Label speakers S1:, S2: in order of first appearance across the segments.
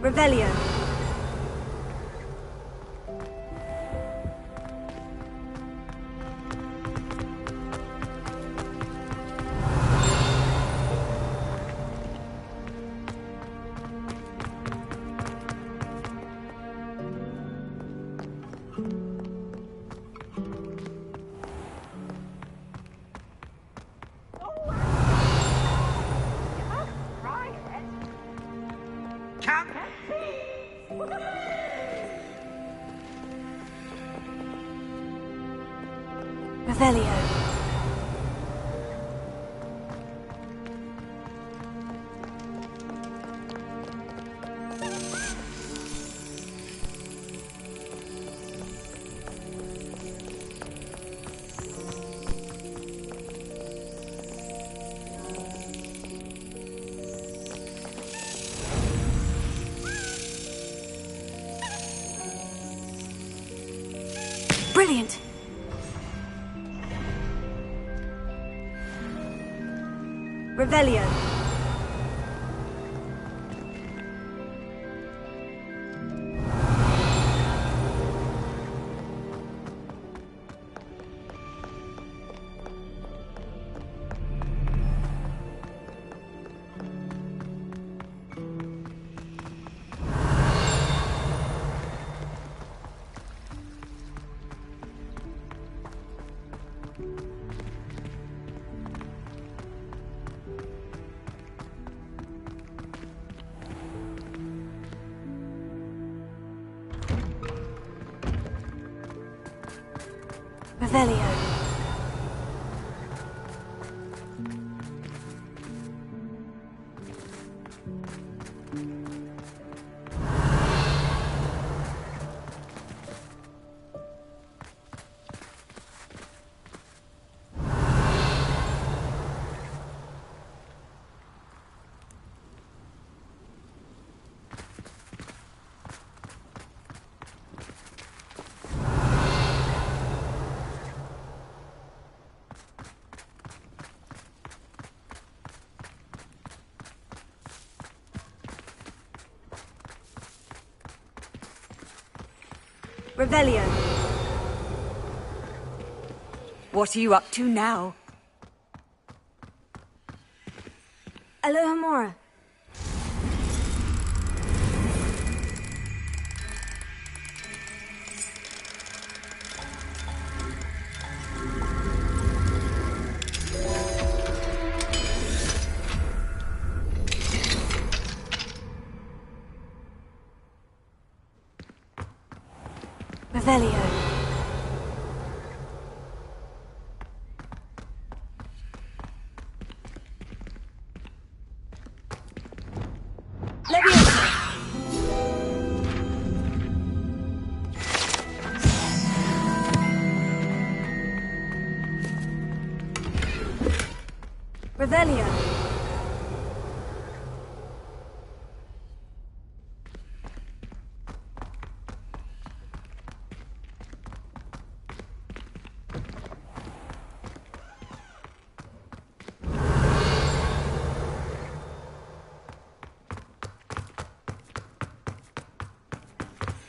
S1: Revelio. Revelio. Brilliant! Revelio. Revelio. Revelio.
S2: What are you up to now?
S1: Alohomora. Revelio. Leviosa. Revelio.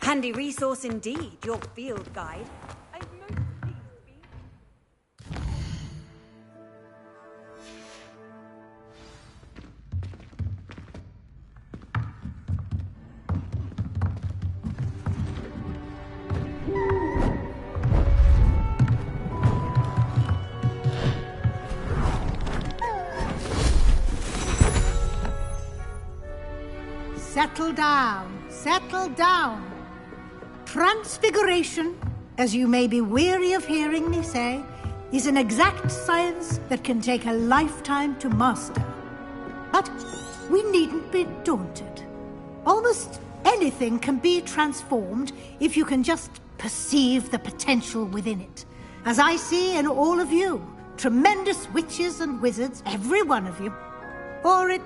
S2: Handy resource indeed, your field guide. I'd most pleased be.
S3: Settle down, settle down. Transfiguration, as you may be weary of hearing me say, is an exact science that can take a lifetime to master. But we needn't be daunted. Almost anything can be transformed if you can just perceive the potential within it. As I see in all of you, tremendous witches and wizards, every one of you. Or it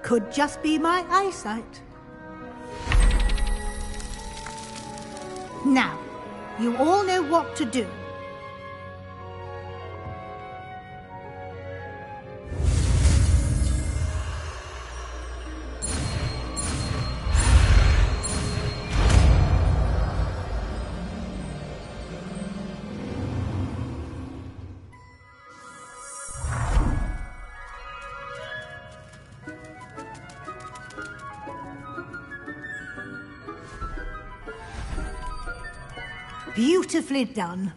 S3: could just be my eyesight. Now, you all know what to do. beautifully done.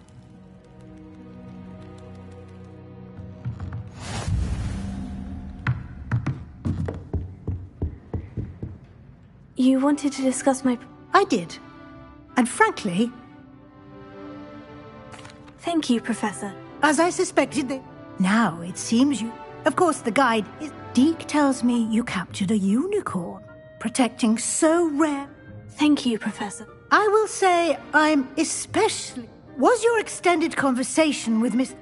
S1: You wanted to discuss my...
S3: I did. And frankly...
S1: Thank you, Professor.
S3: As I suspected, now it seems you... Of course, the guide is... Deke tells me you captured a unicorn, protecting so rare...
S1: Thank you, Professor.
S3: I will say I'm especially... Was your extended conversation with Miss...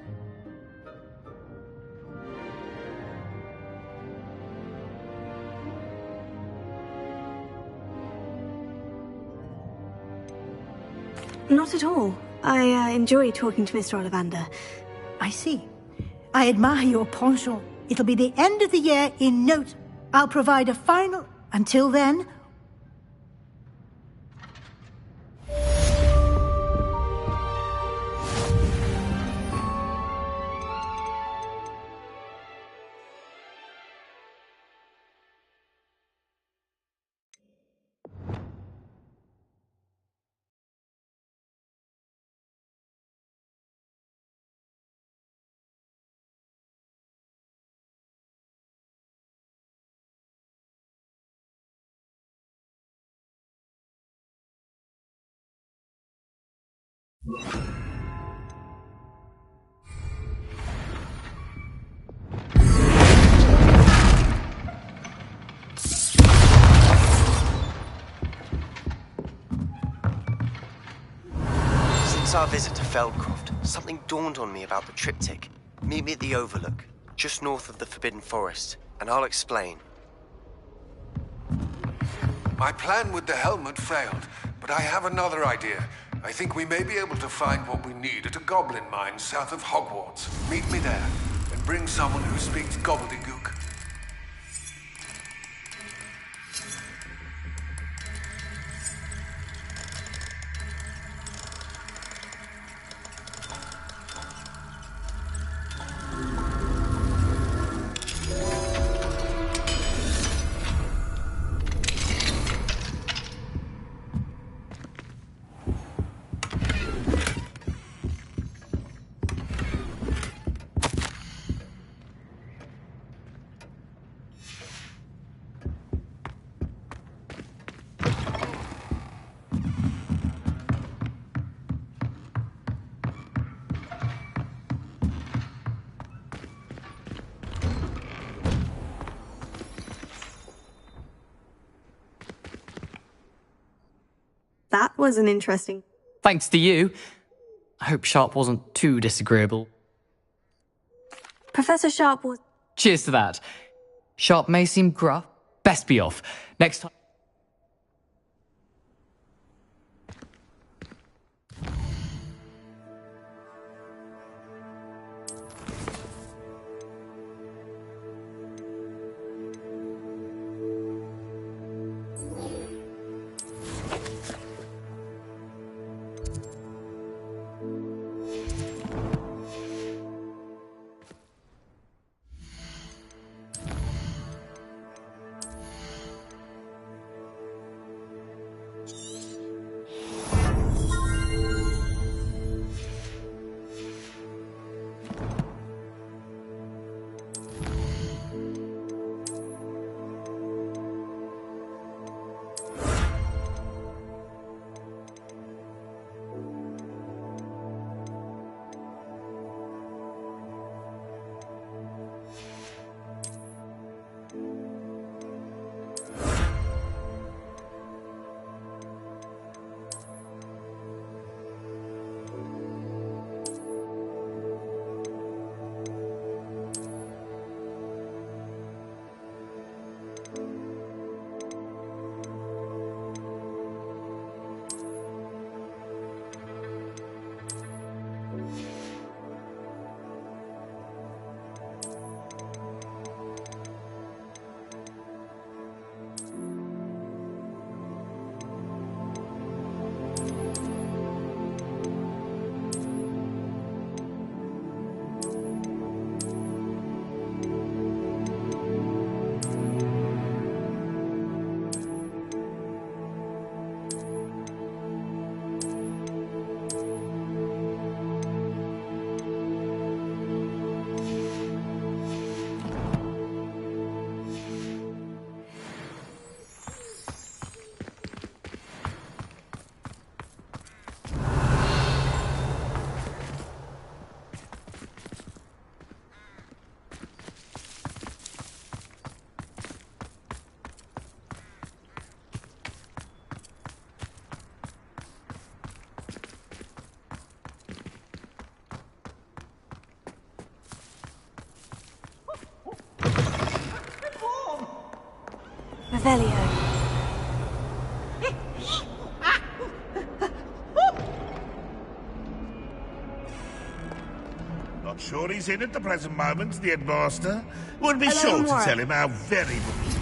S1: Not at all. I enjoy talking to Mr. Ollivander.
S3: I see. I admire your penchant. It'll be the end of the year in note. I'll provide a final... Until then...
S4: Since our visit to Feldcroft, something dawned on me about the triptych. Meet me at the Overlook, just north of the Forbidden Forest, and I'll explain.
S5: My plan with the helmet failed, but I have another idea. I think we may be able to find what we need at a goblin mine south of Hogwarts. Meet me there, and bring someone who speaks gobbledygook.
S1: That was an interesting...
S6: Thanks to you. I hope Sharp wasn't too disagreeable.
S1: Professor Sharp was...
S6: Cheers to that. Sharp may seem gruff. Best be off. Next time...
S1: Revelio.
S7: Not sure he's in at the present moment, the headmaster. Would be sure to tell him how very much.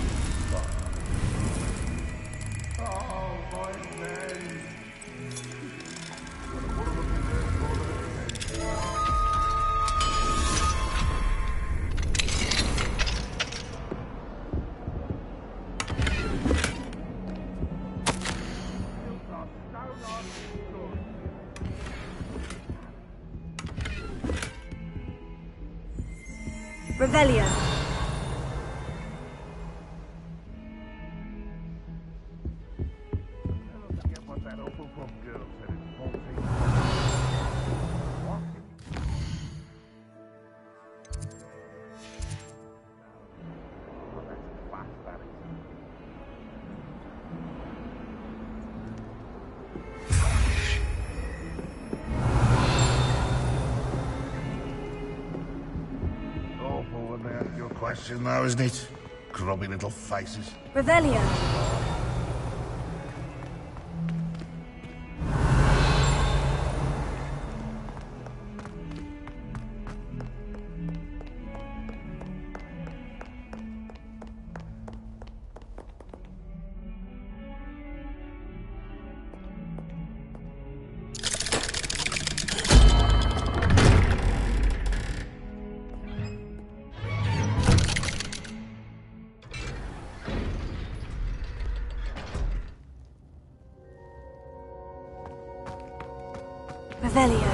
S1: Revelio.
S7: Question now, isn't it? Grubby little faces.
S1: Revelio. Revelio.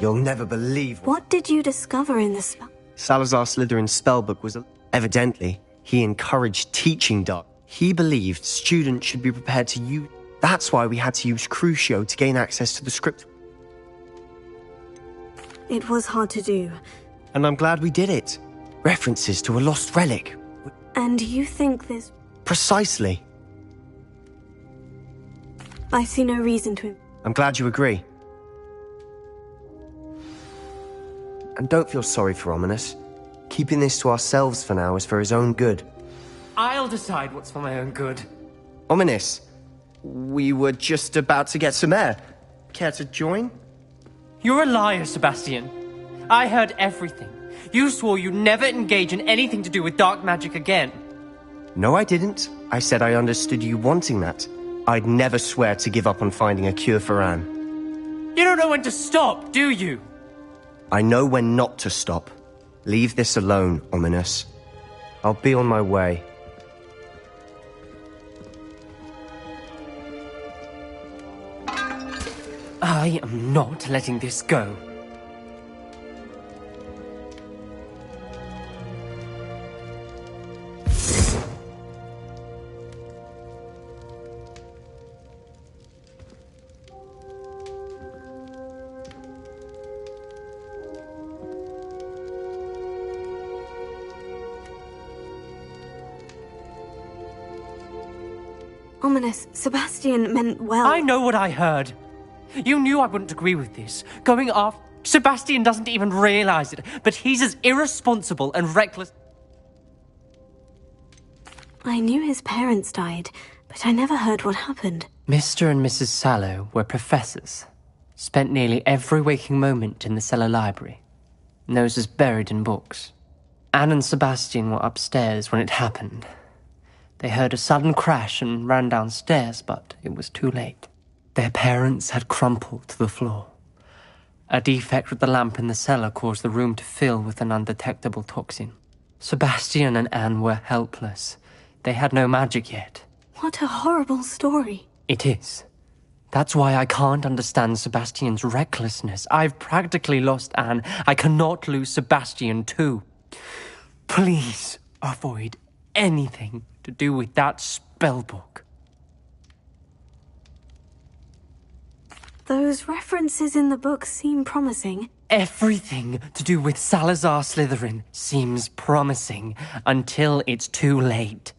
S4: You'll never believe
S1: What did you discover in the spell?
S4: Salazar Slytherin's spellbook was... Evidently, he encouraged teaching dark. He believed students should be prepared to use... That's why we had to use Crucio to gain access to the script.
S1: It was hard to do.
S4: And I'm glad we did it. References to a lost relic.
S1: And you think this...
S4: Precisely.
S1: I see no reason to...
S4: I'm glad you agree. And don't feel sorry for Ominous. Keeping this to ourselves for now is for his own good.
S6: I'll decide what's for my own good.
S4: Ominous, we were just about to get some air. Care to join?
S6: You're a liar, Sebastian. I heard everything. You swore you'd never engage in anything to do with dark magic again.
S4: No, I didn't. I said I understood you wanting that. I'd never swear to give up on finding a cure for Anne.
S6: You don't know when to stop, do you?
S4: I know when not to stop. Leave this alone, Ominous. I'll be on my way.
S6: I am not letting this go.
S1: Ominous, Sebastian meant well.
S6: I know what I heard. You knew I wouldn't agree with this. Going off... Sebastian doesn't even realize it, but he's as irresponsible and reckless...
S1: I knew his parents died, but I never heard what happened.
S6: Mr. and Mrs. Sallow were professors. Spent nearly every waking moment in the cellar library. Noses buried in books. Anne and Sebastian were upstairs when it happened. They heard a sudden crash and ran downstairs, but it was too late. Their parents had crumpled to the floor. A defect with the lamp in the cellar caused the room to fill with an undetectable toxin. Sebastian and Anne were helpless. They had no magic yet.
S1: What a horrible story.
S6: It is. That's why I can't understand Sebastian's recklessness. I've practically lost Anne. I cannot lose Sebastian too. Please avoid anything to do with that spellbook.
S1: Those references in the book seem promising.
S6: Everything to do with Salazar Slytherin seems promising until it's too late.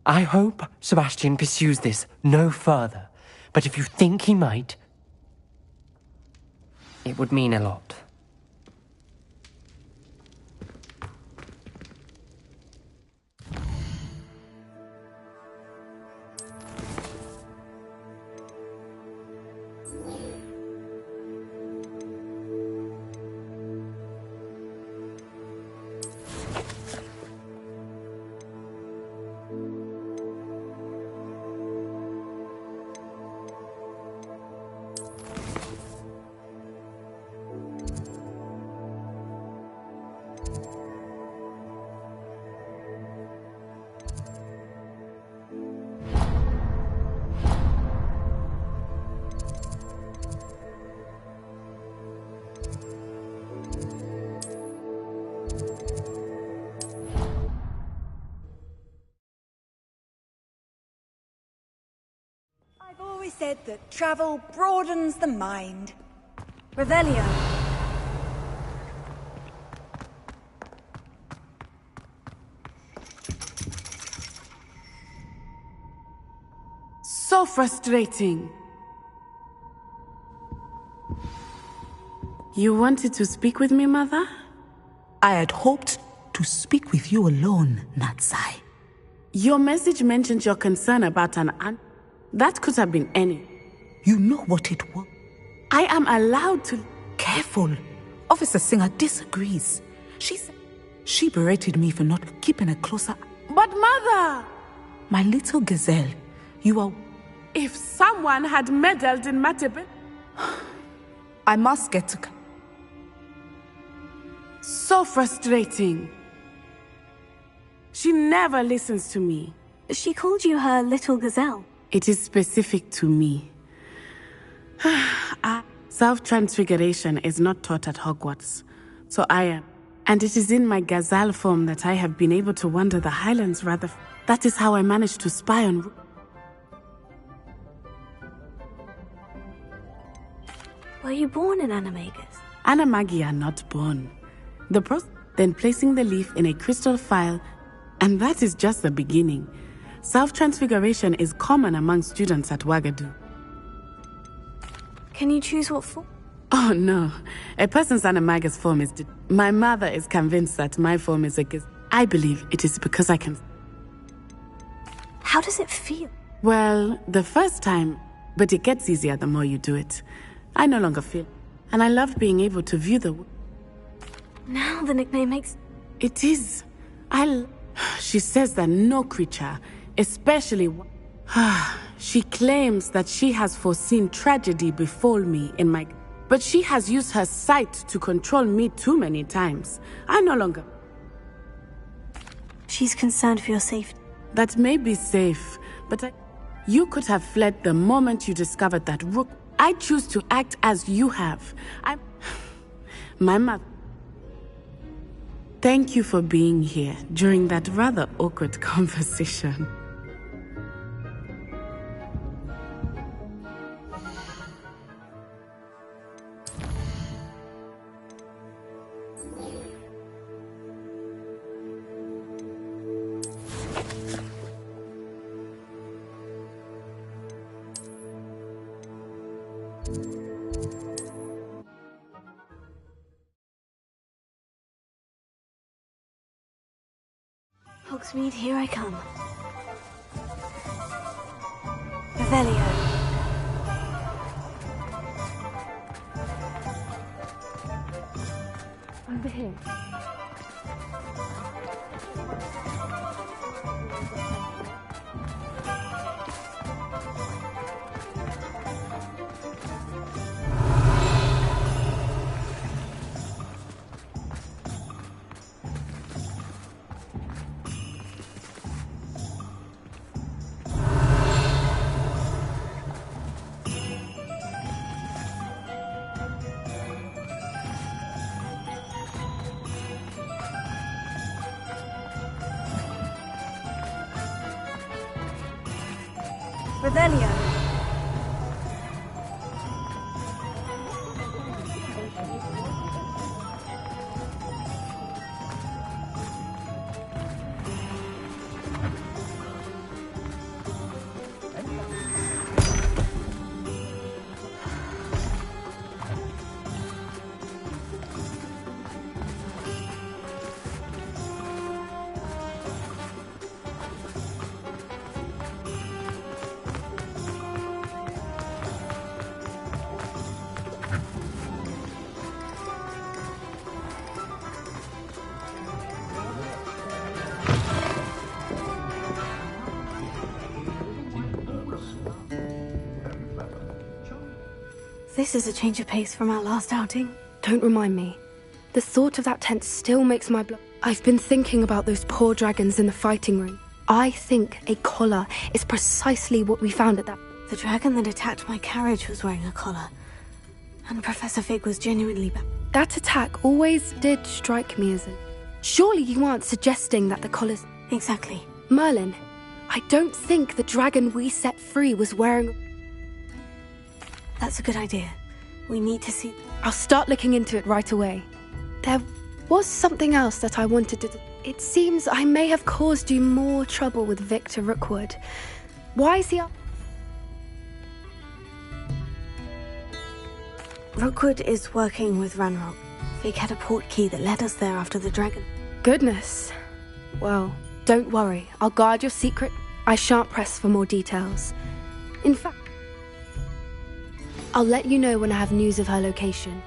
S6: I hope Sebastian pursues this no further, but if you think he might, it would mean a lot.
S2: I've always said that travel broadens the mind.
S1: Revelio.
S8: So frustrating. You wanted to speak with me, Mother?
S9: I had hoped to speak with you alone, Natsai.
S8: Your message mentioned your concern about an aunt. That could have been any.
S9: You know what it was.
S8: I am allowed to...
S9: Careful. Officer Singer disagrees. She berated me for not keeping a closer...
S8: But Mother!
S9: My little gazelle, you are...
S8: If someone had meddled in Matebe...
S9: I must get to...
S8: So frustrating. She never listens to me.
S1: She called you her little gazelle.
S8: It is specific to me. Self-transfiguration is not taught at Hogwarts, so I am. And it is in my gazelle form that I have been able to wander the Highlands rather. That is how I managed to spy on...
S1: Were you born in Animagus?
S8: Animagi are not born. Then placing the leaf in a crystal phial, and that is just the beginning. Self-transfiguration is common among students at Wagadu.
S1: Can you choose what form?
S8: Oh no, a person's animagus form is... My mother is convinced that my form is a giz... I believe it is because I can...
S1: How does it feel?
S8: Well, the first time, but it gets easier the more you do it. I no longer feel... And I loved being able to view the...
S1: Now the nickname makes...
S8: It is. She says that no creature, especially... She claims that she has foreseen tragedy befall me in my... But she has used her sight to control me too many times. I no longer...
S1: She's concerned for your safety.
S8: That may be safe, but you could have fled the moment you discovered that Rook... I choose to act as you have. My mother... Thank you for being here during that rather awkward conversation.
S1: Hogsmeade, here I come. Revelio.
S8: Over here.
S1: Revelio. This is a change of pace from our last outing.
S10: Don't remind me. The thought of that tent still makes my blood... I've been thinking about those poor dragons in the fighting ring. I think a collar is precisely what we found at that...
S1: The dragon that attacked my carriage was wearing a collar. And Professor Fig was genuinely bad.
S10: That attack always did strike me as a... Surely you aren't suggesting that the collar's...
S1: Exactly.
S10: Merlin, I don't think the dragon we set free was wearing...
S1: That's a good idea. We need to see...
S10: I'll start looking into it right away. There was something else that I wanted to... It seems I may have caused you more trouble with Victor Rookwood. Why is he up?
S1: Rookwood is working with Ranrock. Fig had a port key that led us there after the dragon.
S10: Goodness. Well, don't worry. I'll guard your secret. I shan't press for more details. In fact, I'll let you know when I have news of her location.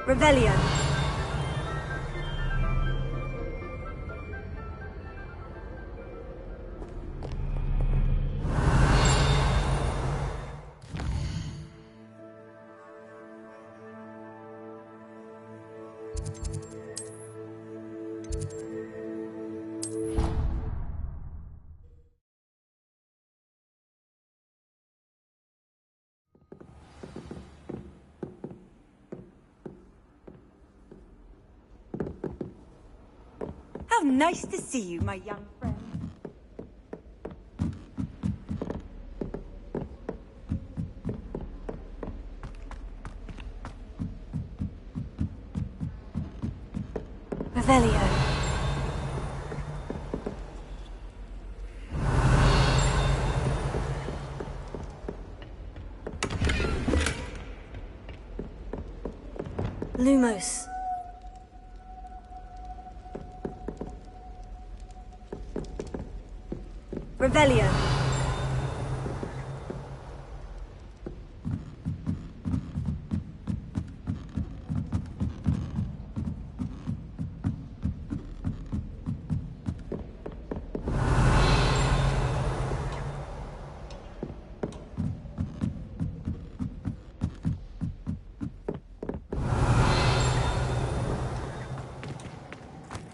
S1: Revelio.
S2: How nice to see you, my young friend.
S1: Revelio. Lumos. Revelio.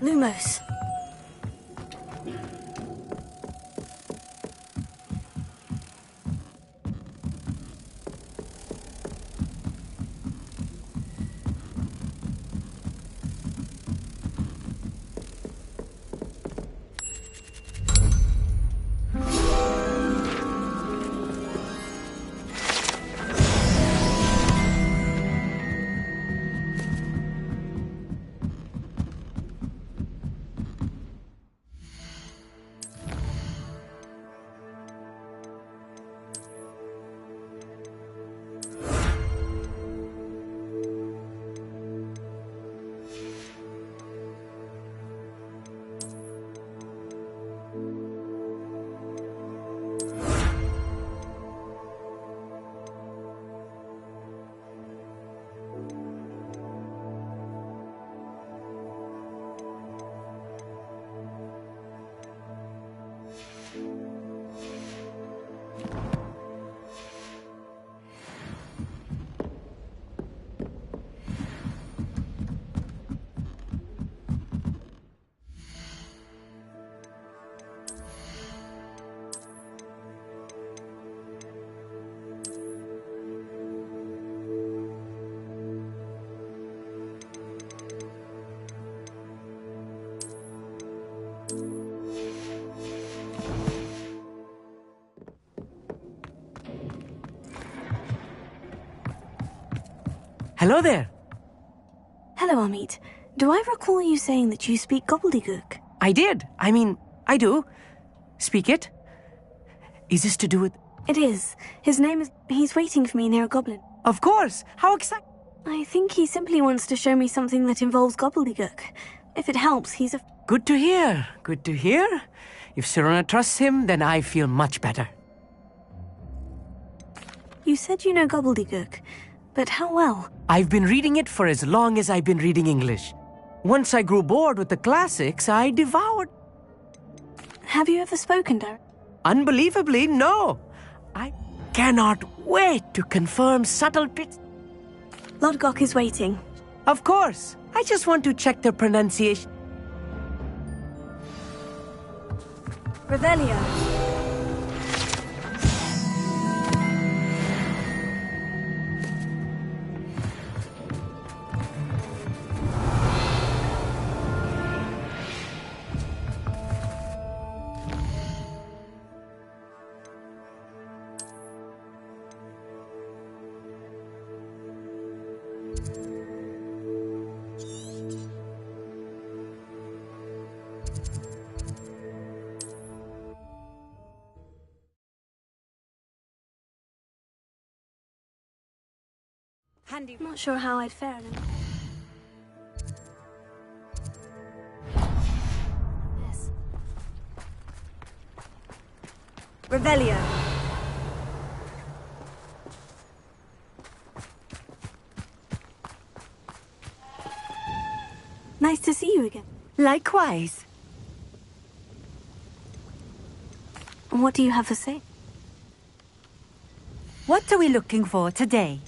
S1: Lumos.
S11: Hello there.
S1: Hello, Amit. Do I recall you saying that you speak gobbledygook?
S11: I did. I do. Speak it. Is this to do with...
S1: It is. His name is... He's waiting for me near a goblin.
S11: Of course. How exciting.
S1: I think he simply wants to show me something that involves gobbledygook. If it helps, he's a...
S11: Good to hear. Good to hear. If Sirona trusts him, then I feel much better.
S1: You said you know gobbledygook, but how well?
S11: I've been reading it for as long as I've been reading English. Once I grew bored with the classics, I devoured...
S1: Have you ever spoken to her?
S11: Unbelievably, no. I cannot wait to confirm subtle bits.
S1: Lodgok is waiting.
S11: Of course. I just want to check the pronunciation.
S1: Revelio.
S10: Handy.
S1: Not sure how I'd fare in it. Yes.
S10: Revelio.
S1: Nice to see you again.
S10: Likewise.
S1: What do you have to say?
S10: What are we looking for today?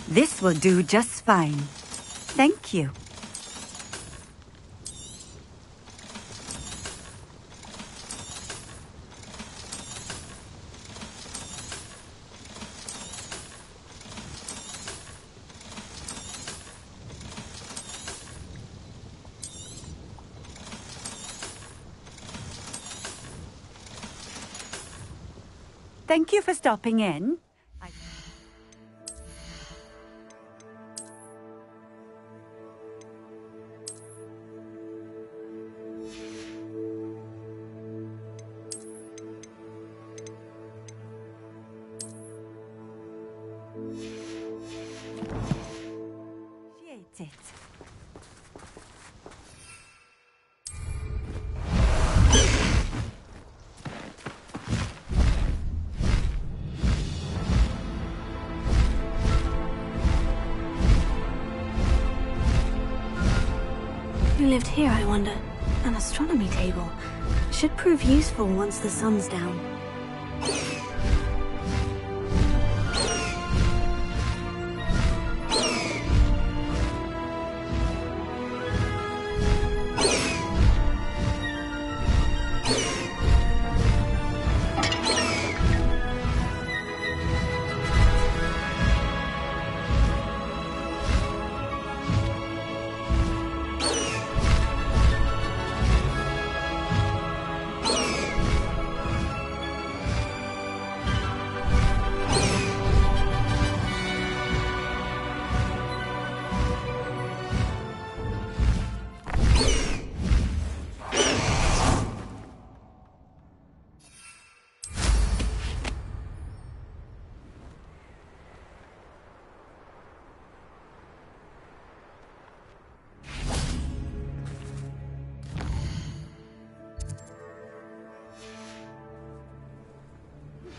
S10: This will do just fine. Thank you. Thank you for stopping in. Appreciate it.
S1: Who lived here, I wonder? An astronomy table. Should prove useful once the sun's down.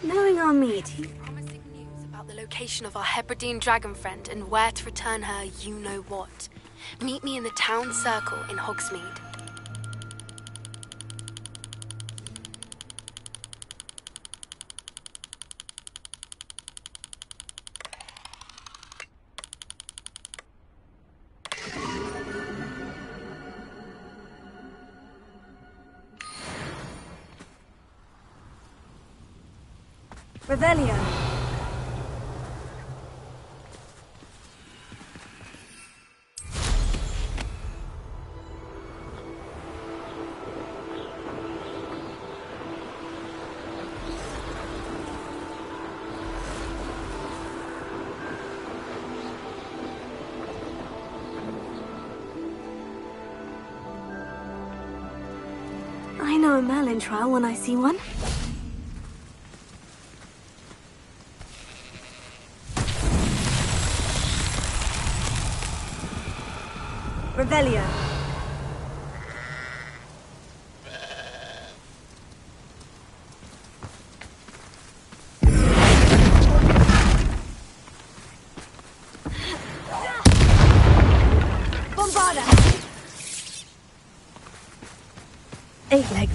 S1: Knowing our meet,
S10: Promising news about the location of our Hebridean dragon friend and where to return her you-know-what. Meet me in the town circle in Hogsmeade.
S1: Revelio. know a Merlin trial when I see one. Revelio. Bombarda. 8 leg.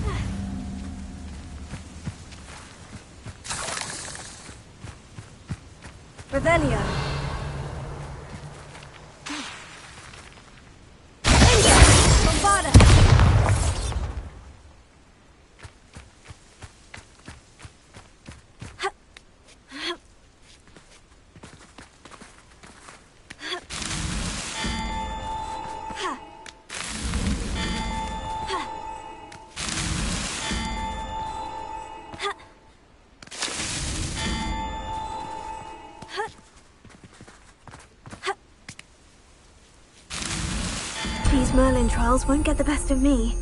S1: Revelio. Bombarda. These Merlin trials won't get the best of me.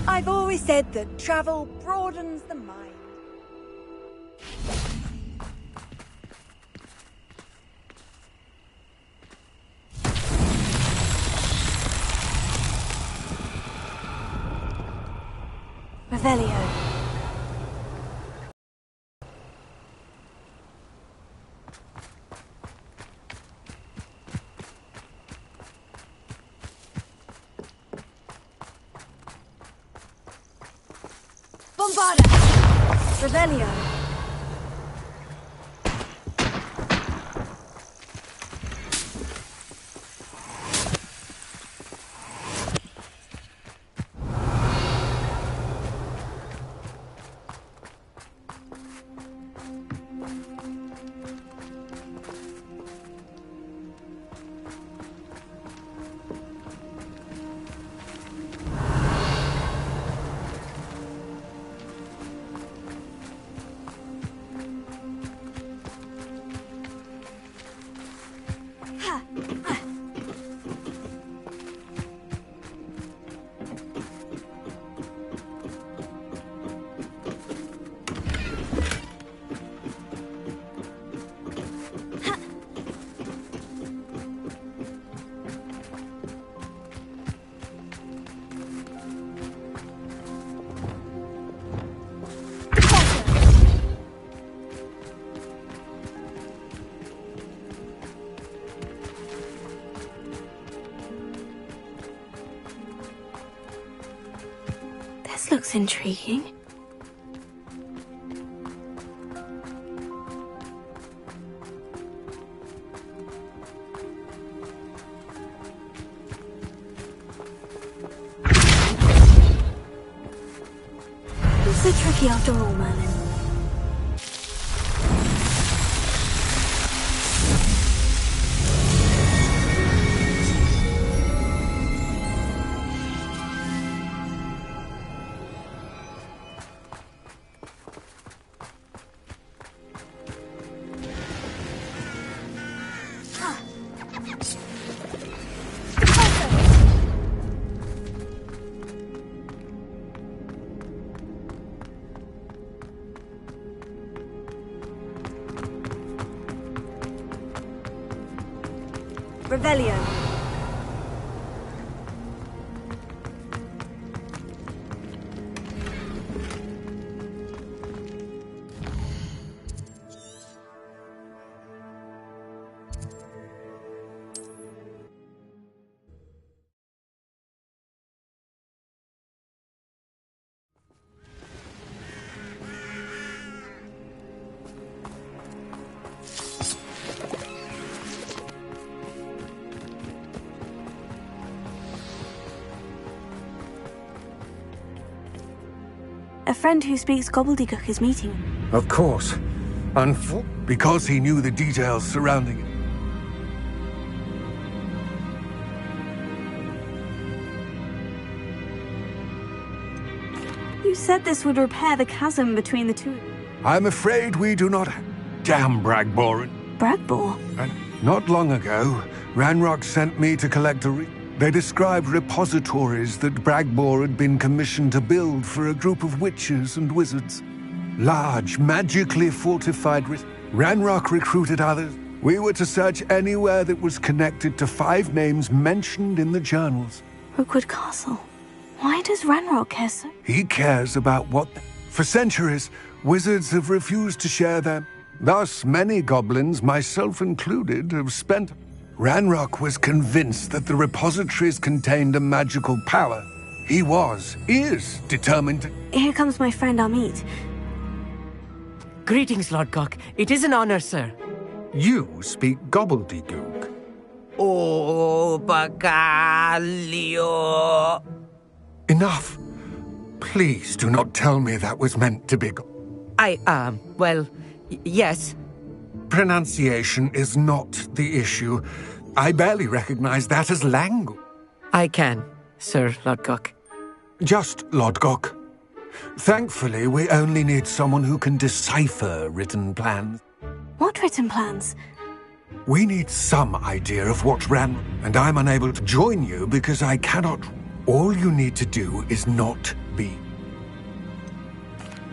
S2: I've always said that travel broadens the mind.
S1: Revelio.
S2: Bombarda.
S1: Revelio. This looks intriguing. Not so tricky after all, Merlin. Revelio. A friend who speaks gobbledygook is meeting.
S5: Of course. Because he knew the details surrounding it.
S1: You said this would repair the chasm between the two.
S5: I'm afraid we do not. Damn Bragbor.
S1: Bragbor?
S5: And not long ago, Ranrock sent me to collect They described repositories that Bragbor had been commissioned to build for a group of witches and wizards. Large, magically fortified. Ranrock recruited others. We were to search anywhere that was connected to 5 names mentioned in the journals.
S1: Rookwood Castle. Why does Ranrock care so?
S5: He cares about what... For centuries, wizards have refused to share them. Thus, many goblins, myself included, have spent... Ranrock was convinced that the repositories contained a magical power. He is determined to...
S1: Here comes my friend Amit.
S11: Greetings, Lord Cock. It is an honor, sir.
S5: You speak gobbledygook.
S11: Oh, Bacalio.
S5: Enough. Please do not tell me that was meant to be...
S11: well, yes.
S5: Pronunciation is not the issue. I barely recognize that as language.
S11: I can, Sir Lodgok.
S5: Just Lodgok. Thankfully, we only need someone who can decipher written plans.
S1: What written plans?
S5: We need some idea of what ran, and I'm unable to join you because I cannot. All you need to do is not be.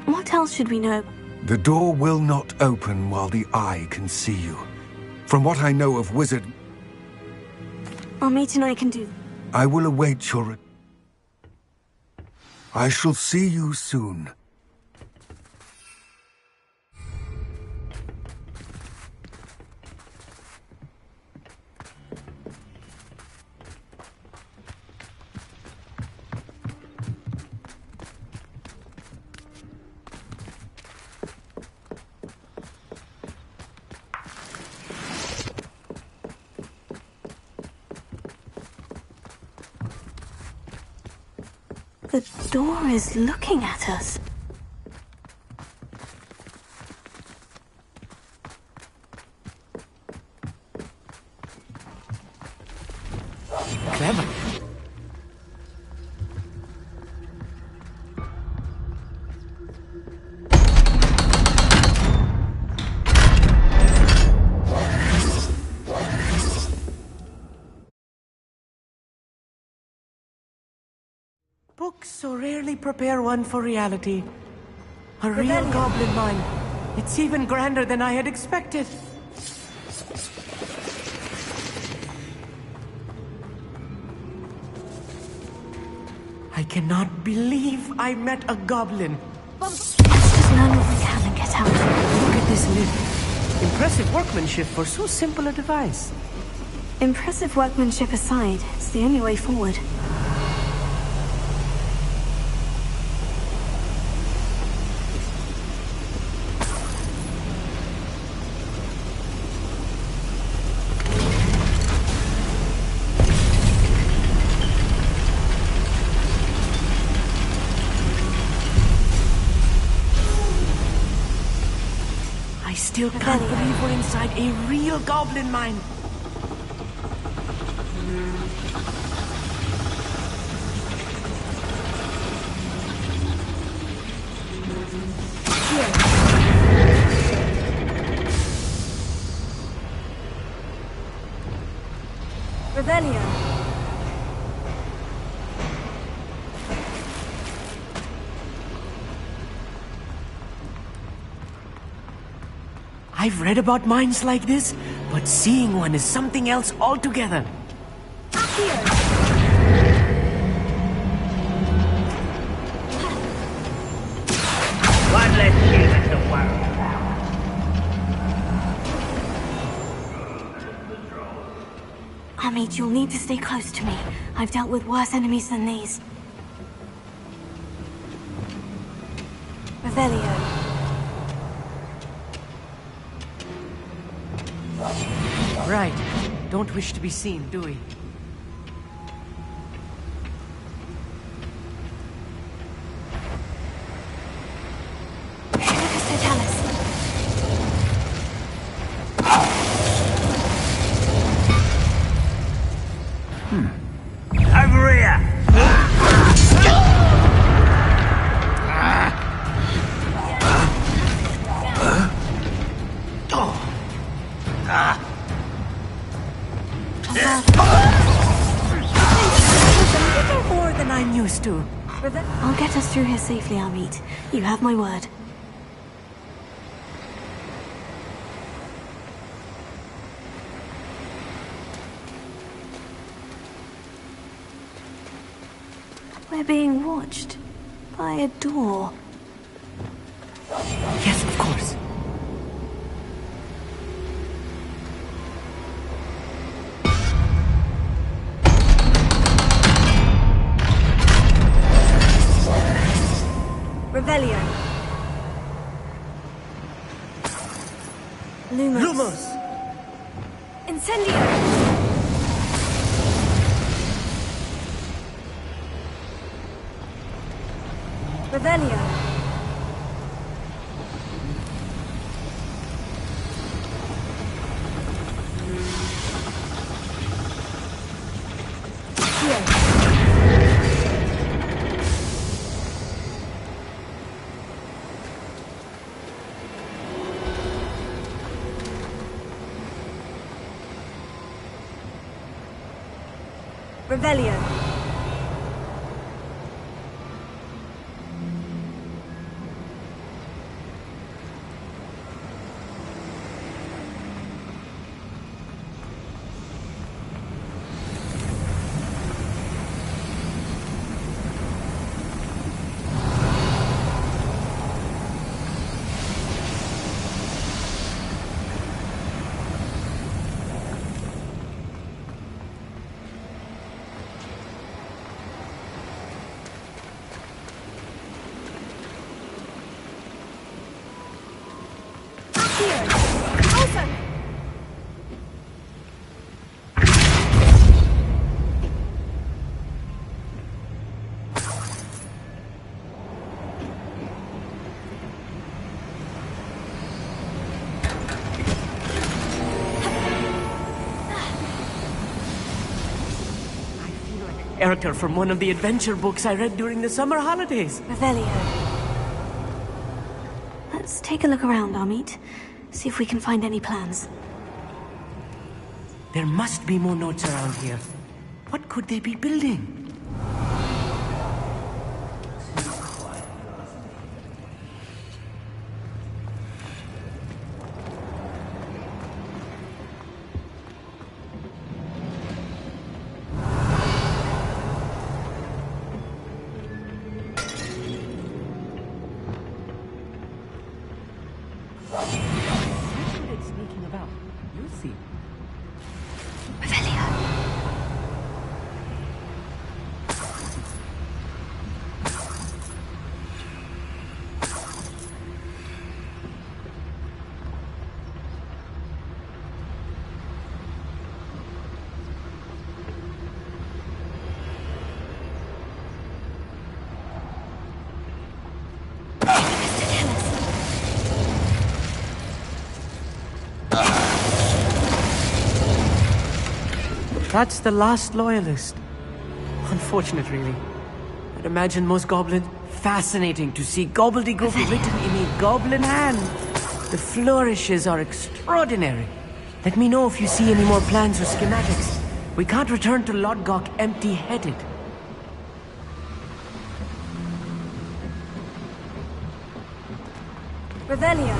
S1: What else should we know?
S5: The door will not open while the eye can see you. From what I know of wizard...
S1: Amit and I can do...
S5: I will await your... I shall see you soon.
S1: The door is looking at us.
S11: Clever. Books so rarely prepare one for reality. A real goblin mine. It's even grander than I had expected. I cannot believe I met a goblin.
S1: Let's just learn what we can and get out.
S11: Look at this lift. Impressive workmanship for so simple a device.
S1: Impressive workmanship aside, it's the only way forward.
S11: I still can't believe we're inside a real goblin mine.
S1: Revelio.
S11: I've read about mines like this, but seeing one is something else altogether.
S12: One less human to worry about.
S1: Amit, you'll need to stay close to me. I've dealt with worse enemies than these. Revelio.
S11: Right. Don't wish to be seen, do we?
S1: through here safely, Amit. You have my word. We're being watched by a door.
S11: Yes, of course.
S2: Revelio.
S11: Lumos.
S2: Incendio. Revelio. Revelio.
S11: Character from one of the adventure books I read during the summer holidays.
S1: Revelio. Let's take a look around, Amit. See if we can find any plans.
S11: There must be more notes around here. What could they be building? That's the last loyalist. Unfortunate, really. I'd imagine most goblins... Fascinating to see gobbledygook written in a goblin hand. The flourishes are extraordinary. Let me know if you see any more plans or schematics. We can't return to Lodgok empty-headed.
S2: Revelio.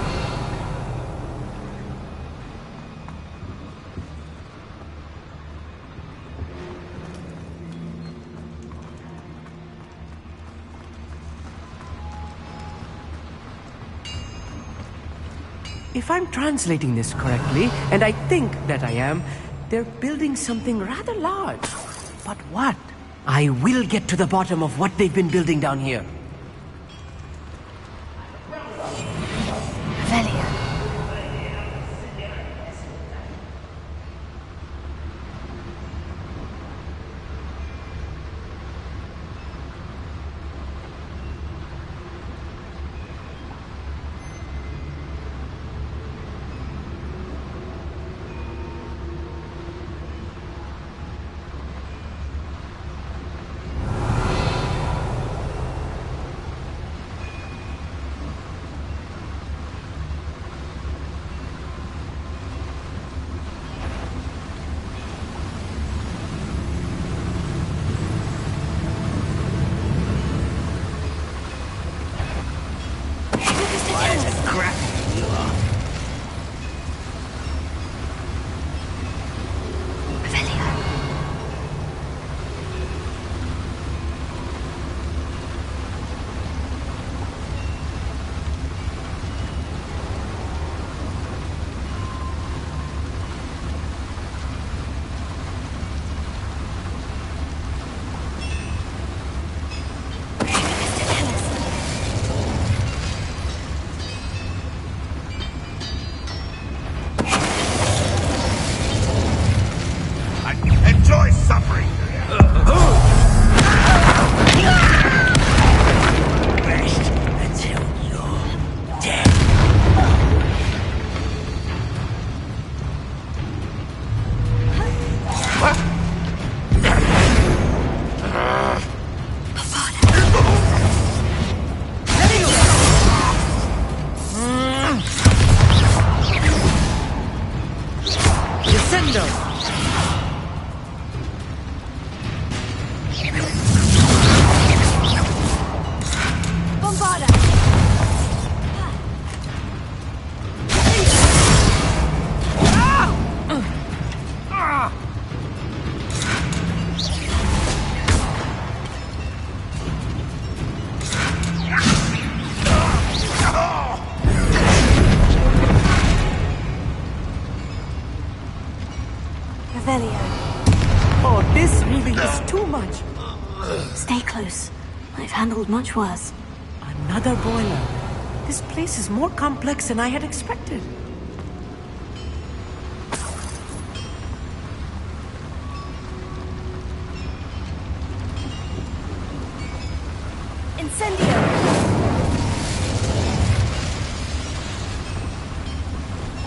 S11: If I'm translating this correctly, and I think that I am, they're building something rather large. But what? I will get to the bottom of what they've been building down here.
S1: Revelio. Stay close. I've handled much worse.
S11: Another boiler. This place is more complex than I had expected.
S10: Incendio!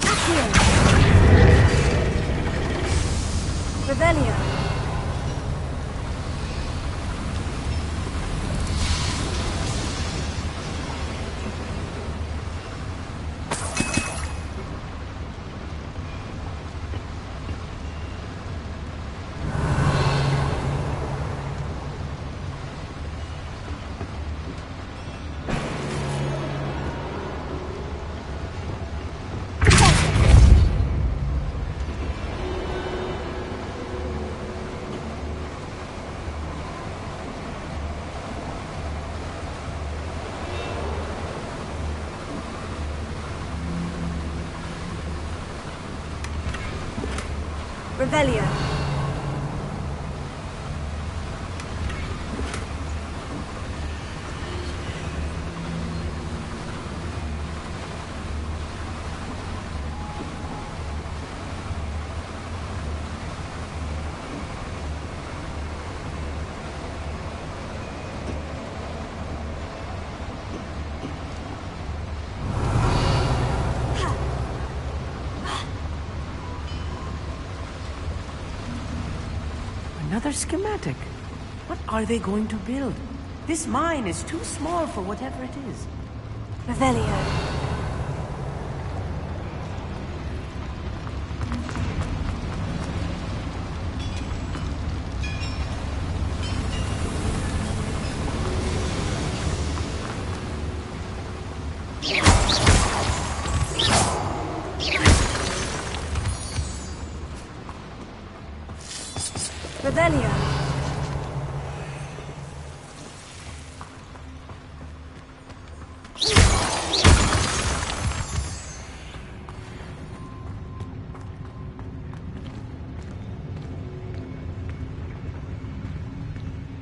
S10: Accio! Revelio! Revelio.
S11: Another schematic. What are they going to build? This mine is too small for whatever it is.
S1: Revelio.
S10: Revelio.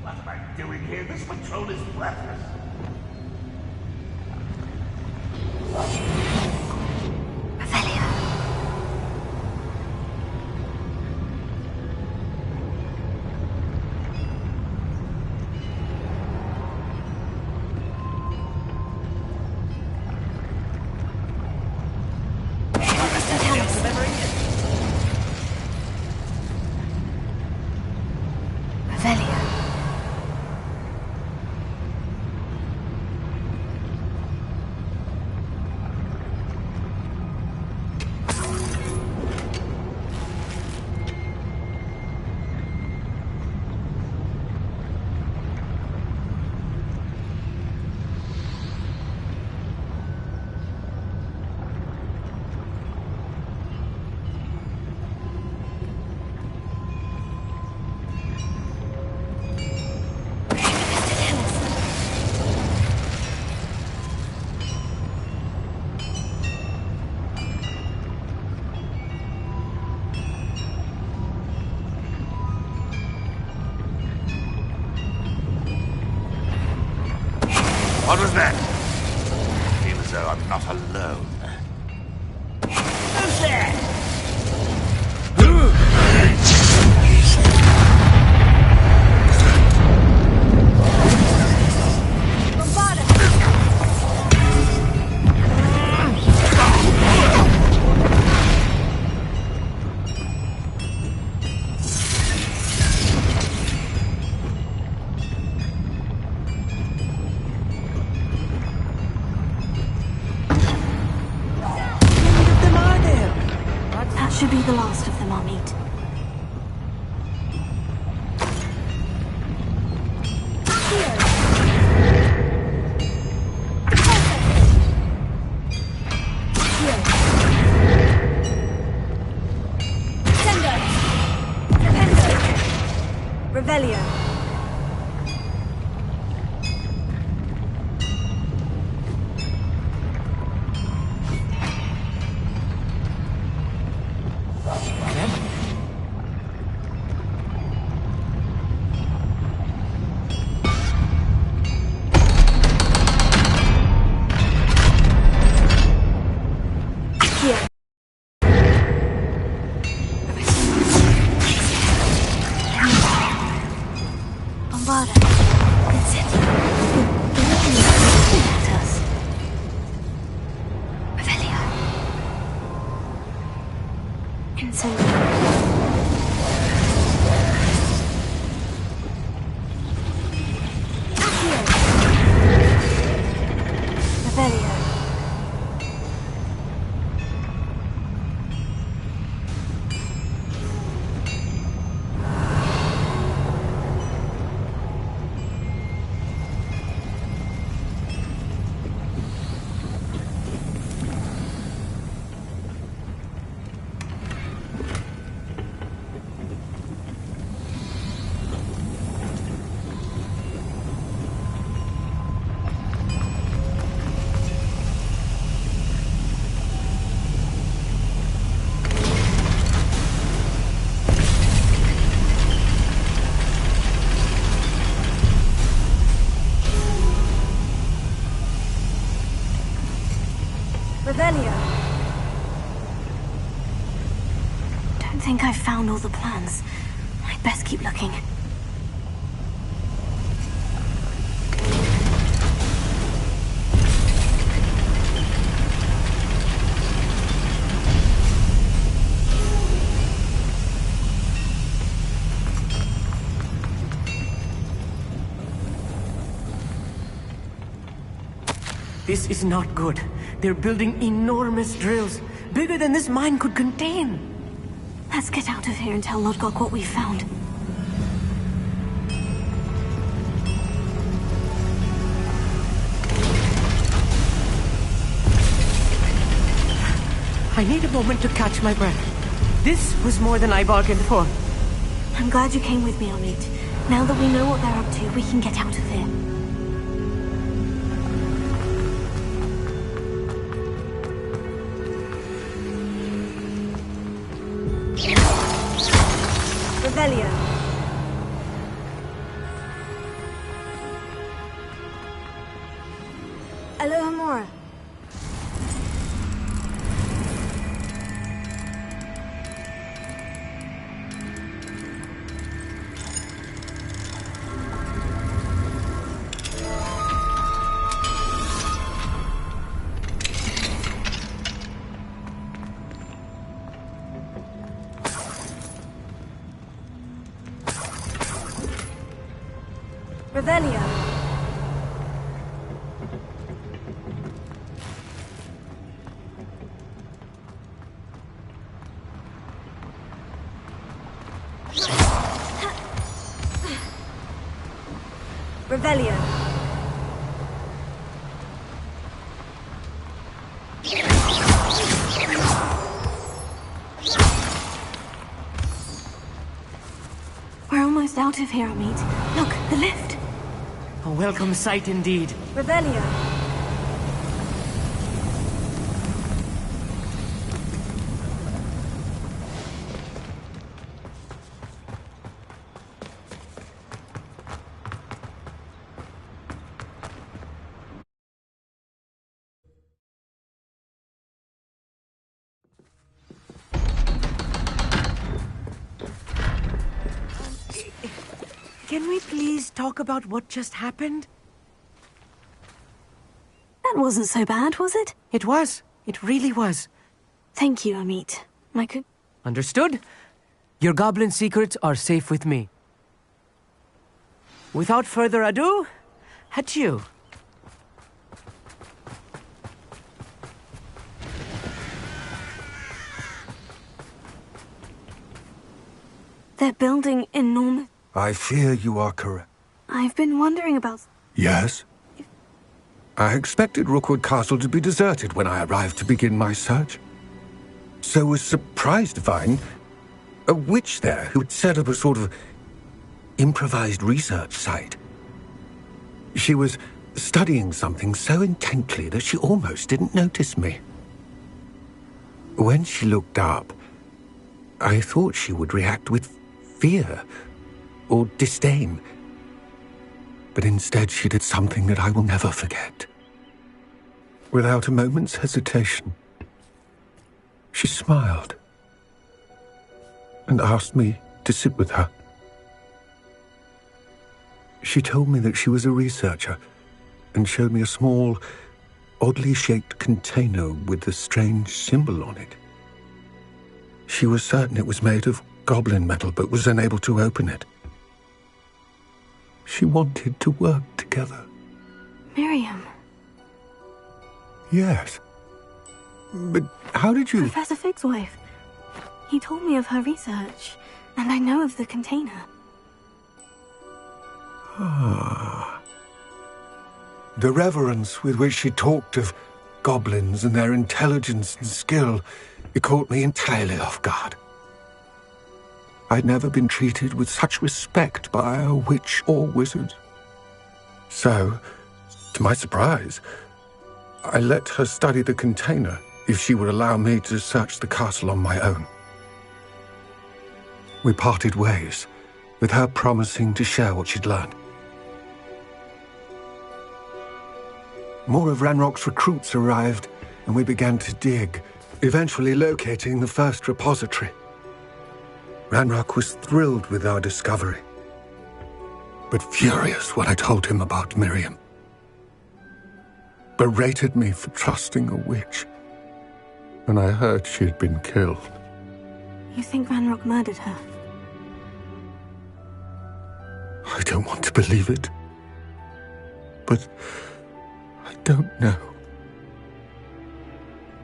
S7: What am I doing here? This patrol is worthless. What was that? I feel as though I'm not alone. Who's there?
S1: Should be the last of them I'll meet.
S10: Revelio.
S1: So... Revelio. Revelio. Don't think I've found all the plans. I'd best keep looking.
S11: This is not good. They're building enormous drills, bigger than this mine could contain.
S1: Let's get out of here and tell Lodgok what we found.
S11: I need a moment to catch my breath. This was more than I bargained for.
S1: I'm glad you came with me, Amit. Now that we know what they're up to, we can get out of here. Revelio. Alohomora. Revelio. Revelio. We're almost out of here, Amit. Look, the lift.
S11: A welcome sight indeed.
S1: Revelio.
S11: Can we please talk about what just happened?
S1: That wasn't so bad, was it?
S11: It was. It really was.
S1: Thank you, Amit.
S11: Understood? Your goblin secrets are safe with me. Without further ado, adieu.
S1: They're building enormous...
S5: I fear you are correct.
S1: I've been wondering about...
S5: Yes? I expected Rookwood Castle to be deserted when I arrived to begin my search. So was surprised to find a witch there who had set up a sort of improvised research site. She was studying something so intently that she almost didn't notice me. When she looked up, I thought she would react with fear or disdain. But instead she did something that I will never forget. Without a moment's hesitation, she smiled and asked me to sit with her. She told me that she was a researcher and showed me a small, oddly shaped container with a strange symbol on it. She was certain it was made of goblin metal, but was unable to open it. She wanted to work together.
S1: Miriam.
S5: Yes. But how did you...
S1: Professor Fig's wife. He told me of her research, and I know of the container.
S5: Ah. The reverence with which she talked of goblins and their intelligence and skill, it caught me entirely off guard. I'd never been treated with such respect by a witch or wizard. So, to my surprise, I let her study the container if she would allow me to search the castle on my own. We parted ways, with her promising to share what she'd learned. More of Ranrock's recruits arrived, and we began to dig, eventually locating the first repository. Ranrock was thrilled with our discovery, but furious when I told him about Miriam. Berated me for trusting a witch when I heard she had been killed.
S1: You think Ranrock murdered her?
S5: I don't want to believe it, but I don't know.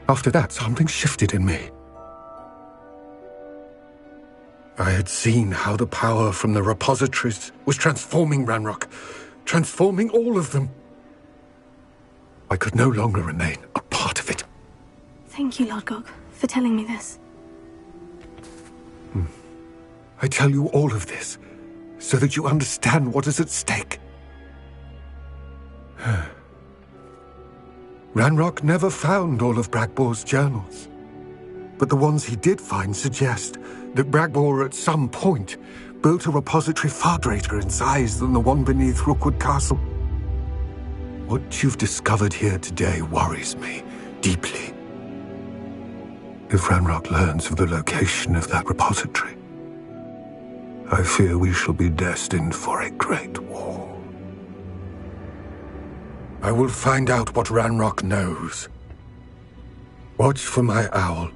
S5: After that, something shifted in me. I had seen how the power from the repositories was transforming Ranrock, transforming all of them. I could no longer remain a part of it.
S1: Thank you, Lord Gog, for telling me this.
S5: I tell you all of this so that you understand what is at stake. Ranrock never found all of Bragbor's journals, but the ones he did find suggest that Bragbor at some point built a repository far greater in size than the one beneath Rookwood Castle. What you've discovered here today worries me deeply. If Ranrock learns of the location of that repository, I fear we shall be destined for a great war. I will find out what Ranrock knows. Watch for my owl.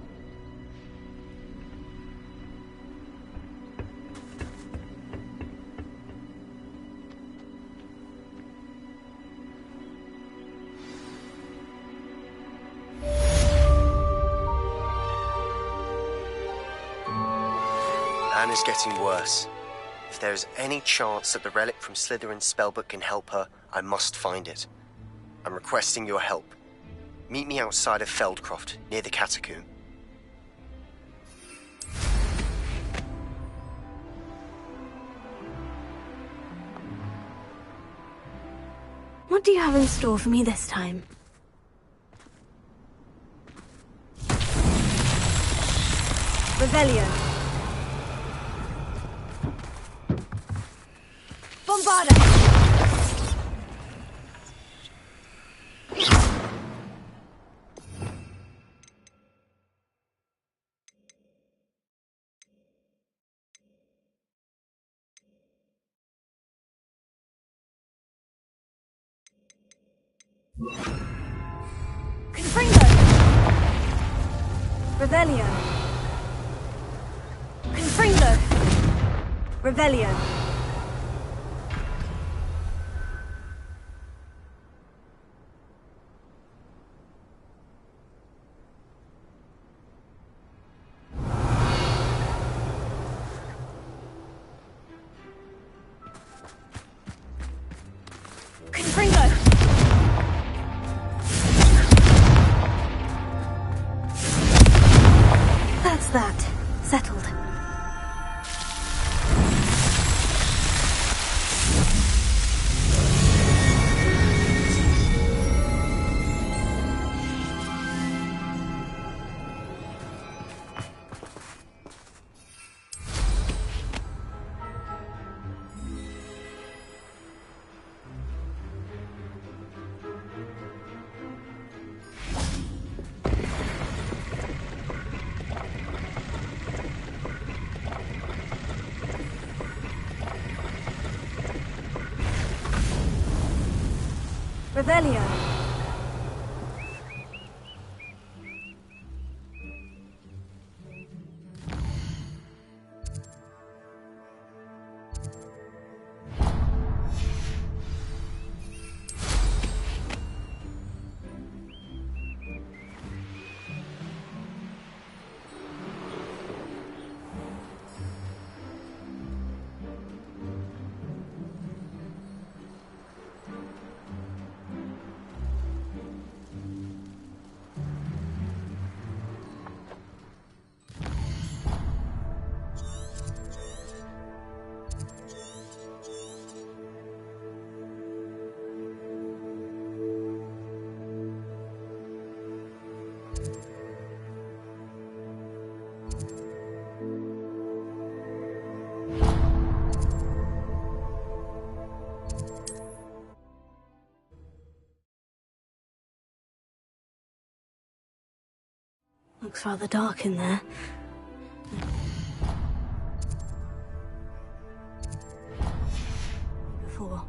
S4: Anne is getting worse. If there is any chance that the relic from Slytherin's spellbook can help her, I must find it. I'm requesting your help. Meet me outside of Feldcroft, near the catacomb.
S1: What do you have in store for me this time?
S2: Revelio. Bombarda! Confringo! Revelio! Confringo! Revelio!
S1: That's that. Settled. Revelio. Looks rather dark in there. Before.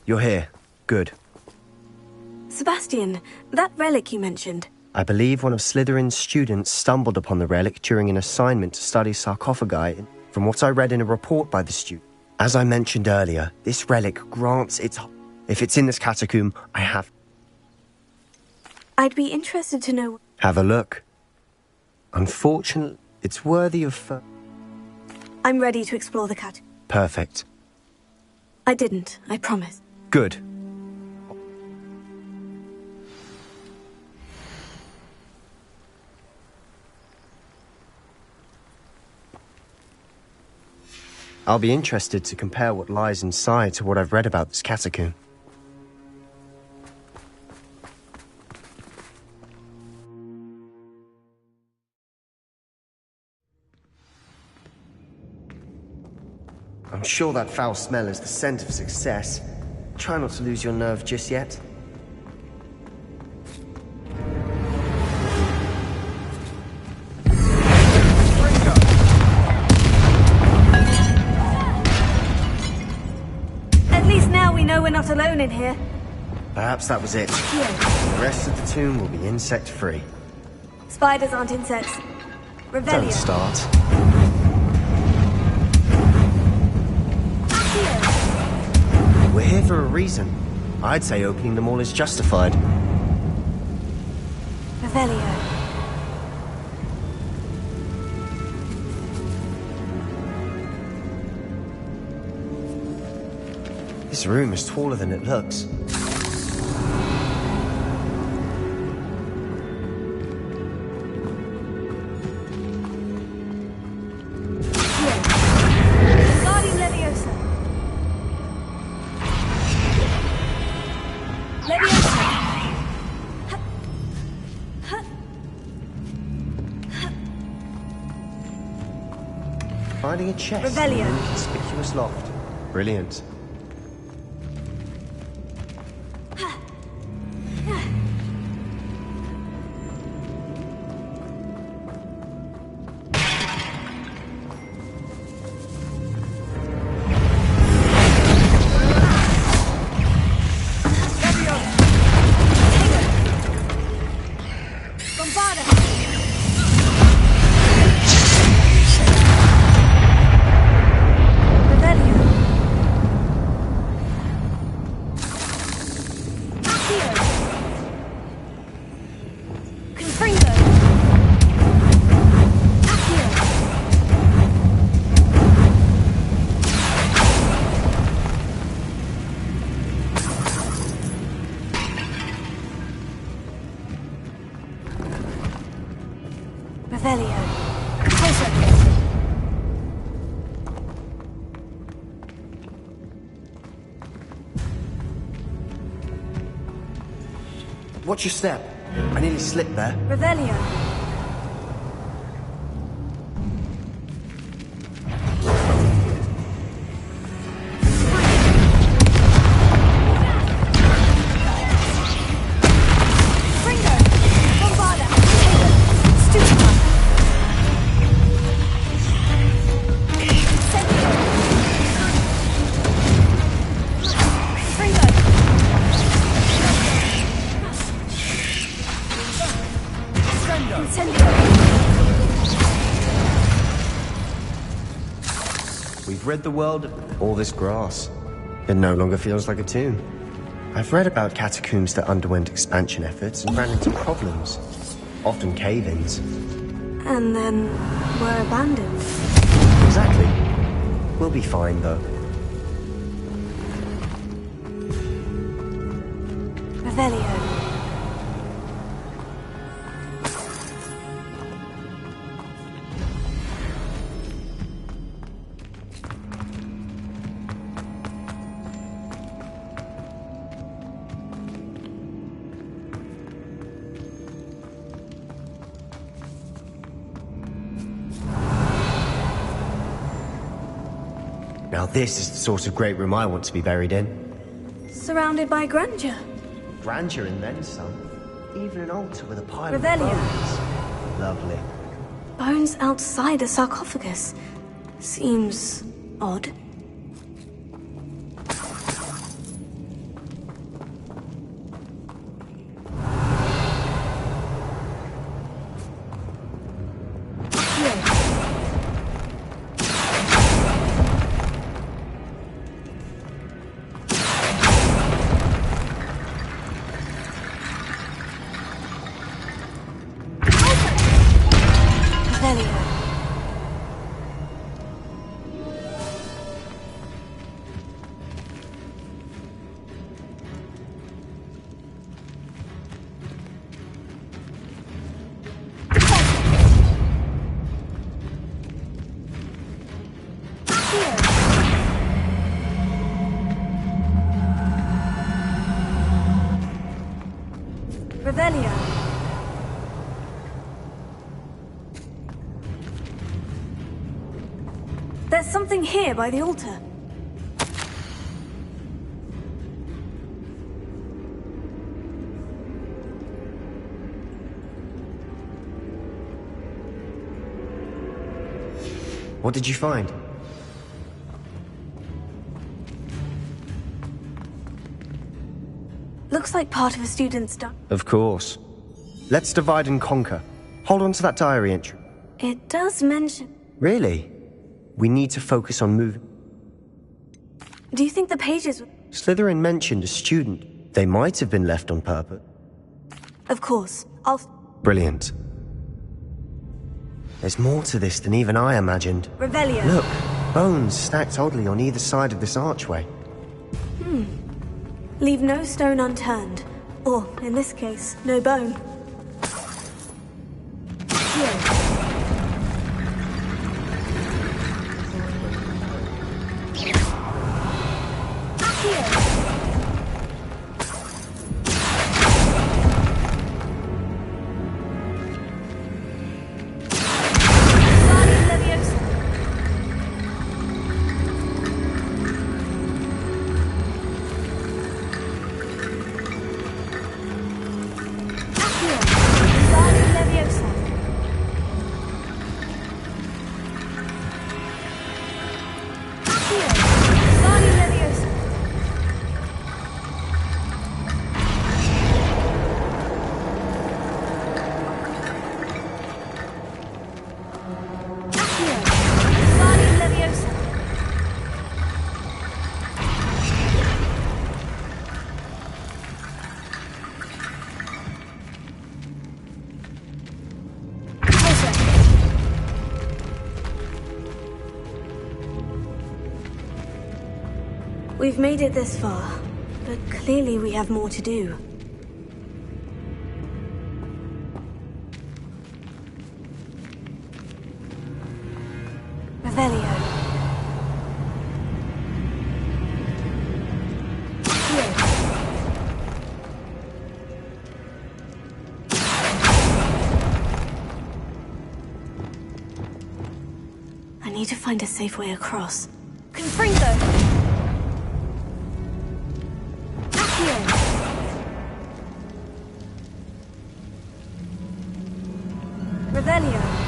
S4: You're here. Good.
S1: Sebastian, that relic you mentioned.
S4: I believe one of Slytherin's students stumbled upon the relic during an assignment to study sarcophagi, from what I read in a report by the student. As I mentioned earlier, this relic grants its... If it's in this catacomb, I have...
S1: I'd be interested to know...
S4: Have a look. Unfortunately, it's worthy of...
S1: I'm ready to explore the catacomb.
S4: Perfect.
S1: I didn't, I promise.
S4: Good. I'll be interested to compare what lies inside to what I've read about this catacomb. I'm sure that foul smell is the scent of success. Try not to lose your nerve just yet.
S1: At least now we know we're not alone in here.
S4: Perhaps that was it.
S1: Yeah.
S4: The rest of the tomb will be insect-free.
S1: Spiders aren't insects. Revelio.
S4: Don't start. We're here for a reason. I'd say opening them all is justified.
S1: Revelio.
S4: This room is taller than it looks.
S1: Guardian Leviosa.
S4: Finding a chest
S1: Revelio.
S4: in a conspicuous loft. Brilliant. Watch your step. I nearly slipped there.
S1: Revelio.
S4: We've rid the world of all this grass. It no longer feels like a tomb. I've read about catacombs that underwent expansion efforts and ran into problems, often cave-ins.
S1: And then were abandoned.
S4: Exactly. We'll be fine, though.
S1: Revelio.
S4: Now this is the sort of great room I want to be buried in.
S1: Surrounded by grandeur.
S4: Grandeur and then some. Even an altar with a pile of
S1: Revelio.
S4: bones. Lovely.
S1: Bones outside a sarcophagus. Seems odd. Revelio. There's something here by the altar.
S4: What did you find?
S1: Looks like part of a student's diary.
S4: Of course. Let's divide and conquer. Hold on to that diary entry.
S1: It does mention...
S4: Really? We need to focus on moving.
S1: Do you think the pages...
S4: Slytherin mentioned a student. They might have been left on purpose.
S1: Of course. I'll...
S4: Brilliant. There's more to this than even I imagined.
S1: Revelio.
S4: Look, bones stacked oddly on either side of this archway.
S1: Leave no stone unturned. Or, in this case, no bone. We've made it this far, but clearly we have more to do. Revelio. I need to find a safe way across. Confringo! Revelio.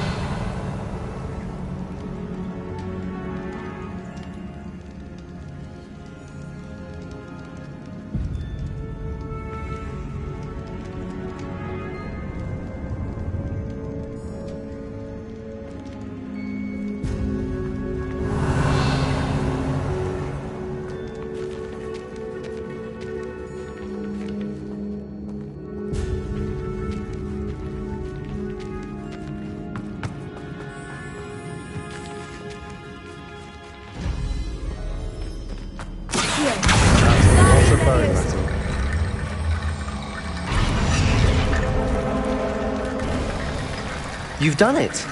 S4: You've done it!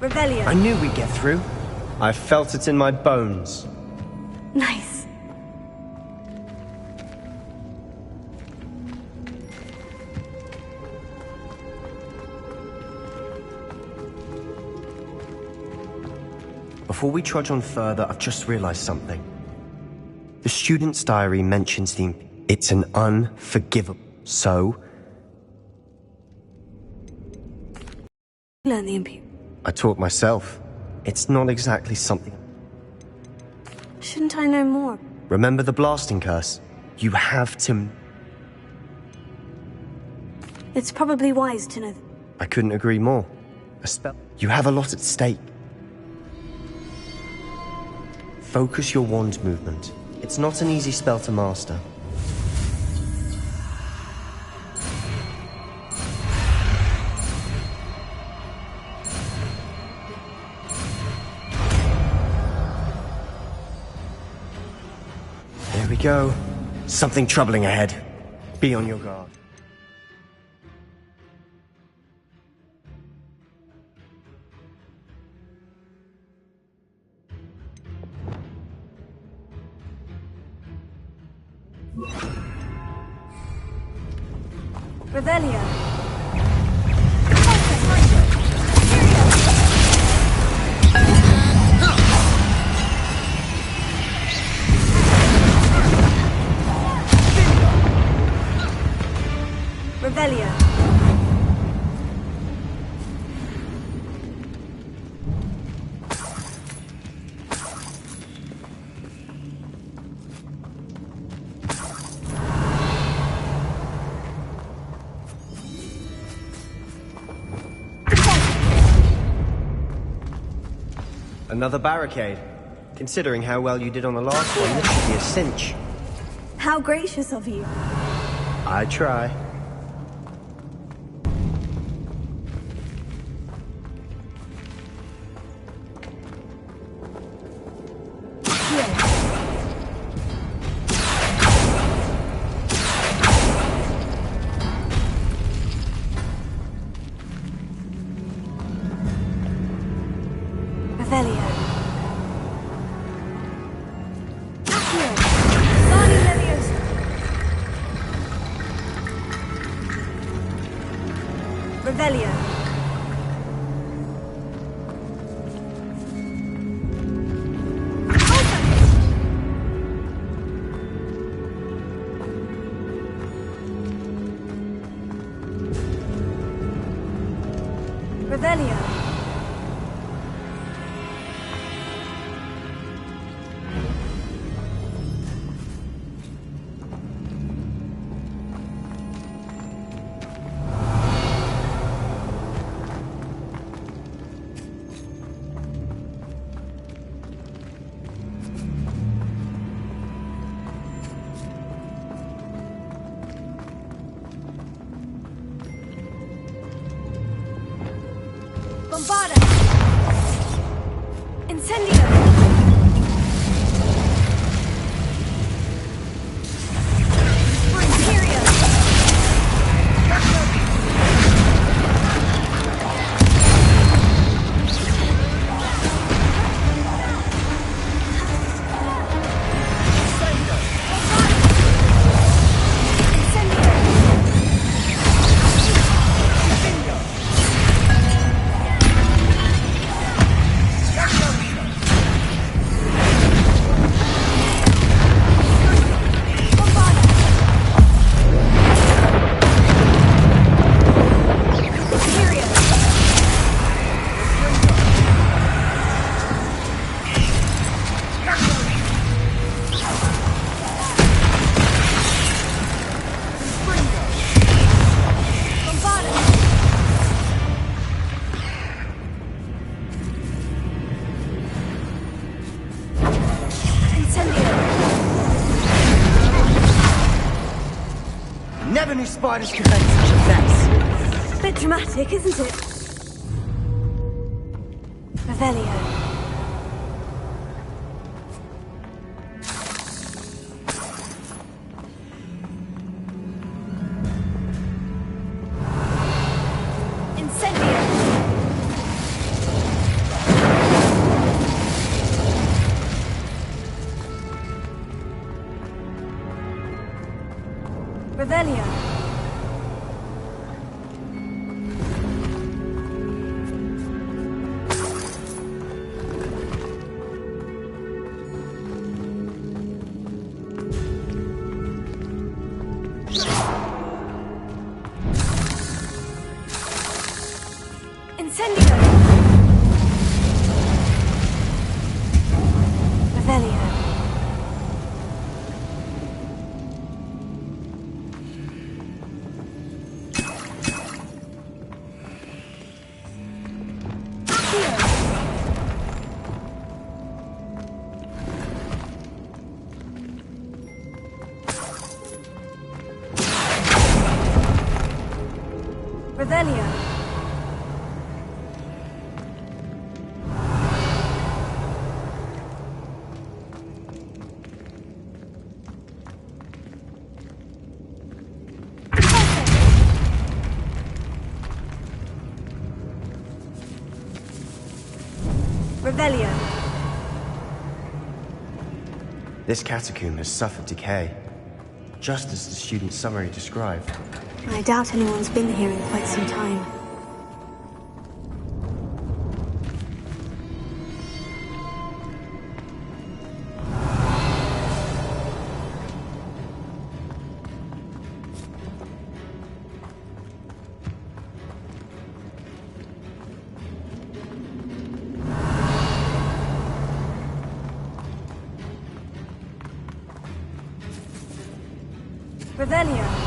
S1: Revelio.
S4: I knew we'd get through. I felt it in my bones.
S1: Nice.
S4: Before we trudge on further, I've just realized something. The student's diary mentions it's an unforgivable. So,
S1: Learn the Imperial.
S4: I taught myself. It's not exactly something.
S1: Shouldn't I know more?
S4: Remember the blasting curse? You have to...
S1: It's probably wise to know.
S4: I couldn't agree more. A spell... You have a lot at stake. Focus your wand movement. It's not an easy spell to master. There we go. Something troubling ahead. Be on your guard.
S1: Revelio. Revelio.
S4: Another barricade. Considering how well you did on the last one, this should be a cinch.
S1: How gracious of you.
S4: I try.
S1: Revelio. Revelio. Revelio. Bombarda! Incendio! Imperio!
S4: Never knew spiders could make such a mess.
S1: Bit dramatic, isn't it? Revelio. Incendio. Revelio. Incendio. Revelio. Revelio.
S4: This catacomb has suffered decay, just as the student's summary described.
S1: I doubt anyone's been here in quite some time. Revelio.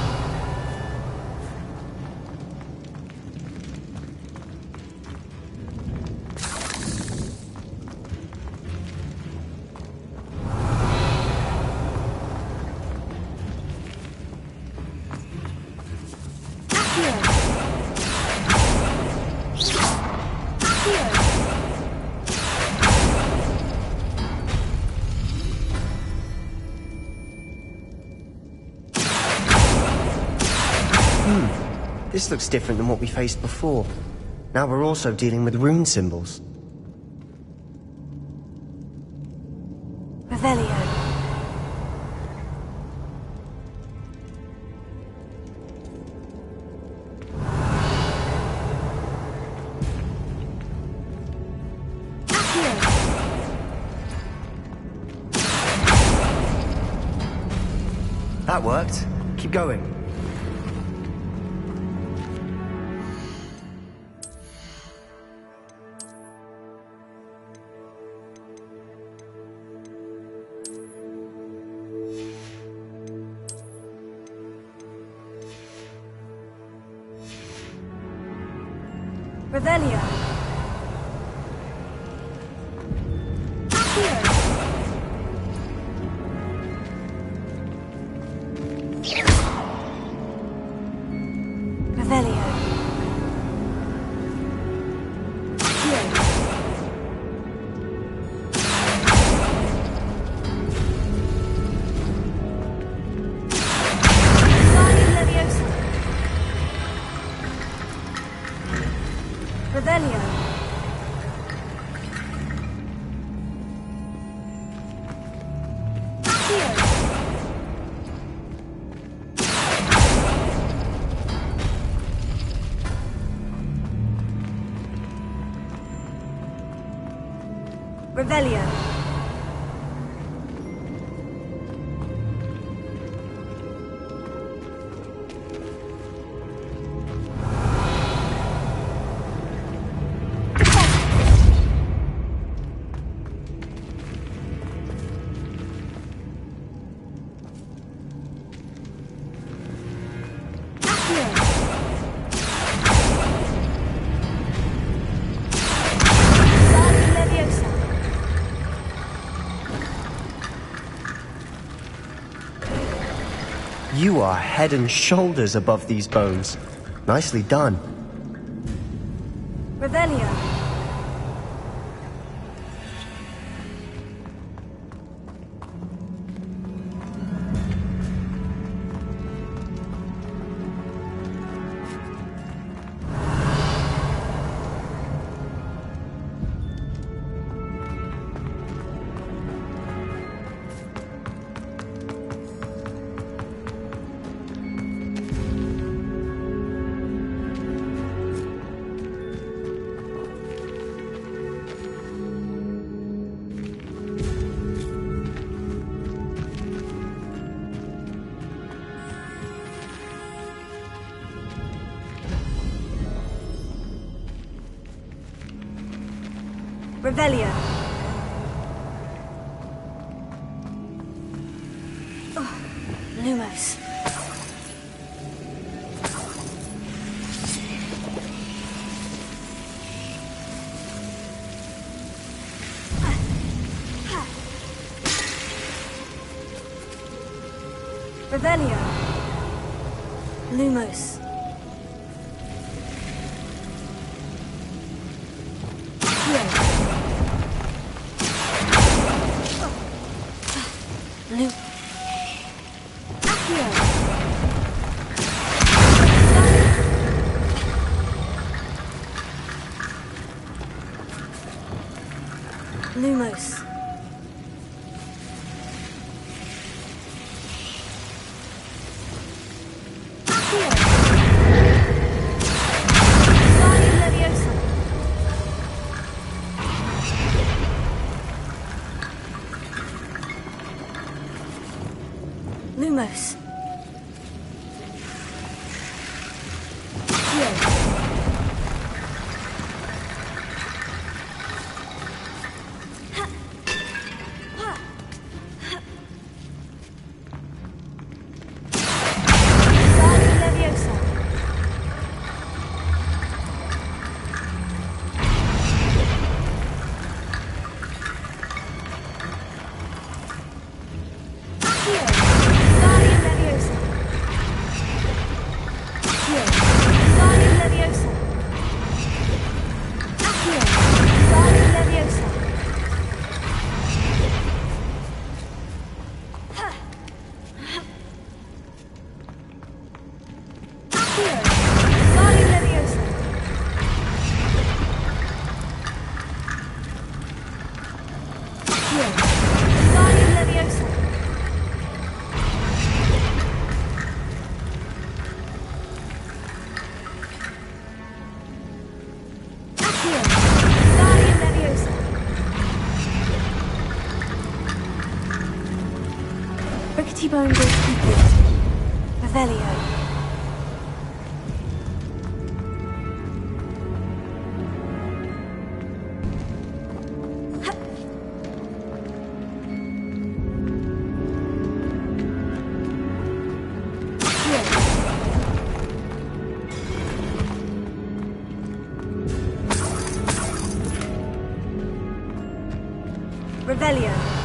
S4: This looks different than what we faced before. Now we're also dealing with rune symbols.
S1: Revelio.
S4: That worked. Keep going.
S1: Revelio. Revelio. Revelio. Revelio.
S4: You are head and shoulders above these bones. Nicely done.
S1: Revelio. Revelio. Oh, Lumos. Revelio. Lumos. Lumos. Lumos. Bone goes complete. Revelio. Revelio.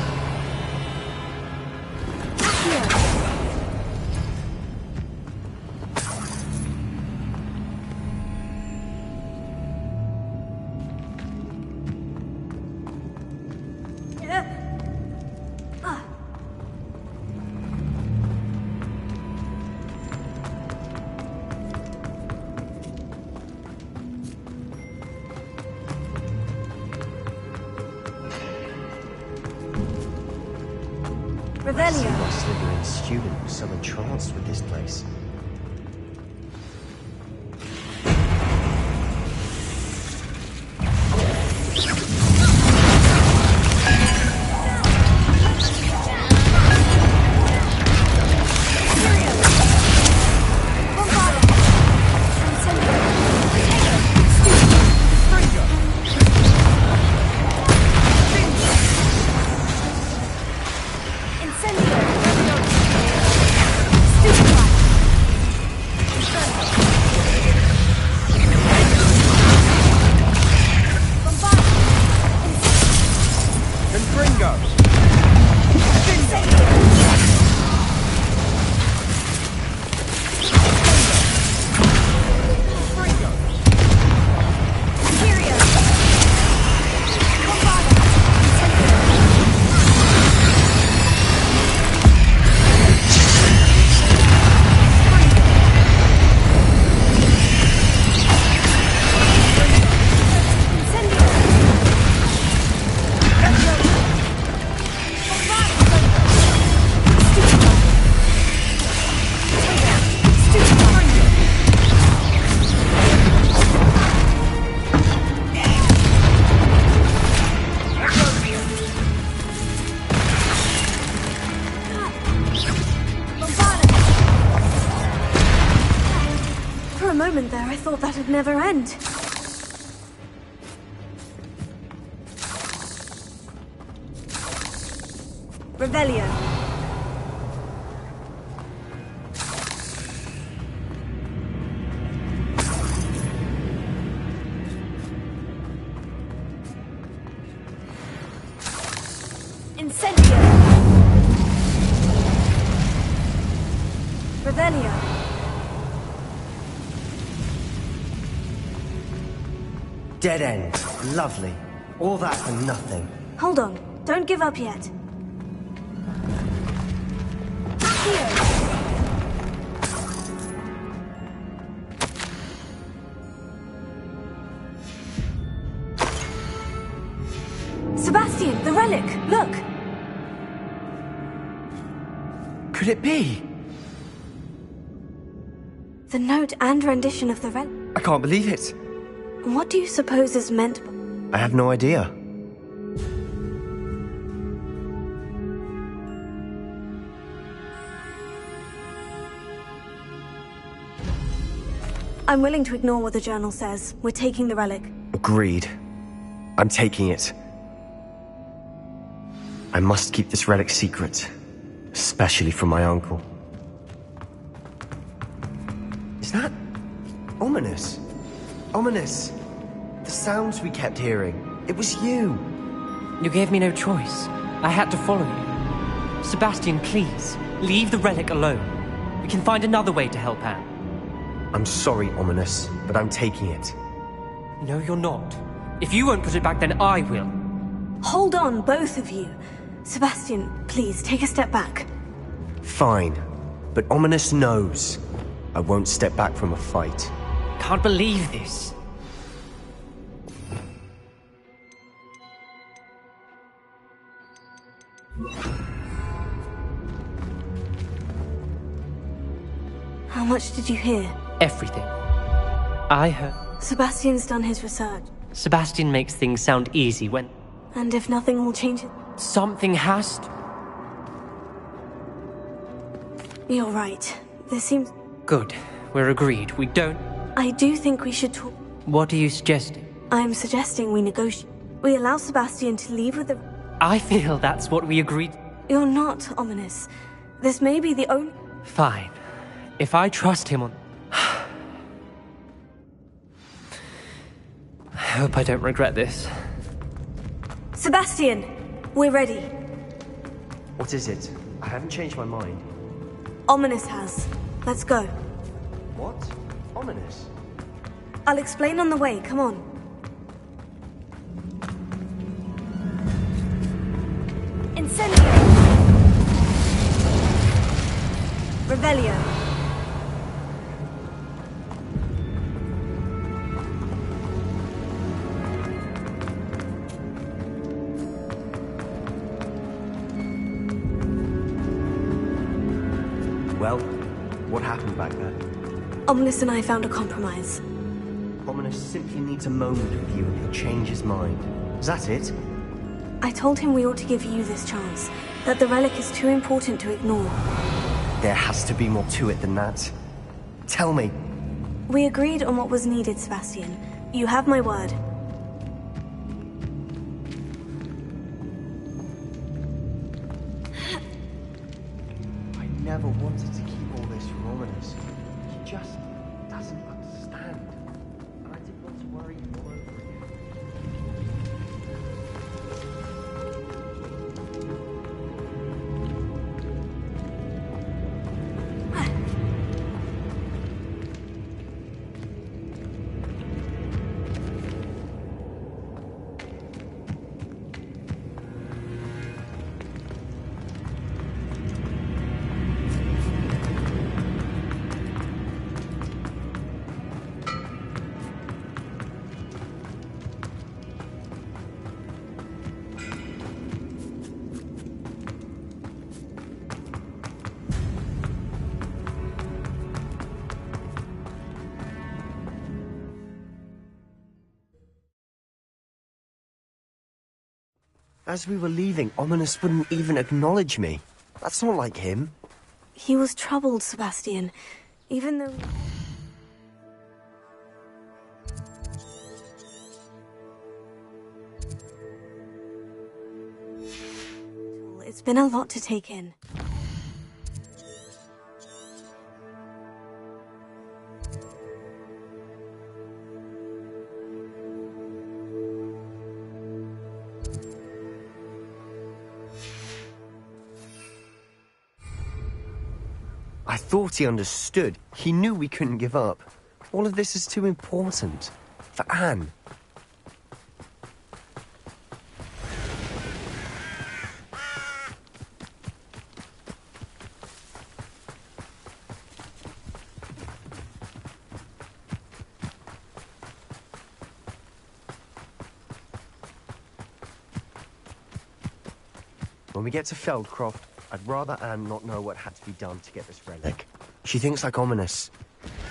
S4: I see why Slytherin's student was so entranced with this place. For a moment there, I thought that'd never end. Revelio. Incendio. Revelio. Dead end. Lovely. All that for nothing.
S1: Hold on. Don't give up yet. Here. Sebastian, the relic! Look!
S4: Could it be?
S1: The note and rendition of the relic.
S4: I can't believe it.
S1: What do you suppose is meant?
S4: I have no idea.
S1: I'm willing to ignore what the journal says. We're taking the relic.
S4: Agreed. I'm taking it. I must keep this relic secret, especially from my uncle. Is that ominous? Ominous. The sounds we kept hearing. It was you.
S6: You gave me no choice. I had to follow you. Sebastian, please, leave the relic alone. We can find another way to help Anne.
S4: I'm sorry, Ominous, but I'm taking it.
S6: No, you're not. If you won't put it back, then I will.
S1: Hold on, both of you. Sebastian, please, take a step back.
S4: Fine. But Ominous knows. I won't step back from a fight.
S6: Can't believe this.
S1: How much did you hear?
S6: Everything. I heard.
S1: Sebastian's done his research.
S6: Sebastian makes things sound easy when...
S1: And if nothing will change it?
S6: Something has to.
S1: You're right. This seems...
S6: Good. We're agreed. We don't...
S1: I do think we should talk...
S6: What are you suggesting?
S1: I'm suggesting we negotiate. We allow Sebastian to leave with the...
S6: I feel that's what we agreed...
S1: You're not ominous. This may be the only...
S6: Fine. If I trust him on... I hope I don't regret this.
S1: Sebastian! We're ready.
S4: What is it? I haven't changed my mind.
S1: Ominous has. Let's go.
S4: What? Ominous?
S1: I'll explain on the way. Come on. Incendio! Revelio.
S4: Well, what happened back there?
S1: Ominous and I found a compromise.
S4: Ominous simply needs a moment with you and he'll change his mind. Is that it?
S1: I told him we ought to give you this chance, that the relic is too important to ignore.
S4: There has to be more to it than that. Tell me.
S1: We agreed on what was needed, Sebastian. You have my word.
S4: I never wanted to keep all this from Ominous. He just doesn't understand. And I didn't want to worry him all over again. As we were leaving, Ominous wouldn't even acknowledge me. That's not like him.
S1: He was troubled, Sebastian. Even though... It's been a lot to take in.
S4: I thought he understood. He knew we couldn't give up. All of this is too important. For Anne. When we get to Feldcroft, I'd rather Anne not know what had to be done to get this relic. She thinks like ominous.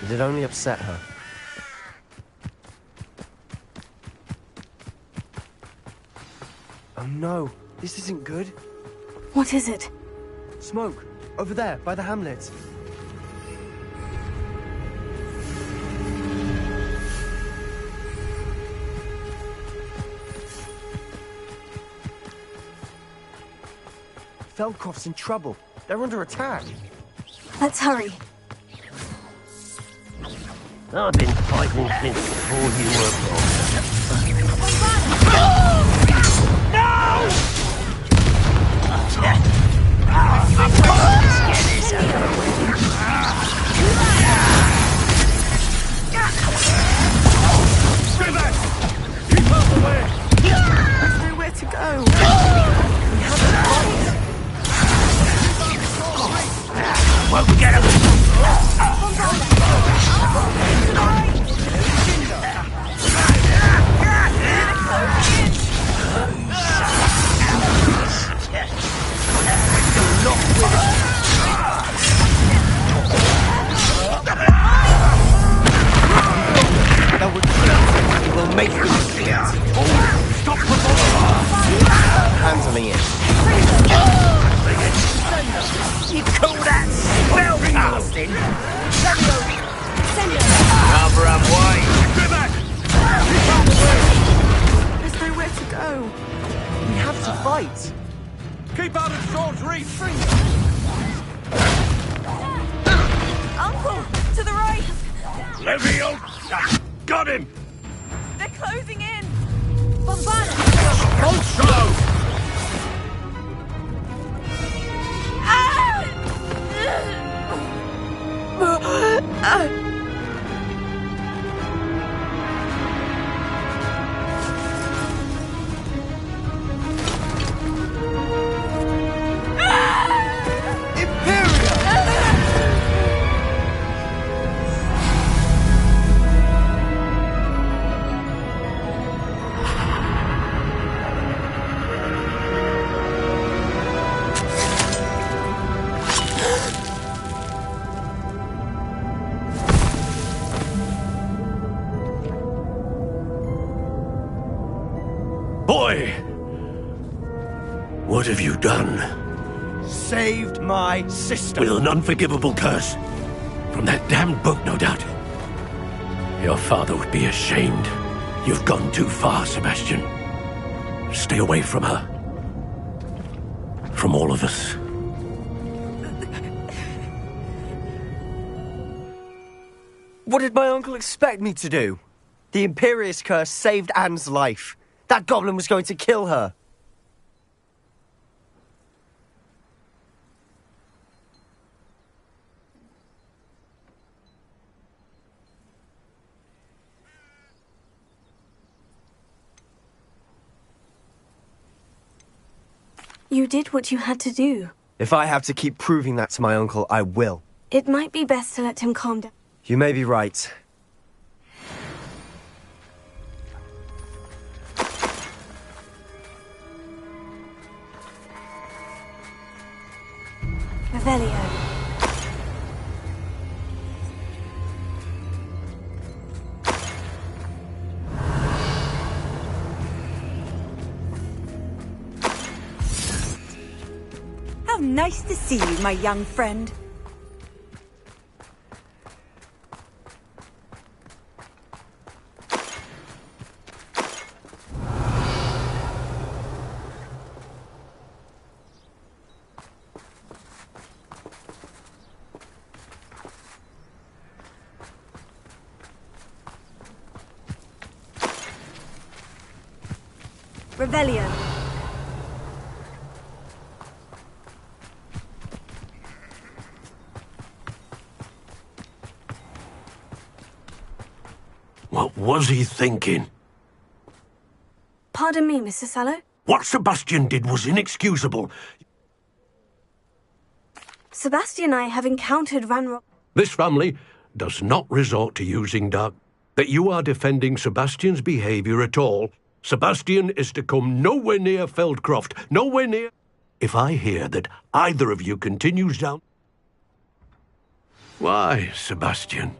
S4: It'd only upset her. Oh no, this isn't good.
S1: What is it?
S4: Smoke, over there, by the hamlet. Feldcroft's in trouble. They're under attack.
S1: Let's hurry.
S12: I've been fighting since before you were born. Let's get this over with.
S13: Stay back! Keep out the way!
S8: There's nowhere to go.
S4: We have to fight.
S12: Won't get him!
S4: That would be. We'll make them see it.
S12: Stop the ball!
S4: Handling it.
S12: You call that spellcasting? Cover up, wide.
S13: Stay back!
S8: There's nowhere to go.
S4: We have to fight.
S13: Keep out of Sword's reach!
S2: Uncle! To the right!
S13: Levio! Got him!
S2: They're closing in!
S1: Bombard!
S13: Hold slow! Boy! What have you done?
S4: Saved my sister.
S13: With an unforgivable curse. From that damned book, no doubt. Your father would be ashamed. You've gone too far, Sebastian. Stay away from her. From all of us.
S4: What did my uncle expect me to do? The Imperious curse saved Anne's life. That goblin was going to kill her.
S1: You did what you had to do.
S4: If I have to keep proving that to my uncle, I will.
S1: It might be best to let him calm down.
S4: You may be right.
S1: Revelio.
S2: How nice to see you, my young friend. Revelio.
S13: What was he thinking?
S1: Pardon me, Mr. Sallow.
S13: What Sebastian did was inexcusable.
S1: Sebastian and I have encountered Ranrock.
S13: This family does not resort to using dark. That you are defending Sebastian's behavior at all. Sebastian is to come nowhere near Feldcroft. Nowhere near... If I hear that either of you continues down... Why, Sebastian?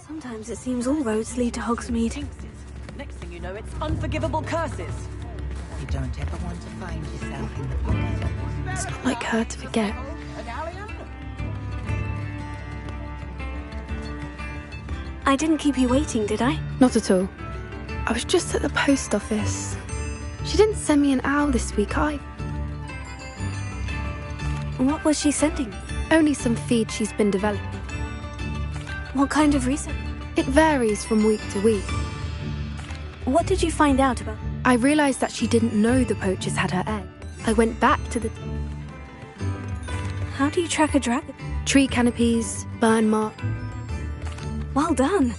S1: Sometimes it seems all roads lead to Hogsmeade.
S14: Next thing you know, it's unforgivable curses.
S9: You don't ever want to find yourself in the pocket.
S10: It's not like her to forget.
S1: I didn't keep you waiting, did I?
S10: Not at all. I was just at the post office. She didn't send me an owl this week,
S1: What was she sending?
S10: Only some feed she's been developing.
S1: What kind of research?
S10: It varies from week to week.
S1: What did you find out about?
S10: I realized that she didn't know the poachers had her egg. I went back to the...
S1: How do you track a dragon?
S10: Tree canopies, burn mark.
S1: Well done.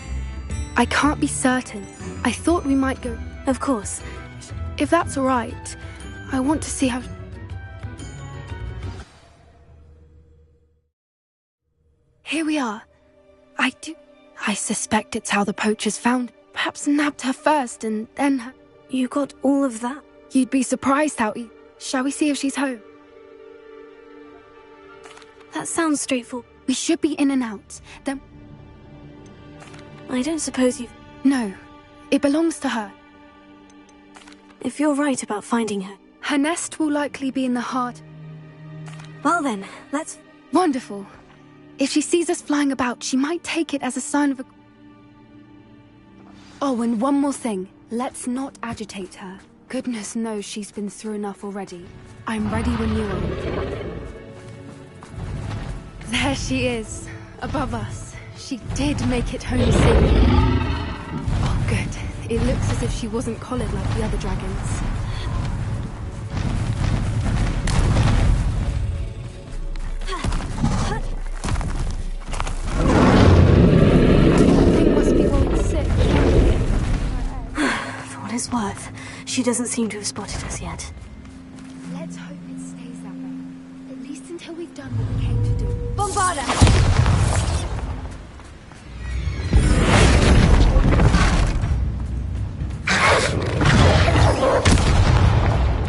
S10: I can't be certain. I thought we might go...
S1: Of course.
S10: If that's all right, I want to see how... Here we are. I suspect it's how the poachers found... Perhaps nabbed her first and then her...
S1: You got all of that?
S10: You'd be surprised how... Shall we see if she's home?
S1: That sounds straightforward.
S10: We should be in and out. Then...
S1: I don't suppose you've...
S10: No. It belongs to her.
S1: If you're right about finding her...
S10: Her nest will likely be in the heart...
S1: Well then, let's...
S10: Wonderful. If she sees us flying about, she might take it as a sign of a... Oh, and one more thing. Let's not agitate her. Goodness knows she's been through enough already. I'm ready when you are. There she is, above us. She did make it home safely. Oh, good. It looks as if she wasn't collared like the other dragons.
S1: His worth. She doesn't seem to have spotted us yet.
S10: Let's hope it stays that way. At least until we've done what we came to do.
S1: Bombarda!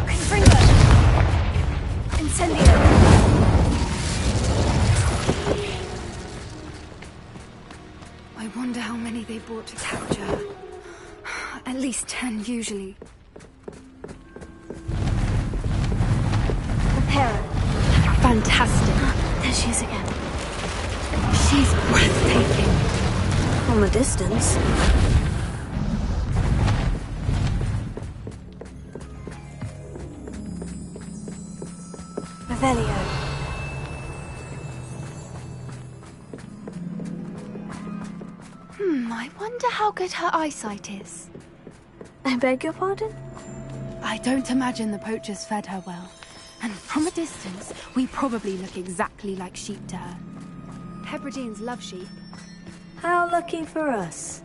S1: Confringo! Incendio!
S10: I wonder how many they brought to capture her. At least 10, usually.
S1: Repara.
S10: Fantastic.
S1: There she is again.
S10: She's breathtaking.
S1: From a distance. Revelio.
S10: I wonder how good her eyesight is.
S1: I beg your pardon?
S10: I don't imagine the poachers fed her well. And from a distance, we probably look exactly like sheep to her. Hebrideans love sheep.
S1: How lucky for us.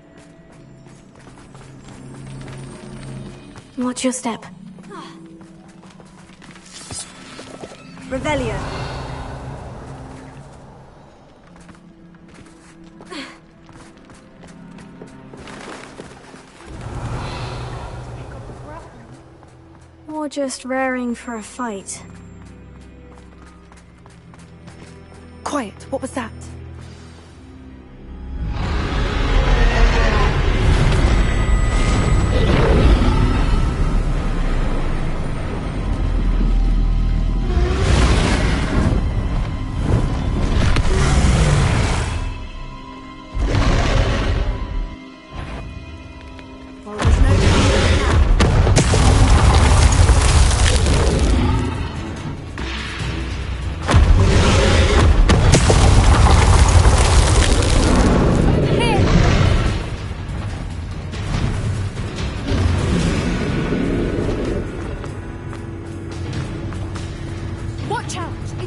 S1: Watch your step. Revelio. Or just raring for a fight.
S10: Quiet, what was that?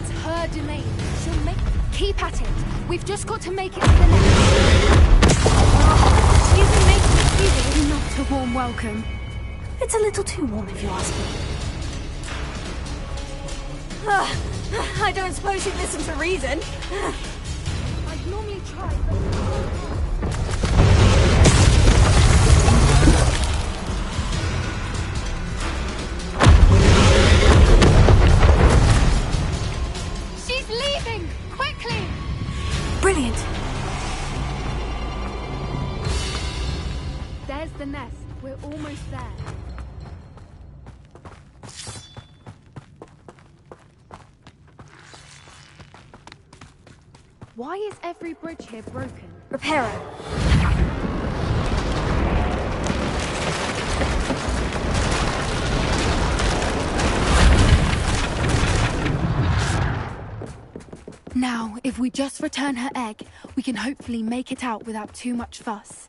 S10: It's her domain. She'll make... Keep at it. We've just got to make it to the next. She's been making it easy. Not a warm welcome.
S1: It's a little too warm if you ask me. I don't suppose you'd listen to reason.
S10: I'd normally try, but... She's leaving! Quickly!
S1: Brilliant.
S10: There's the nest. We're almost there. Why is every bridge here broken?
S1: Repair it.
S10: Now, if we just return her egg, we can hopefully make it out without too much fuss.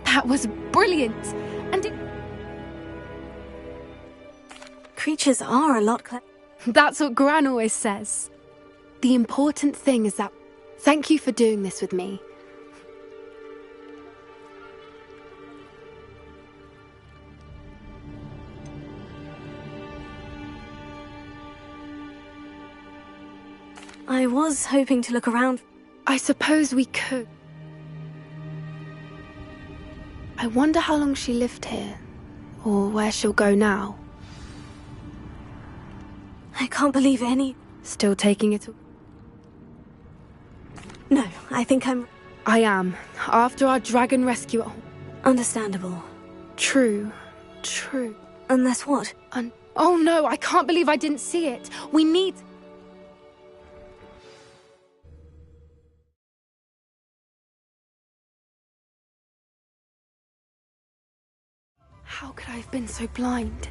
S10: That was brilliant! And it...
S1: Creatures are a lot clever.
S10: That's what Gran always says. The important thing is that... Thank you for doing this with me.
S1: I was hoping to look around.
S10: I suppose we could. I wonder how long she lived here, or where she'll go now.
S1: I can't believe any...
S10: Still taking it all?
S1: No, I think I'm...
S10: I am. After our dragon rescue at home.
S1: Understandable.
S10: True. True.
S1: Unless what?
S10: Oh no, I can't believe I didn't see it. We need... How could I have been so blind?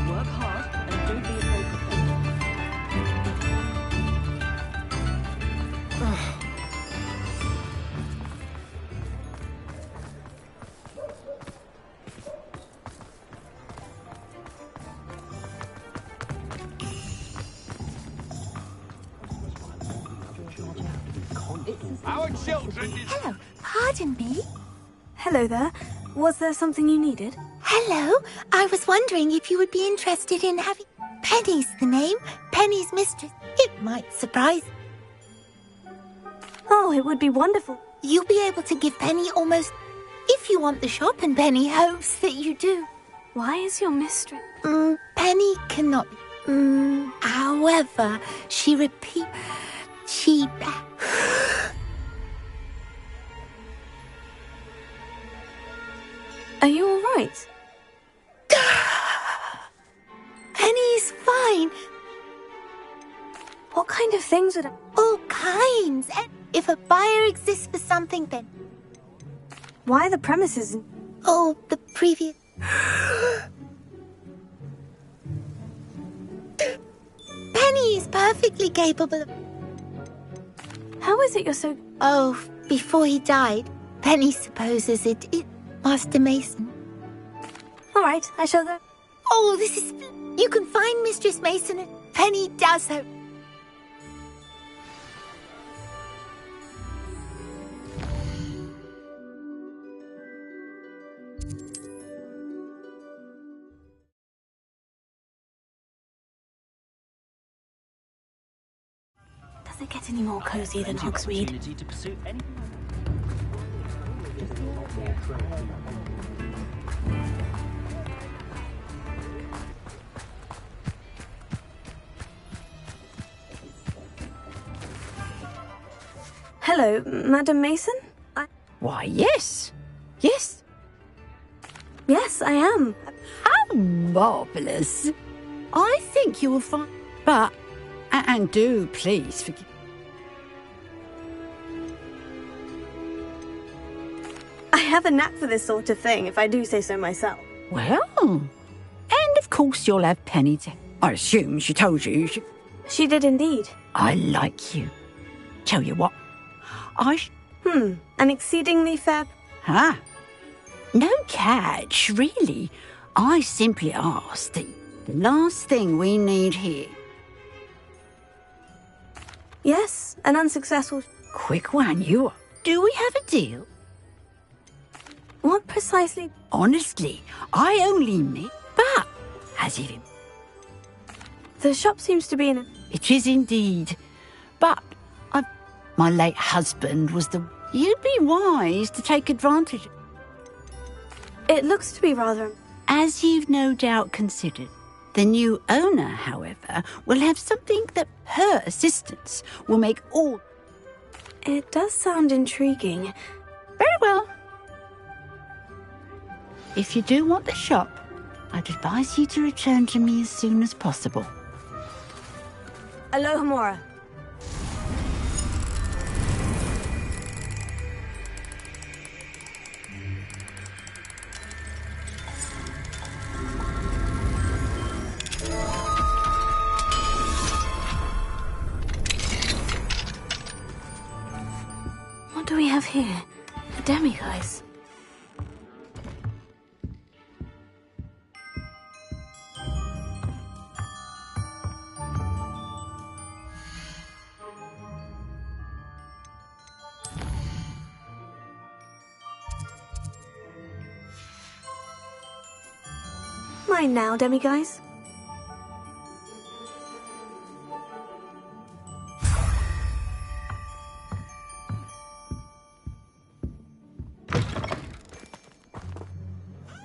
S14: Work hard and don't be afraid to fail.
S15: Our children...
S16: Hello, pardon me?
S1: Hello there. Was there something you needed?
S16: Hello, I was wondering if you would be interested in having... Penny's the name. Penny's mistress. It might surprise...
S1: Oh, it would be wonderful.
S16: You'll be able to give Penny almost... If you want the shop, and Penny hopes that you do.
S1: Why is your mistress...
S16: Penny cannot... However, she repeat... She...
S1: Are you all right?
S16: Penny's fine.
S1: What kind of things would...
S16: All kinds. And if a buyer exists for something, then...
S1: Why the premises...
S16: Oh, the previous... Penny is perfectly capable of...
S1: How is it you're so...
S16: Oh, before he died, Penny supposes it is Master Mason.
S1: All right, I shall go.
S16: Oh, this is... You can find Mistress Mason and Penny does her...
S1: Does it get any more cozy than Hogsmeade? Hello, Madam Mason?
S15: Why, yes. Yes.
S1: Yes, I am.
S15: How marvellous. I think you will find... But... And do please forgive...
S1: I have a knack for this sort of thing, if I do say so myself.
S15: Well... And of course you'll have Penny to... I assume she told you...
S1: She did indeed.
S15: I like you. Tell you what...
S1: An exceedingly fair...
S15: Huh? No catch, really. I simply asked the last thing we need here.
S1: Yes, an unsuccessful...
S15: Quick one, you are. Do we have a deal?
S1: What precisely...
S15: Honestly, I only mean... But, as if...
S1: The shop seems to be in a...
S15: It is indeed. But, my late husband was the... You'd be wise to take advantage...
S1: It looks to be rather...
S15: As you've no doubt considered. The new owner, however, will have something that her assistance will make all...
S1: It does sound intriguing.
S15: Very well. If you do want the shop, I'd advise you to return to me as soon as possible.
S1: Alohomora. What do we have here? A demiguise. Mine now, demiguise.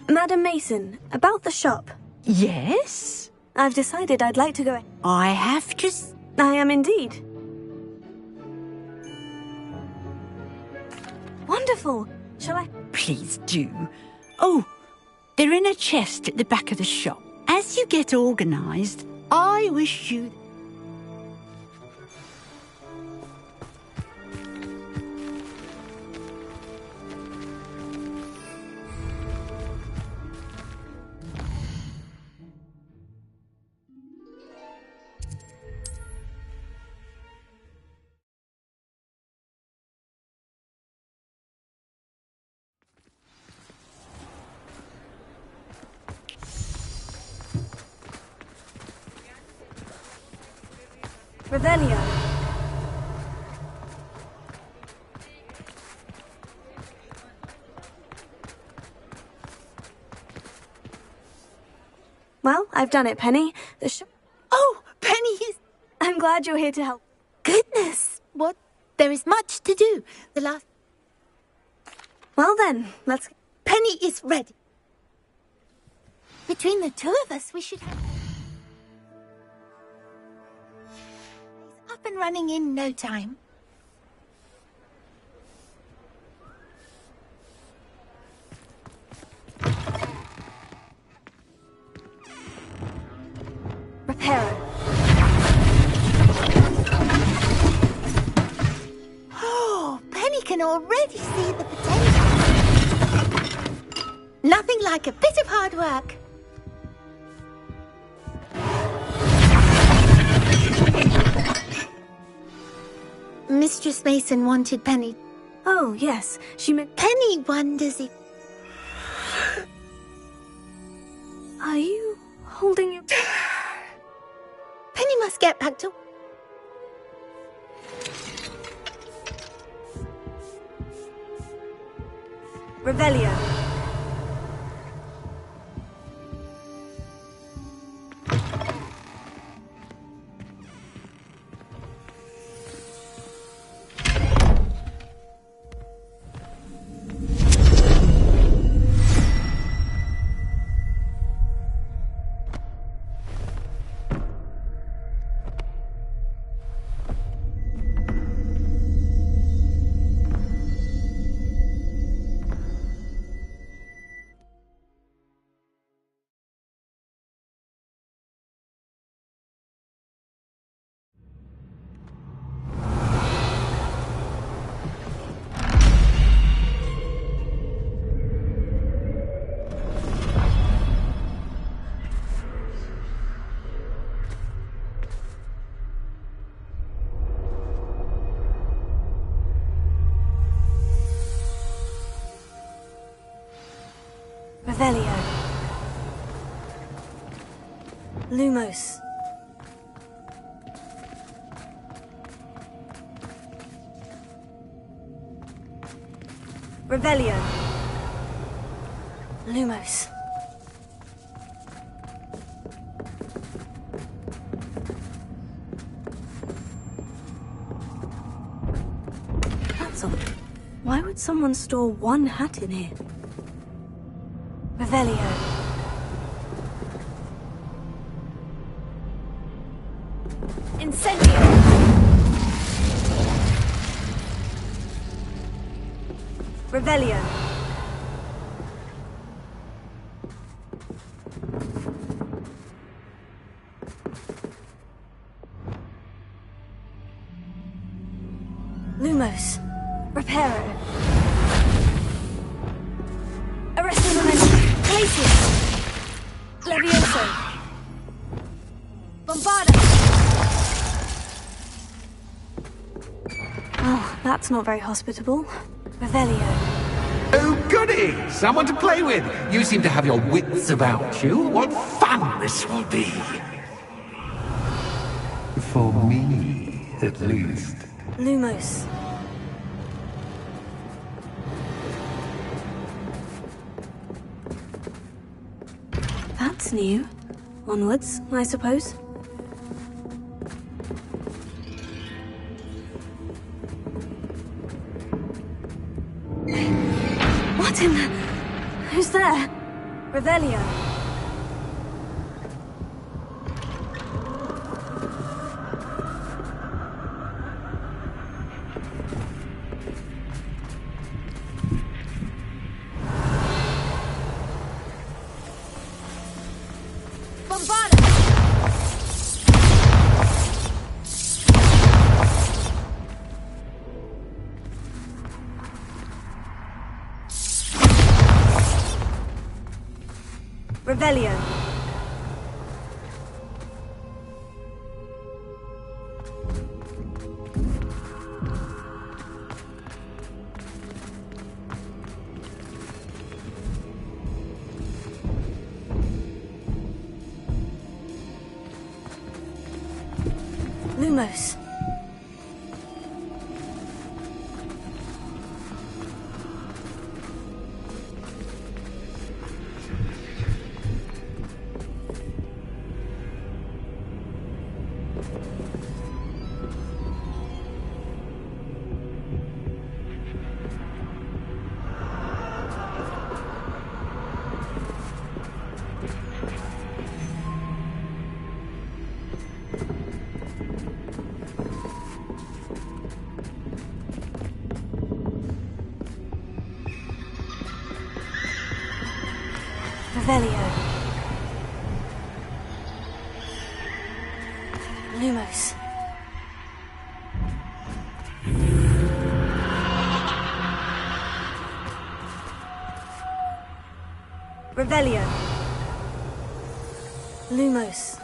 S1: Madam Mason, about the shop.
S15: Yes?
S1: I've decided I'd like to go...
S15: I have to...
S1: I am indeed. Wonderful. Shall I...
S15: Please do. Oh, they're in a chest at the back of the shop. As you get organised, I wish you...
S1: Revelio. Well, I've done it, Penny.
S16: Oh, Penny is...
S1: I'm glad you're here to help.
S16: Goodness, what? There is much to do. The last...
S1: Well then, let's...
S16: Penny is ready. Between the two of us, we should have... Up and running in no time.
S1: Reparo.
S16: Oh, Penny can already see the potential. Nothing like a bit of hard work. Mistress Mason wanted Penny.
S1: Oh, yes. She meant...
S16: Penny wonders if...
S1: Are you holding your...
S16: Penny must get back to...
S1: Revelio. Revelio. Lumos. Revelio. Lumos. That's odd. Why would someone store one hat in here? Revelio. Incendio. Revelio. Lumos. Reparo. Arresto momentum. Glacius. Levioso. Bombarda. Oh, that's not very hospitable. Revelio.
S17: Oh, goody! Someone to play with. You seem to have your wits about you. What fun this will be. For me, at least.
S1: Lumos. That's new. Onwards, I suppose. What in the... Who's there? Revelio. Revelio. Lumos. Revelio. Lumos. Revelio. Lumos.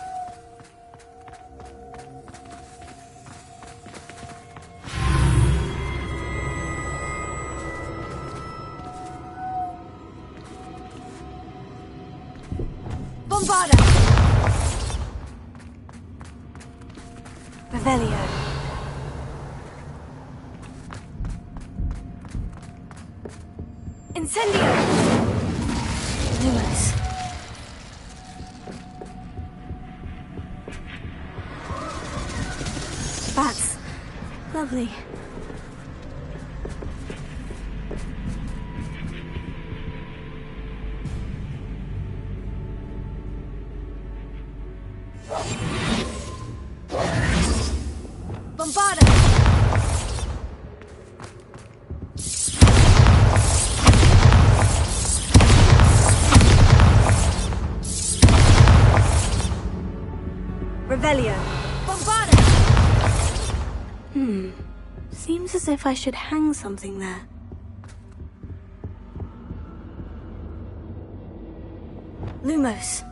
S1: Bombarda! Revelio. Incendio! Lumos. Bats. Lovely. Bombarda! Revelio. Bombarda! Seems as if I should hang something there. Lumos.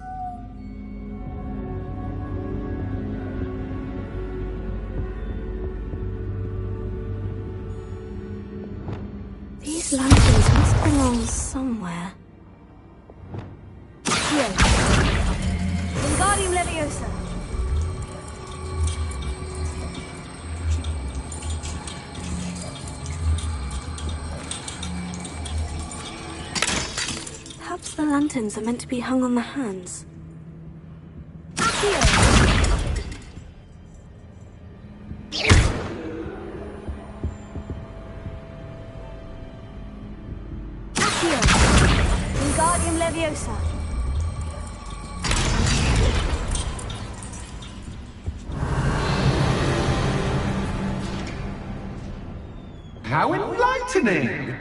S1: These lanterns must belong somewhere. Here. Wingardium Leviosa. Perhaps the lanterns are meant to be hung on the hands. Accio! Accio! Wingardium Leviosa.
S17: How enlightening!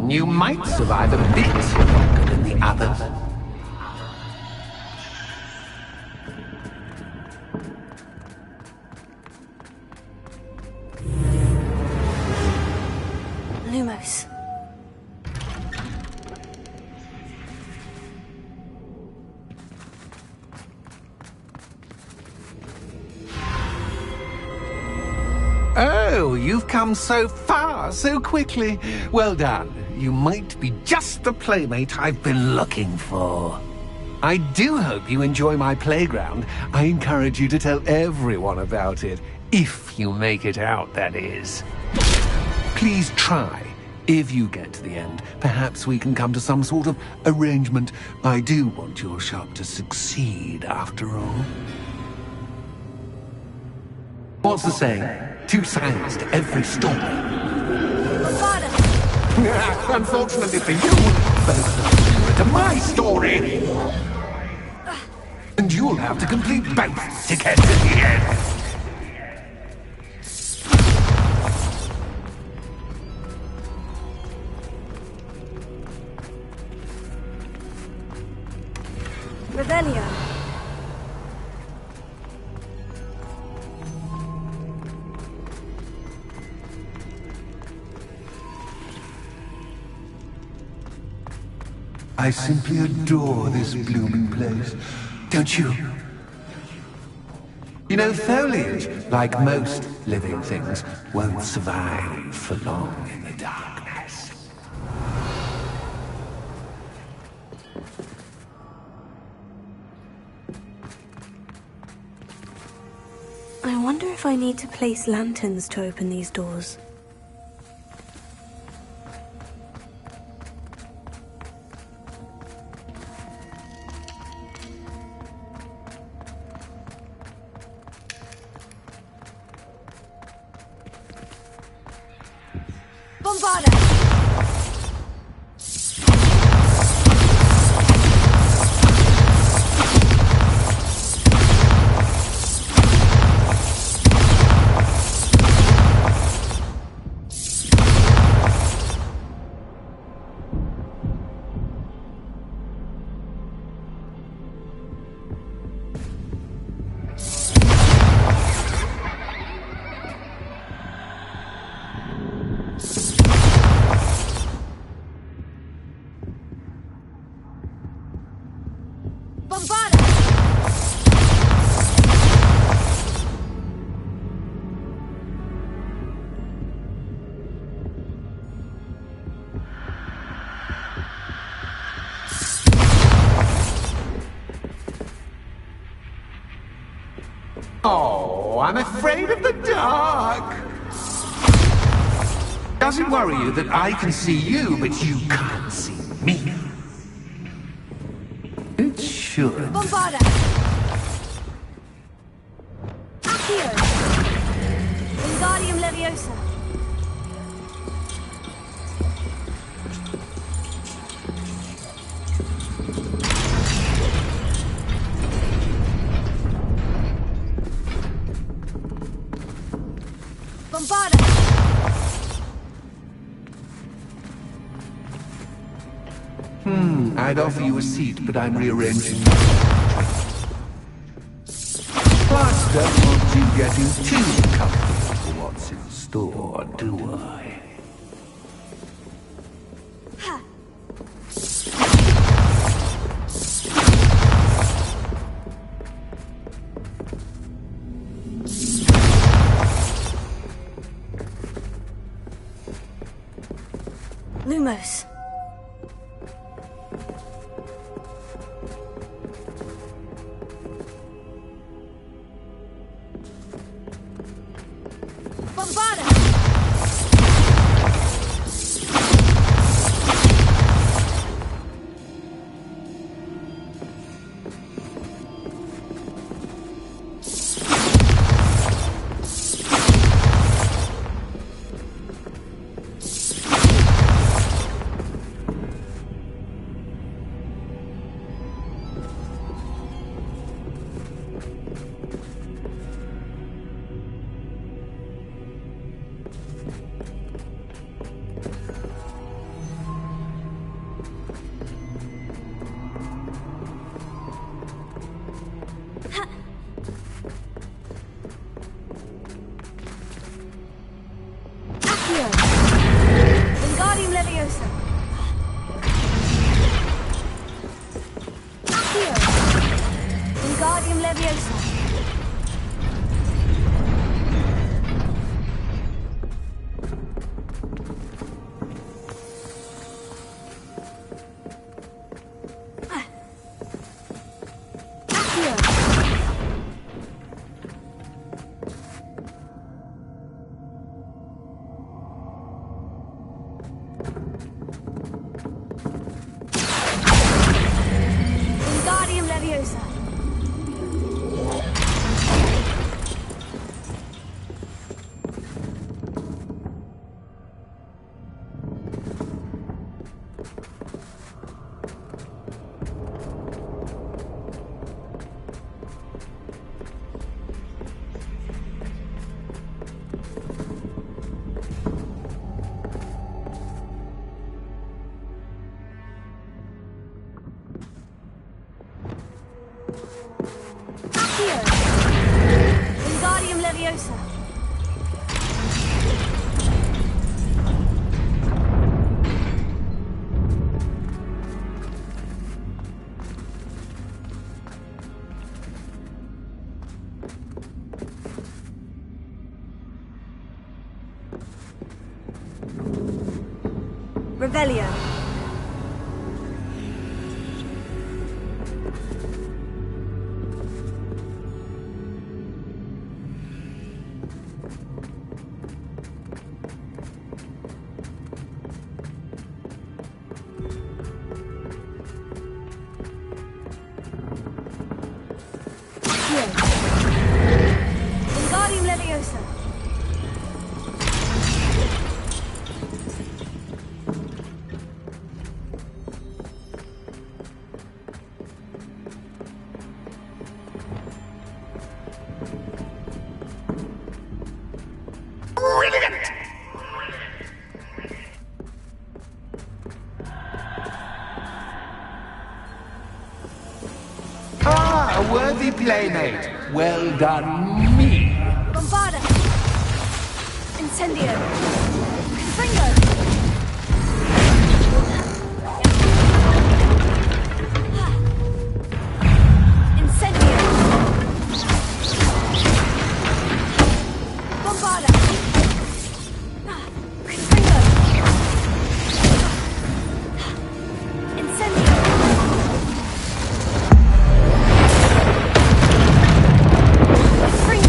S17: You might survive a bit longer than the others.
S1: Lumos.
S17: Oh, you've come so far, so quickly. Well done. You might be just the playmate I've been looking for. I do hope you enjoy my playground. I encourage you to tell everyone about it. If you make it out, that is. Please try. If you get to the end, perhaps we can come to some sort of arrangement. I do want your shop to succeed, after all. What's the saying? 2 sides to every story. Unfortunately for you, both to my story. And you'll have to complete both to get to the end.
S1: Revelio.
S17: I simply adore this blooming place, don't you? You know, foliage, like most living things, won't survive for long in the darkness.
S1: I wonder if I need to place lanterns to open these doors. Bombarda!
S17: Oh, I'm afraid of the dark. Does it worry you that I can see you, but you can't see me? It should.
S1: Bombarda! Accio! Wingardium Leviosa! Bombarda!
S17: I'd offer you a seat, but I'm rearranging. Plus, don't want you getting too comfortable for what's in store, do I?
S1: Lumos. Bombarda! Wingardium Leviosa! Accio! Wingardium Leviosa! Wingardium Leviosa! Accio! Wingardium Leviosa! Revelio. Wingardium Leviosa.
S17: Brilliant! Ah, a worthy playmate. Well done, me.
S1: Bombarda. Incendio. Confringo. Incendio. Bombarda. Confringo. Incendio. Confringo.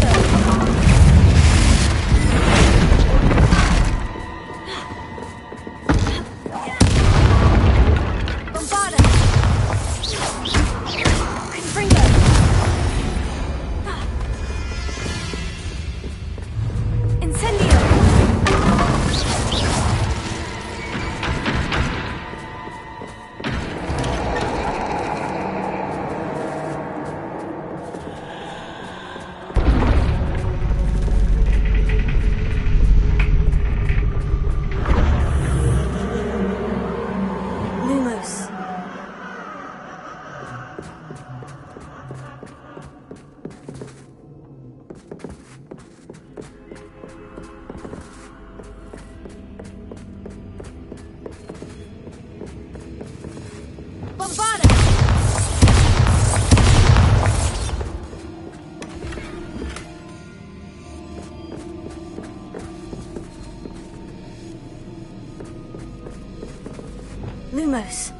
S1: Lumos.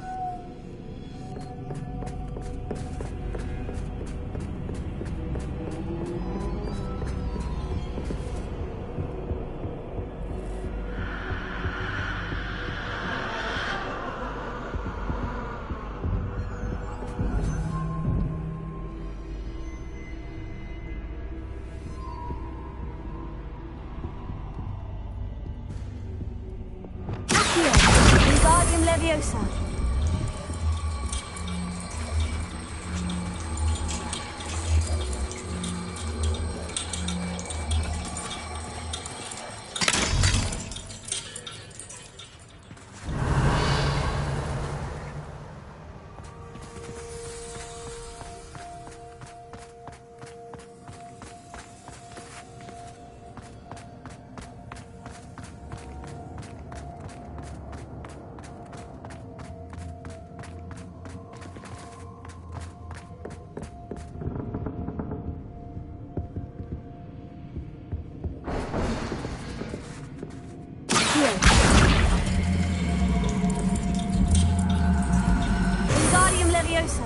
S1: Wingardium Leviosa. Wingardium Leviosa.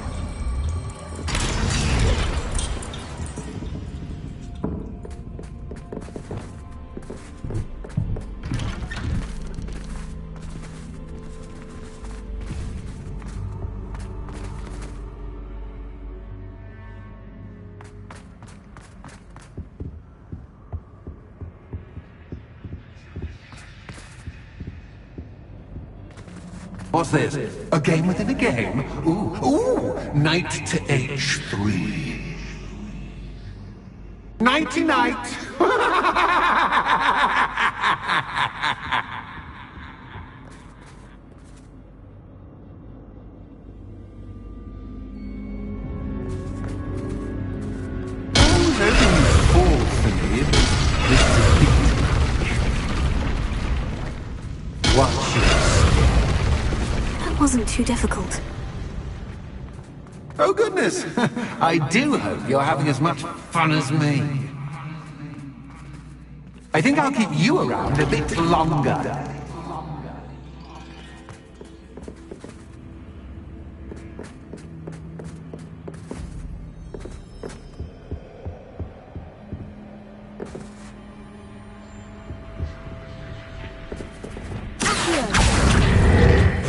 S17: What's this? A game within a game? Ooh, knight to h3. Nighty-night!
S1: That wasn't too difficult.
S17: Oh goodness! I do hope you're having as much fun as me. I think I'll keep you around a bit longer.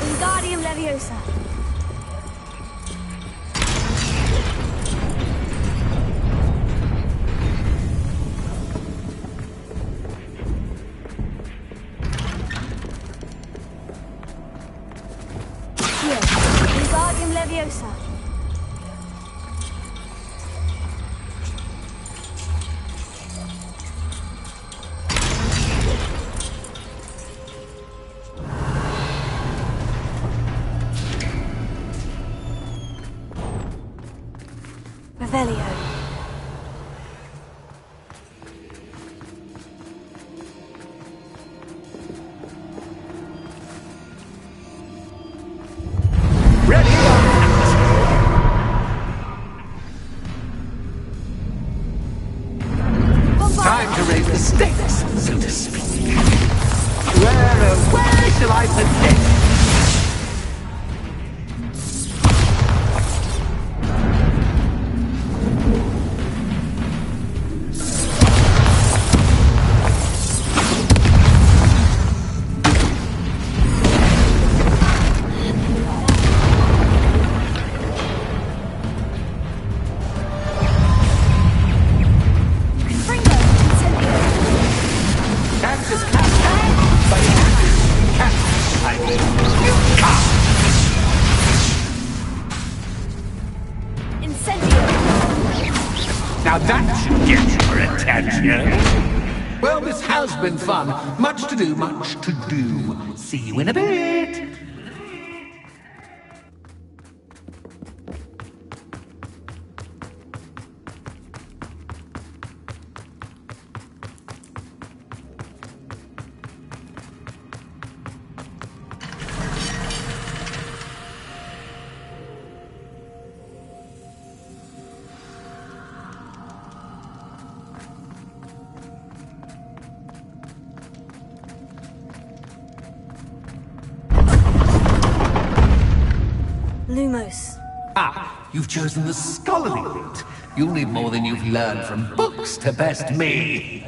S1: Wingardium Leviosa. Wingardium Leviosa. Revelio.
S17: Time to raise the stakes, so to speak. Where shall I begin? Now that should get your attention. Well, this has been fun. Much to do, much to do. See you in a bit.
S1: Lumos.
S17: Ah, you've chosen the scholarly route. You'll need more than you've learned from books to best me.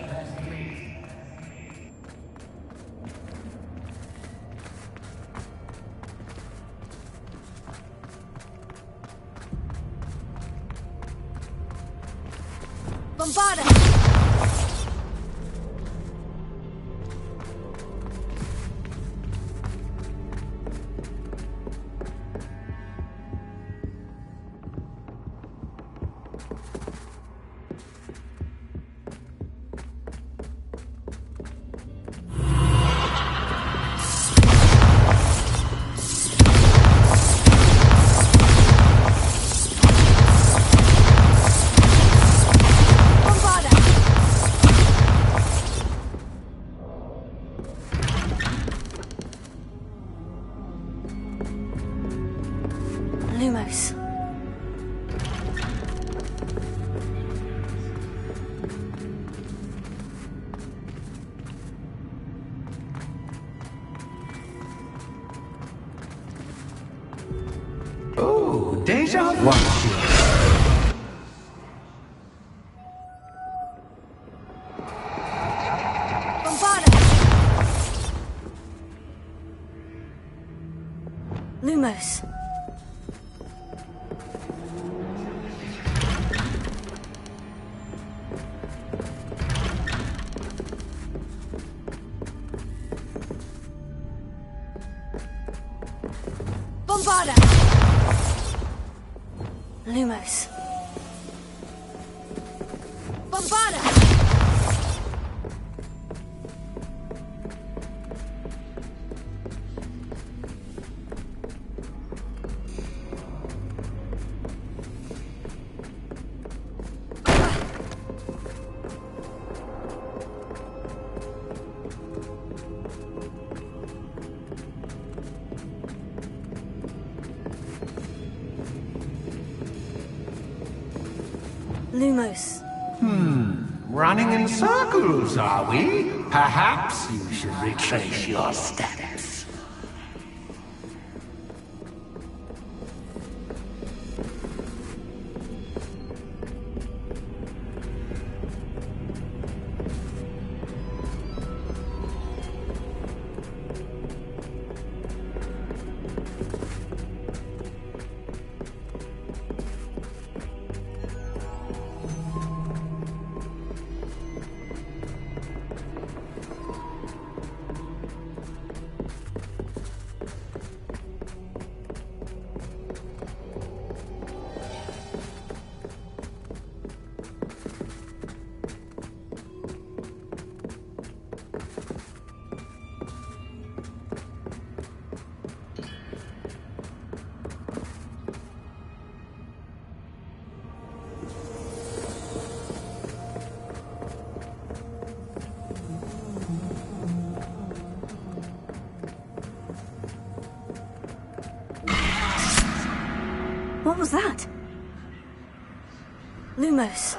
S1: Bombarda! Lumos.
S17: Oh, deja vu.
S1: Bombarda! Lumos. Bombarda! Lumos. Bombarda! Lumos.
S17: Running in circles, are we? Perhaps you should retrace your steps.
S1: What was that? Lumos.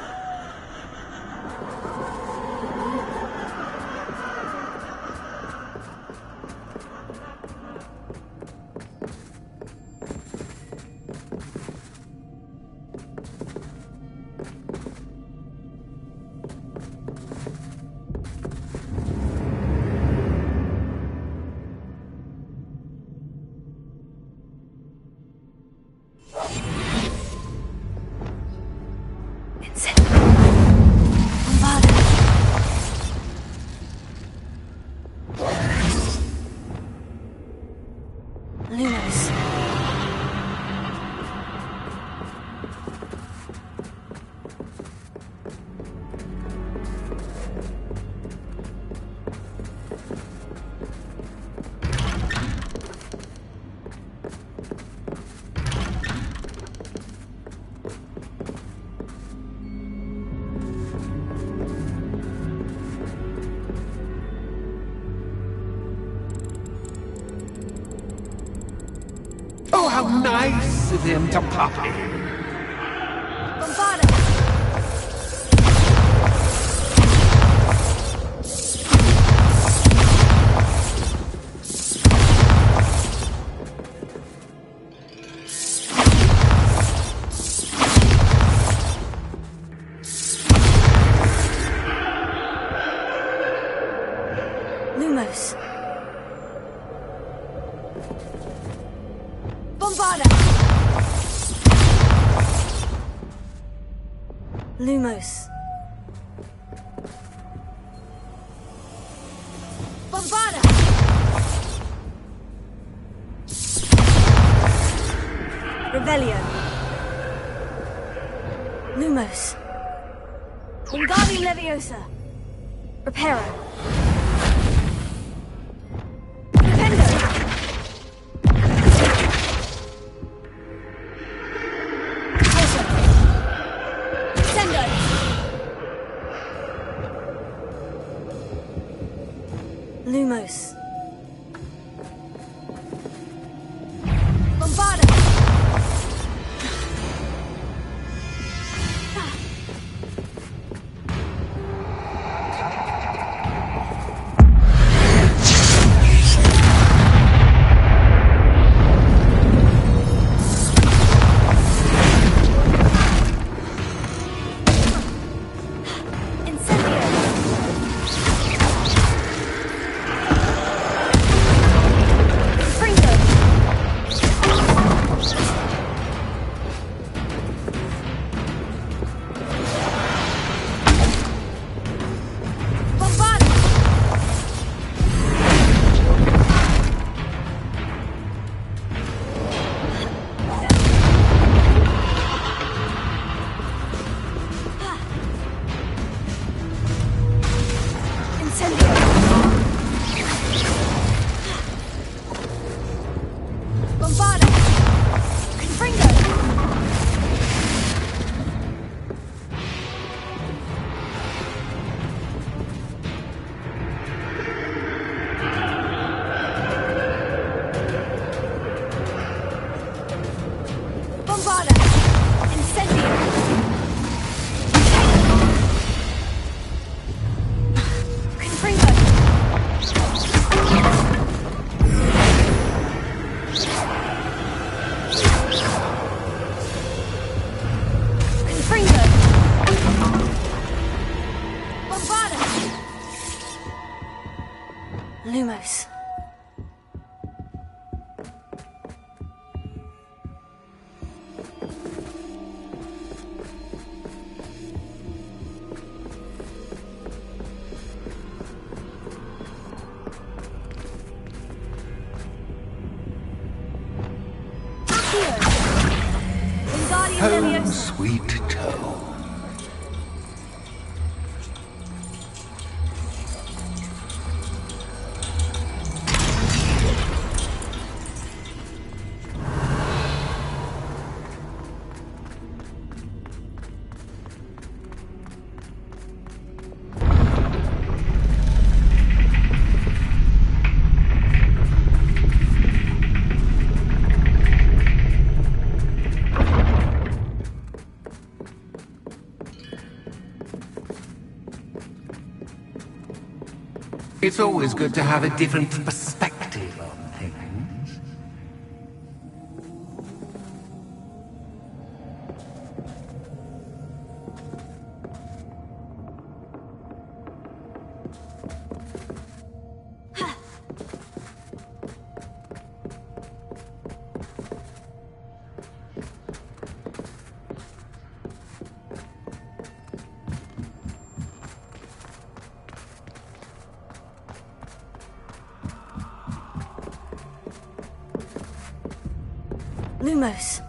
S1: Lumos.
S17: Oh, how nice of him to pop in.
S1: Bombarda! Bombarda! Lumos. Bombarda! Revelio. Lumos. Wingardium Leviosa. Reparo. Defendo. Potion. Sendo. Lumos. Bombarda. Lumos.
S17: Home, sweet toe. It's always good to have a different perspective on things.
S1: Lumos.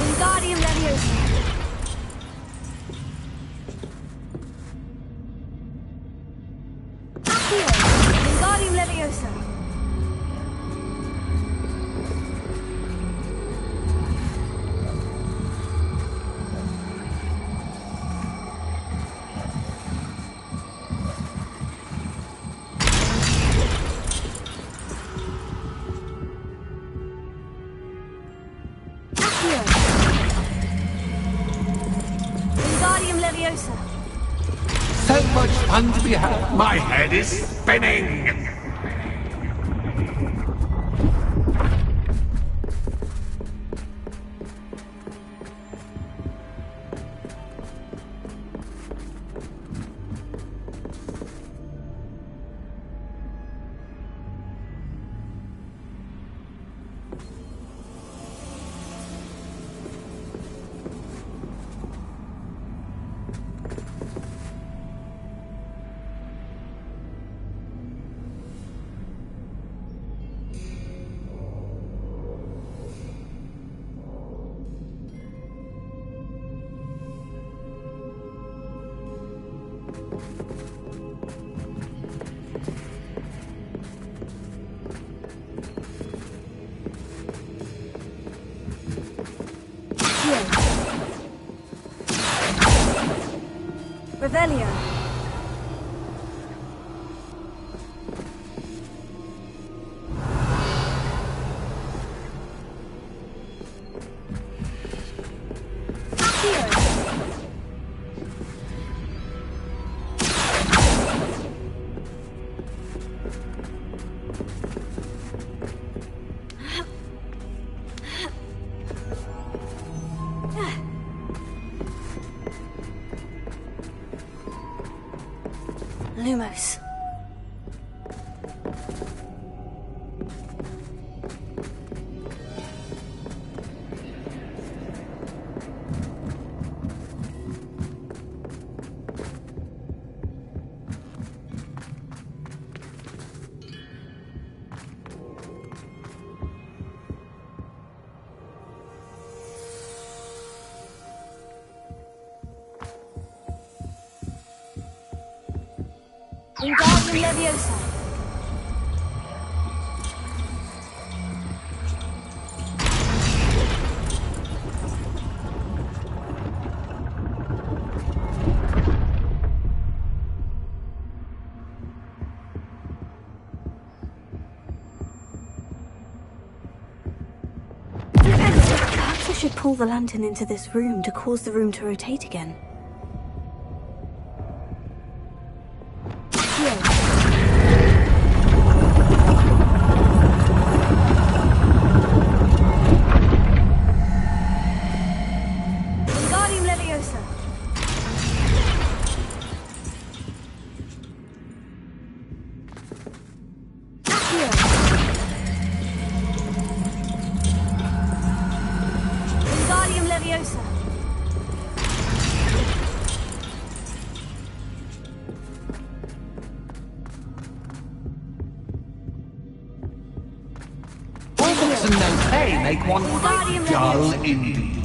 S1: Wingardium Leviosa. Wingardium Leviosa. Leviosa.
S17: So much fun to be had. My head is spinning.
S1: Revelio. Lumos. Wingardium Leviosa. Perhaps I should pull the lantern into this room to cause the room to rotate again.
S17: And no pay make one dull indeed.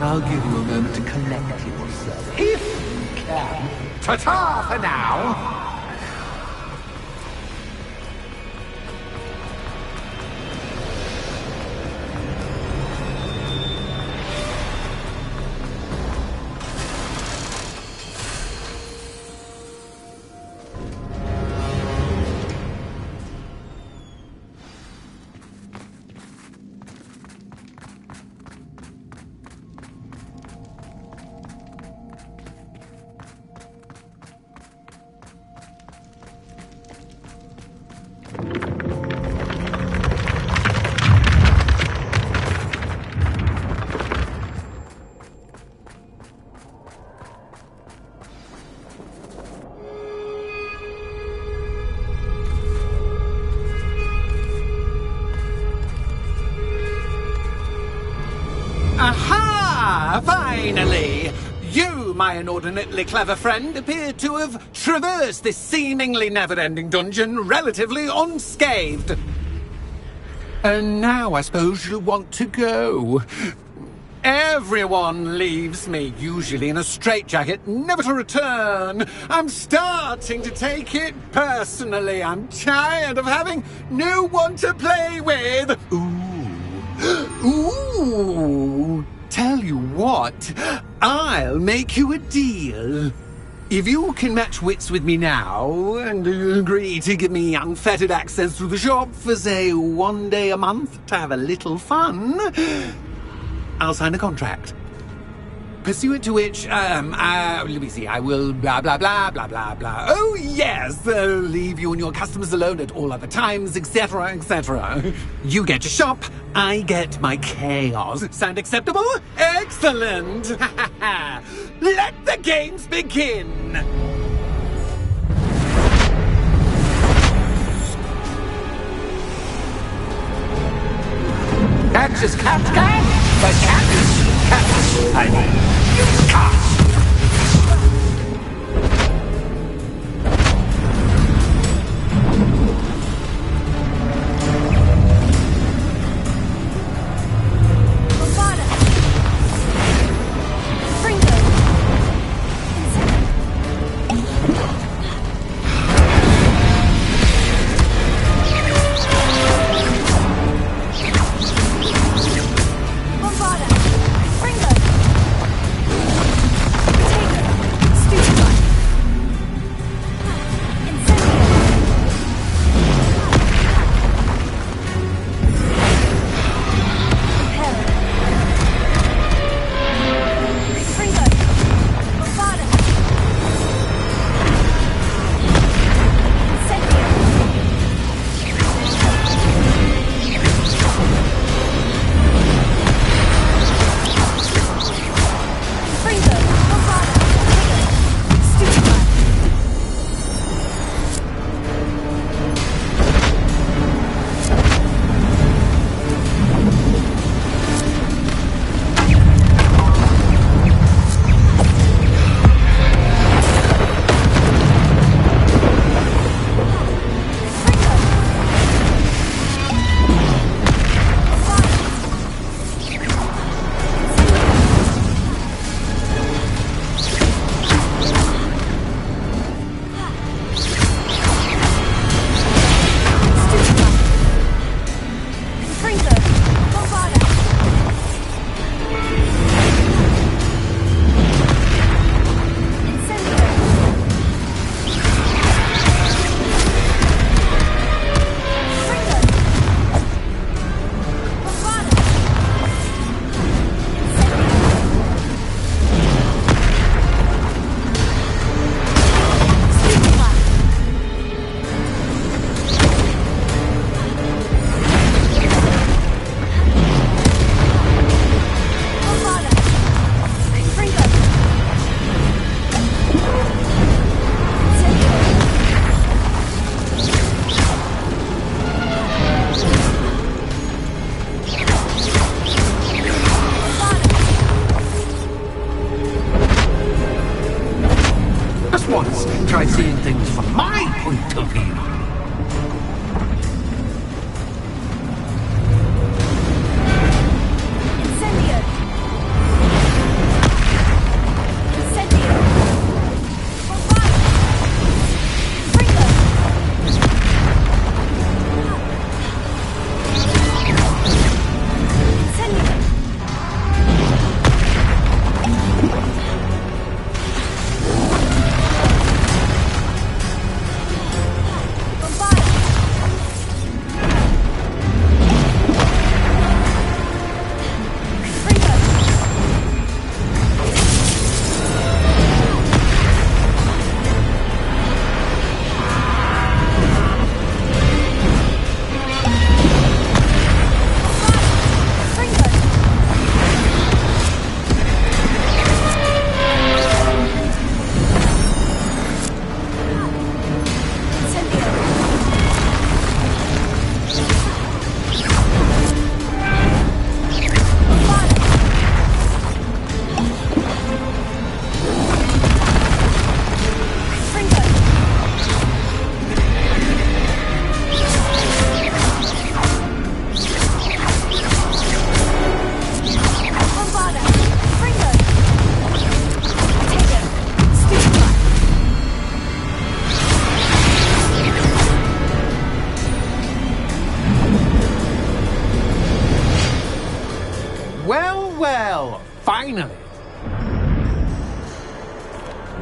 S17: I'll give you a moment to collect yourself, if you can. Ta-ta for now! Finally! You, my inordinately clever friend, appear to have traversed this seemingly never-ending dungeon relatively unscathed. And now I suppose you'll want to go. Everyone leaves me, usually in a straitjacket, never to return. I'm starting to take it personally. I'm tired of having no one to play with. Ooh. Tell you what, I'll make you a deal. If you can match wits with me now, and agree to give me unfettered access to the shop for, say, 1 day a month to have a little fun, I'll sign a contract. Pursuant to which, let me see, I will blah, blah, blah, blah, blah, blah. Oh, yes, leave you and your customers alone at all other times, etc., etc. You get your shop, I get my chaos. Sound acceptable? Excellent! Let the games begin!
S13: Catch is cat, but cat is cat. I mean, cat.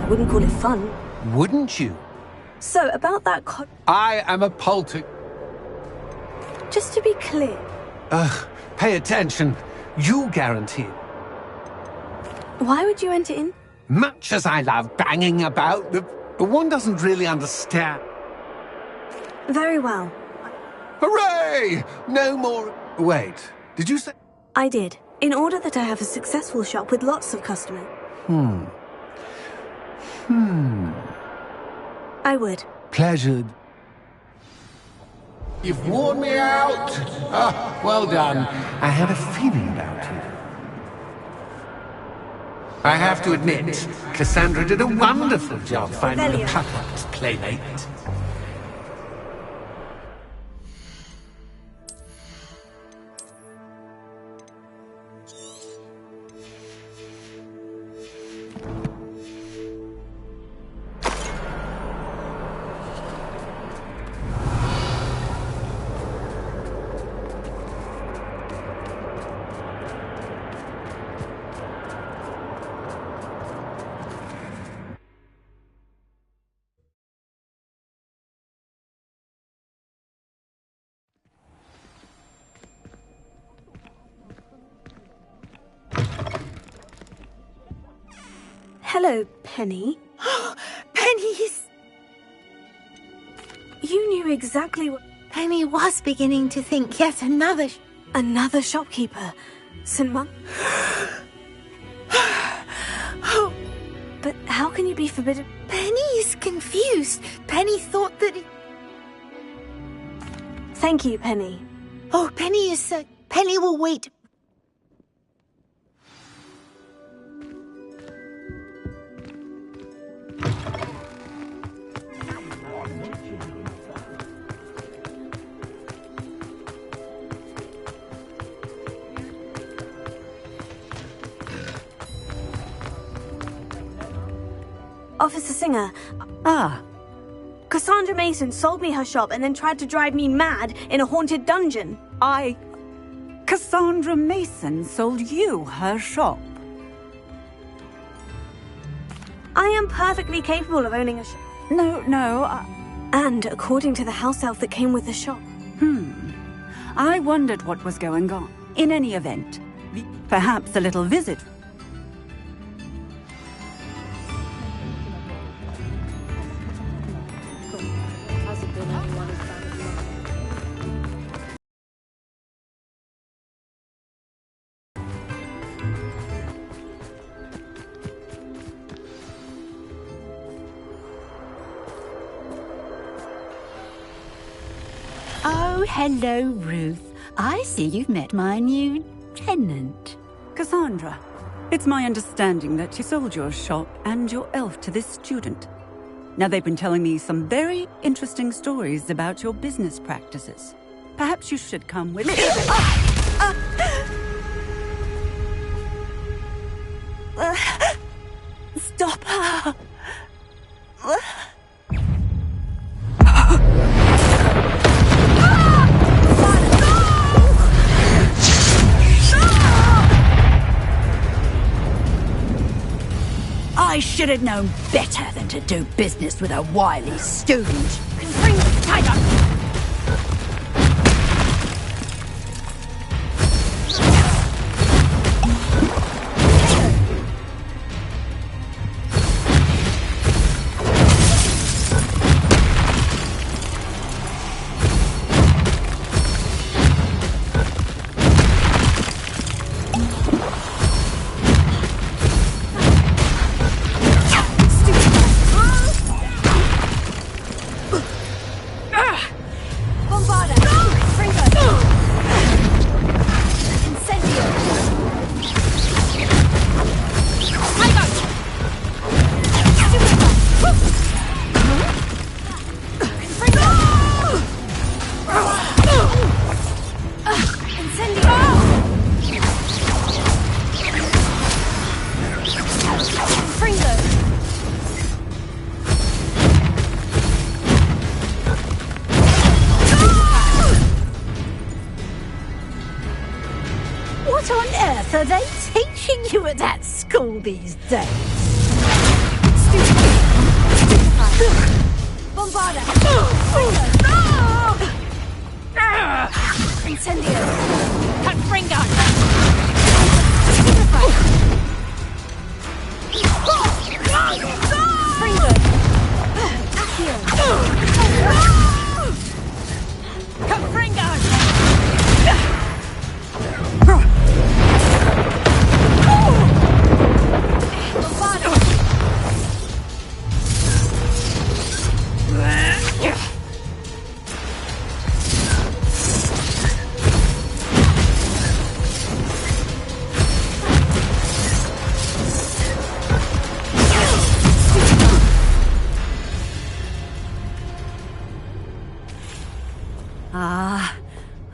S1: I wouldn't call it fun.
S17: Wouldn't you?
S1: So, about that
S17: I am a
S1: Just to be clear.
S17: Pay attention. You guarantee.
S1: Why would you enter in?
S17: Much as I love banging about, one doesn't really understand.
S1: Very well.
S17: Hooray! No more... Wait, did you say...
S1: I did. In order that I have a successful shop with lots of customers. I would.
S17: Pleasured. You've worn me out! Well done. I had a feeling about you. I have to admit, Cassandra did a wonderful job finding the perfect playmate.
S1: Hello, Penny.
S16: Penny's...
S1: You knew exactly what...
S16: Penny was beginning to think yet another...
S1: Another shopkeeper. St. Mon...
S16: Oh.
S1: But how can you be forbidden...
S16: Penny is confused. Penny thought that...
S1: Thank you, Penny.
S16: Oh, Penny is... Penny will wait...
S1: Officer Singer.
S9: Ah.
S1: Cassandra Mason sold me her shop and then tried to drive me mad in a haunted dungeon.
S9: Cassandra Mason sold you her shop?
S1: I am perfectly capable of owning a shop.
S9: No,
S1: And according to the house elf that came with the shop.
S9: I wondered what was going on. In any event, perhaps a little visit.
S15: Oh, hello, Ruth. I see you've met my new tenant.
S9: Cassandra, it's my understanding that you sold your shop and your elf to this student. Now, they've been telling me some very interesting stories about your business practices. Perhaps you should come with me.
S16: Stop her!
S15: I should have known better than to do business with a wily stooge. What on earth are they teaching you at that school these days?
S16: Stupid.
S1: Bombarda! Incendio! Confringo! Fringo! Accio! Confringo! Bombarda!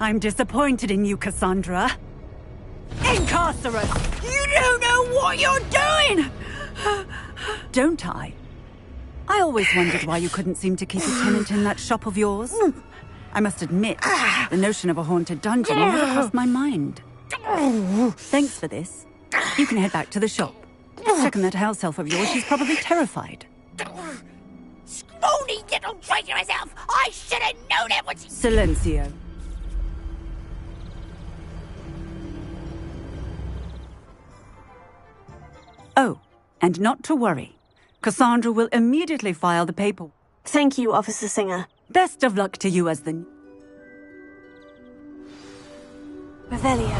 S9: I'm disappointed in you, Cassandra. Incarcerate! You don't know what you're doing! Don't I? I always wondered why you couldn't seem to keep a tenant in that shop of yours. I must admit, the notion of a haunted dungeon never crossed my mind. Thanks for this. You can head back to the shop. Check on that house elf of yours, she's probably terrified.
S16: Scrawny little traitor herself! I should have known it was...
S9: Silencio. Oh, and not to worry. Cassandra will immediately file the paper.
S1: Thank you, Officer Singer.
S9: Best of luck to you as the...
S1: Revelio.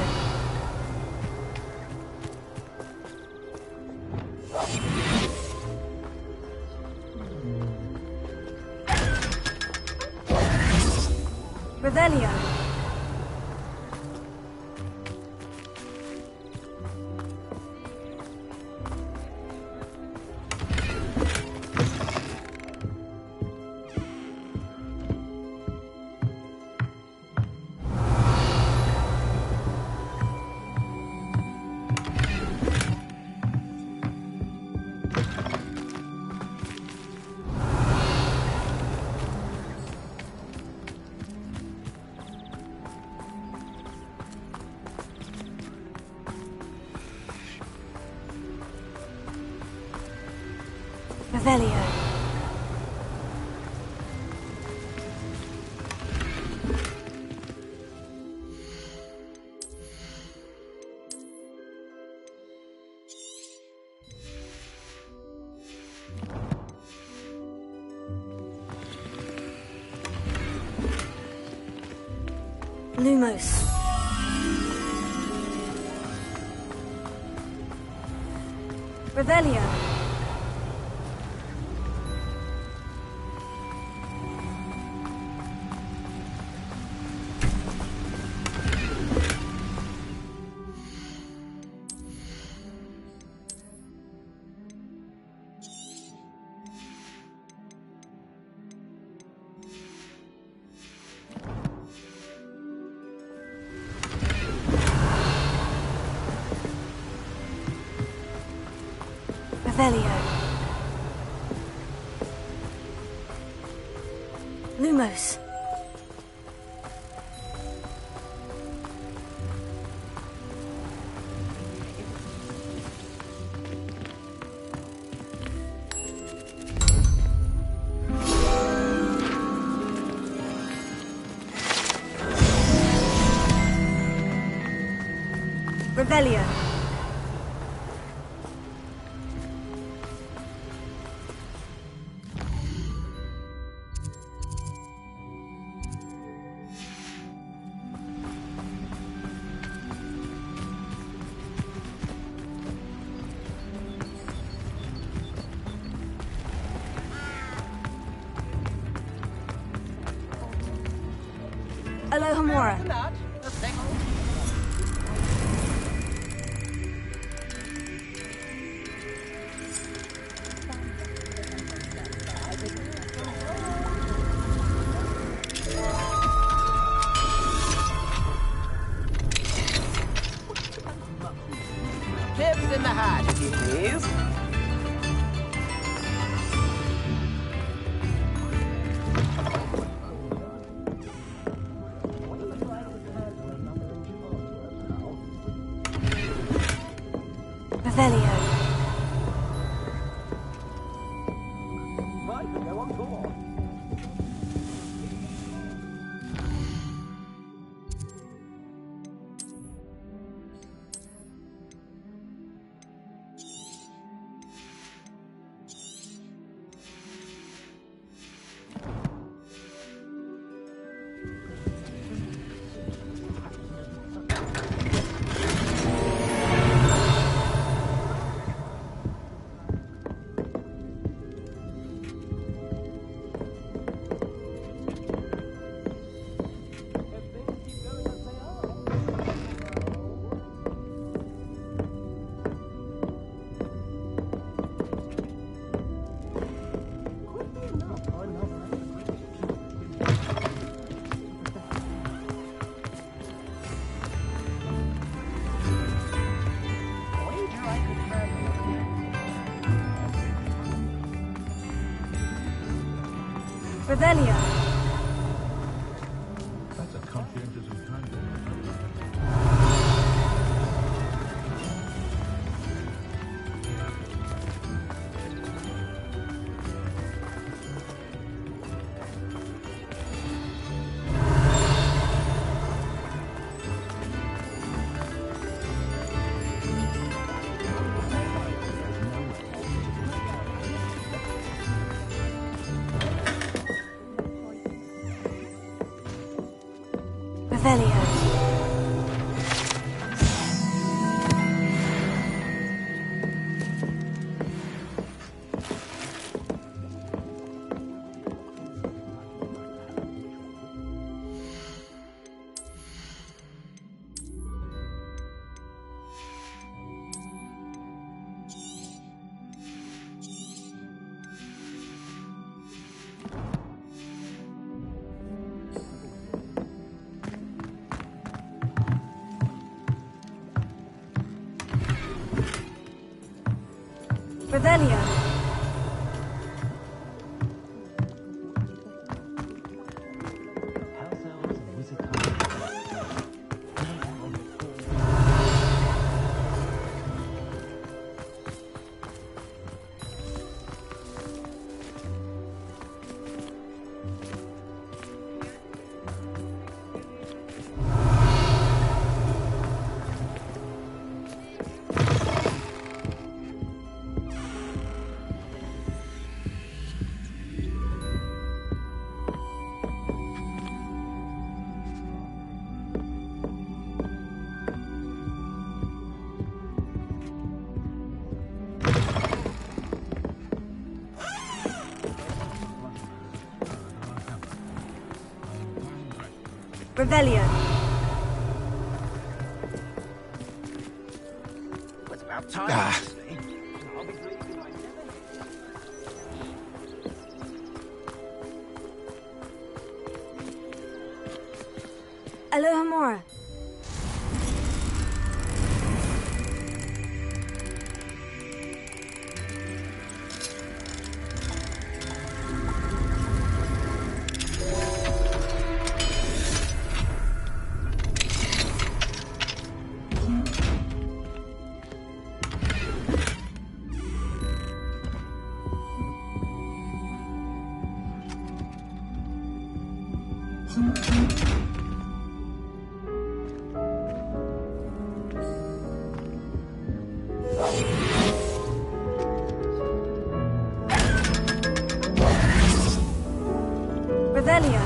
S1: Revelio. Revelio. Lumos. Revelio. Revelio. Lumos. Revelio. Alohomora.
S18: Tips in the hat, if you please.
S1: Revelio.
S7: That's a conscientious and kind.
S1: Revelio. Revelio. Revelio.
S18: It's about time.
S1: Alohomora. Revelio.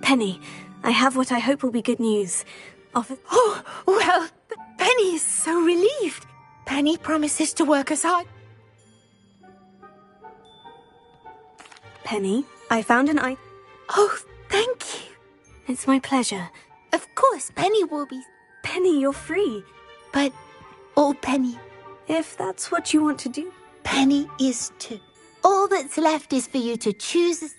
S1: Penny, I have what I hope will be good news.
S16: Oh, well, Penny is so relieved. Penny promises to work us hard.
S1: Penny, I found an eye.
S16: Oh, thank you.
S1: It's my pleasure.
S16: Of course, Penny will be...
S1: Penny, you're free.
S16: But, oh, Penny...
S1: If that's what you want to do.
S16: Penny is too. All that's left is for you to choose...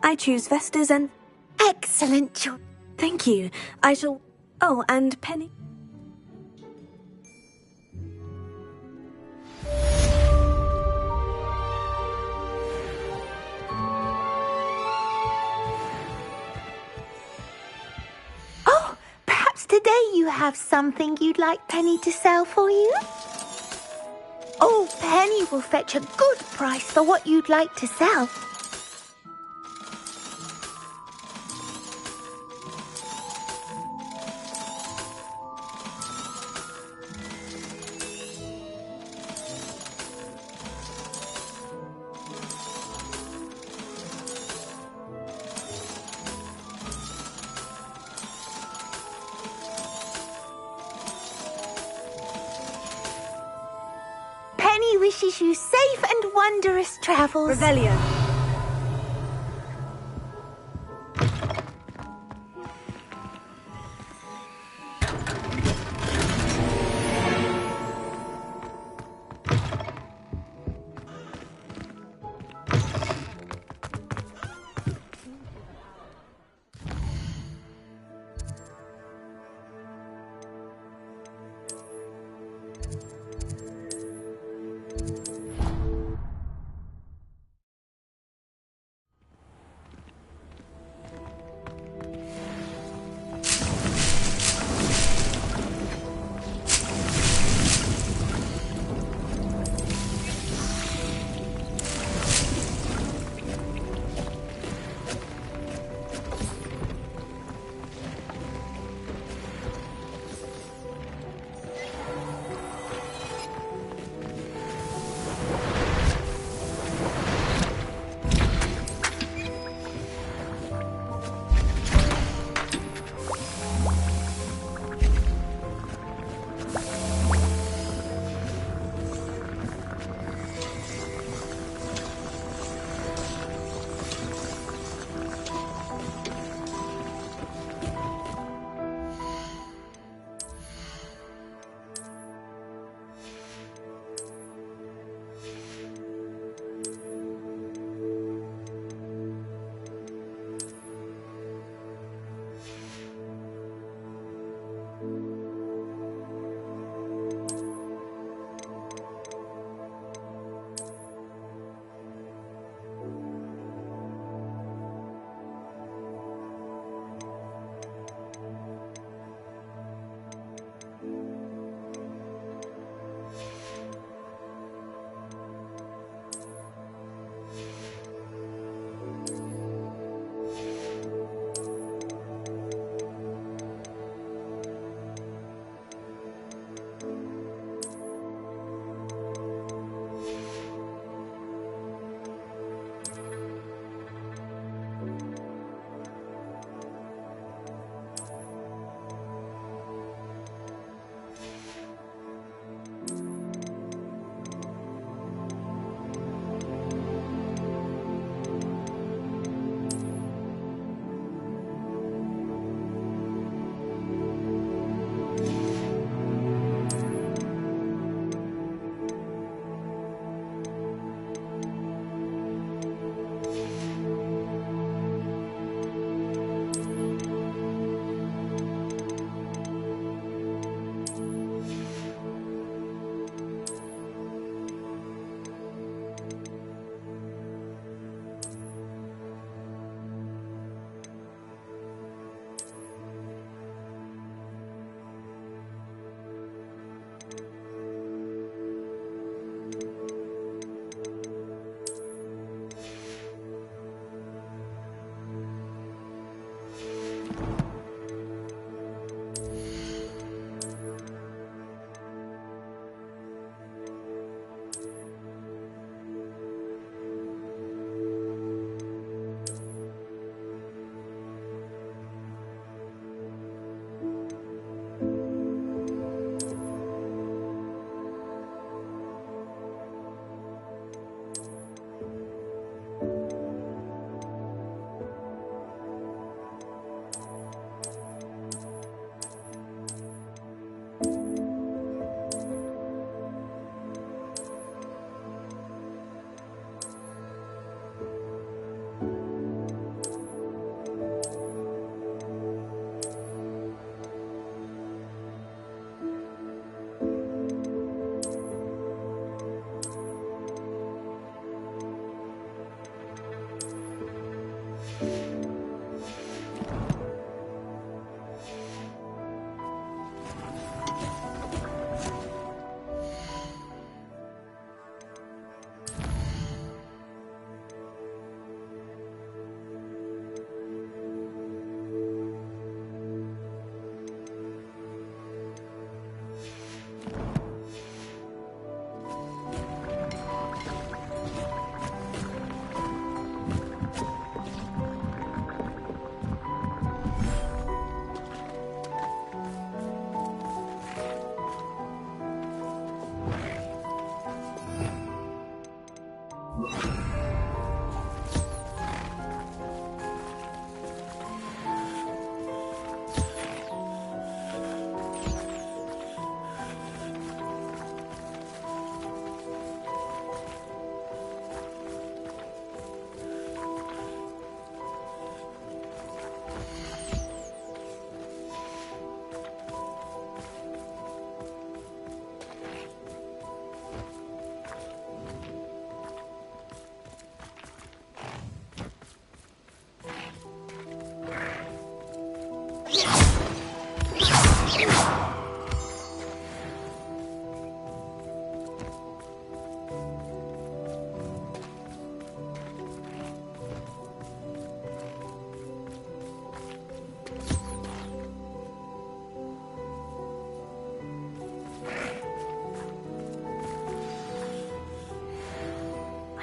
S1: I choose Vesta's and...
S16: Excellent choice.
S1: Thank you. I shall... Oh, and Penny...
S16: Oh, perhaps today you have something you'd like Penny to sell for you? Oh, Penny will fetch a good price for what you'd like to sell. wishes you safe and wondrous travels.
S1: Revelio.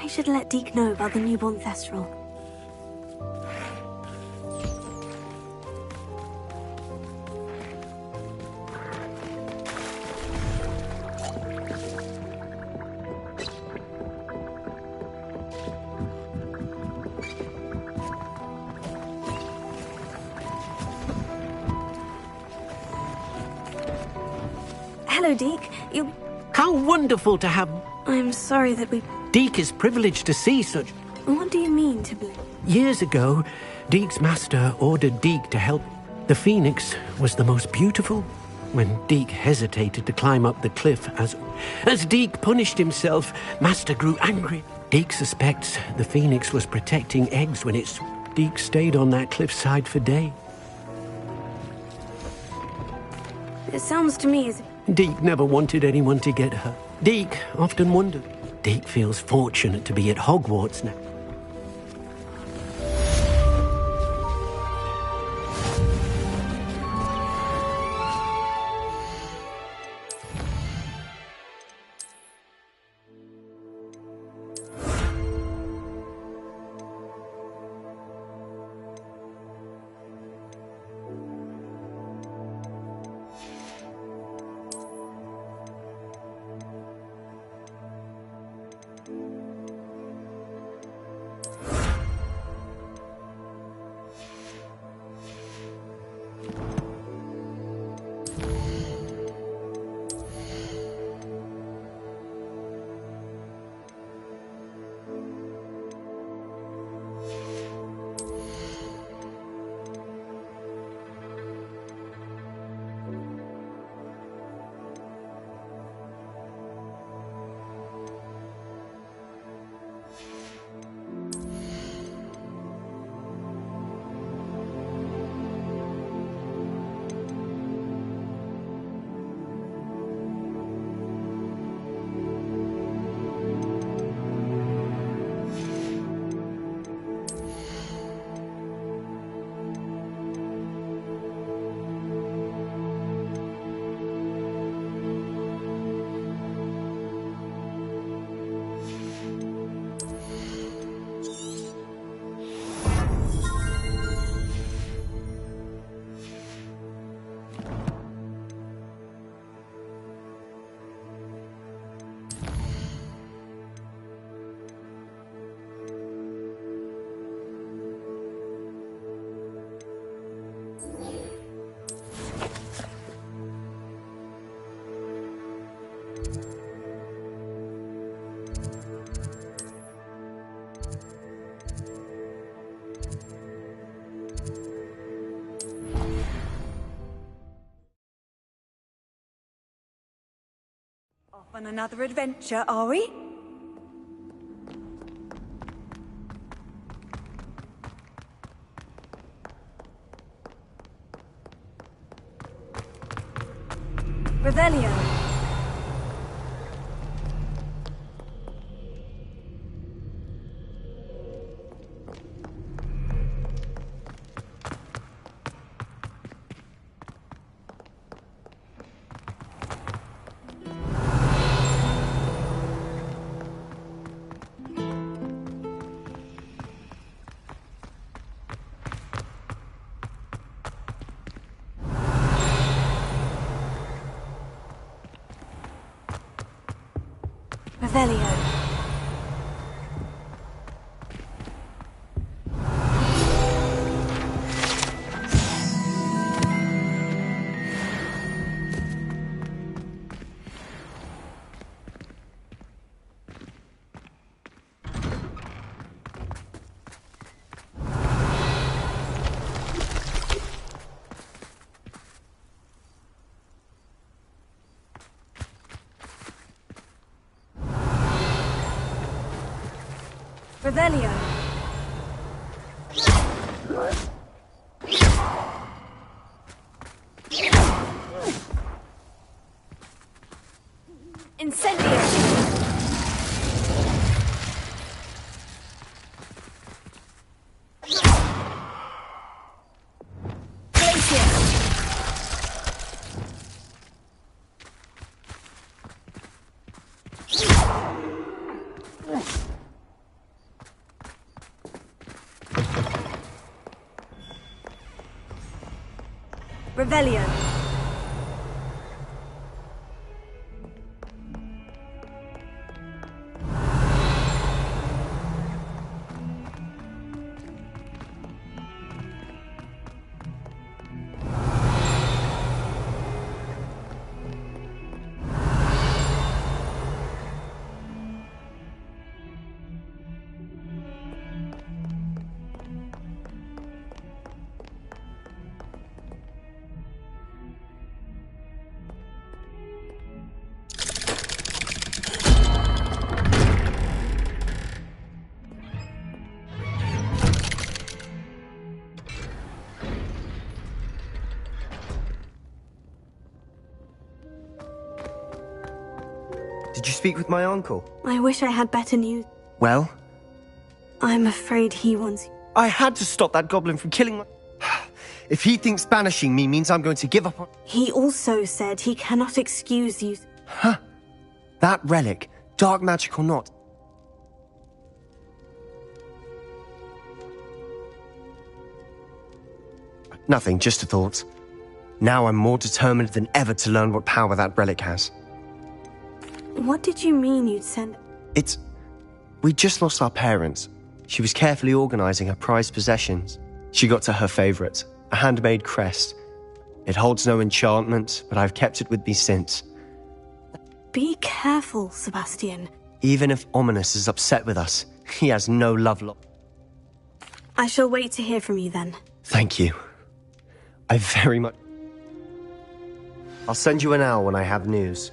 S1: I should let Deke know about the newborn Thestral. Hello, Deke. You...
S11: How wonderful to have...
S1: I'm sorry that we...
S11: Deke is privileged to see such...
S1: What do you mean, to be...
S11: Years ago, Deke's master ordered Deke to help. The Phoenix was the most beautiful. When Deke hesitated to climb up the cliff, as Deke punished himself, Master grew angry. Deke suspects the Phoenix was protecting eggs when it's... Deke stayed on that cliffside for days.
S1: It sounds to me as if...
S11: Deke never wanted anyone to get hurt. Deke often wondered. Deke feels fortunate to be at Hogwarts now.
S2: Off on another adventure, are we? Revelio. Revelio.
S1: Revelio. Incendio. Revelio.
S4: Did you speak with my uncle?
S1: I wish I had better news.
S4: Well?
S1: I'm afraid he wants...
S4: I had to stop that goblin from killing my... If he thinks banishing me means I'm going to give up on...
S1: He also said he cannot excuse you.
S4: Huh? That relic, dark magic or not. Nothing, just a thought. Now I'm more determined than ever to learn what power that relic has.
S1: What did you mean you'd send...
S4: We just lost our parents. She was carefully organizing her prized possessions. She got to her favorite, a handmade crest. It holds no enchantment, but I've kept it with me since.
S1: Be careful, Sebastian.
S4: Even if Ominous is upset with us, he has no love lost.
S1: I shall wait to hear from you then.
S4: Thank you. I very much... I'll send you an owl when I have news.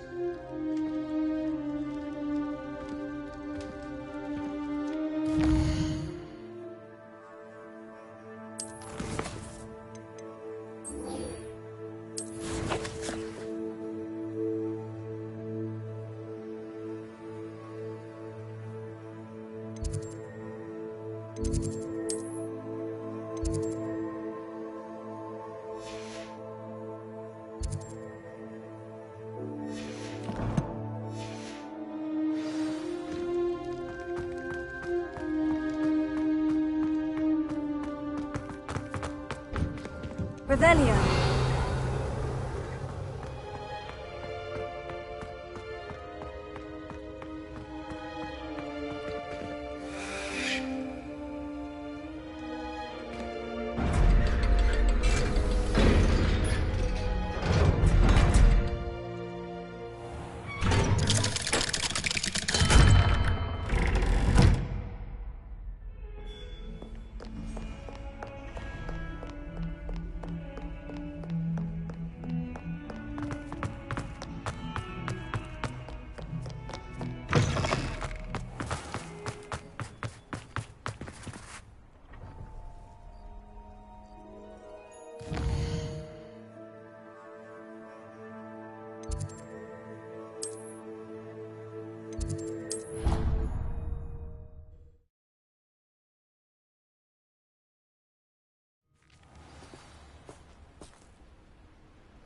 S1: Revelio.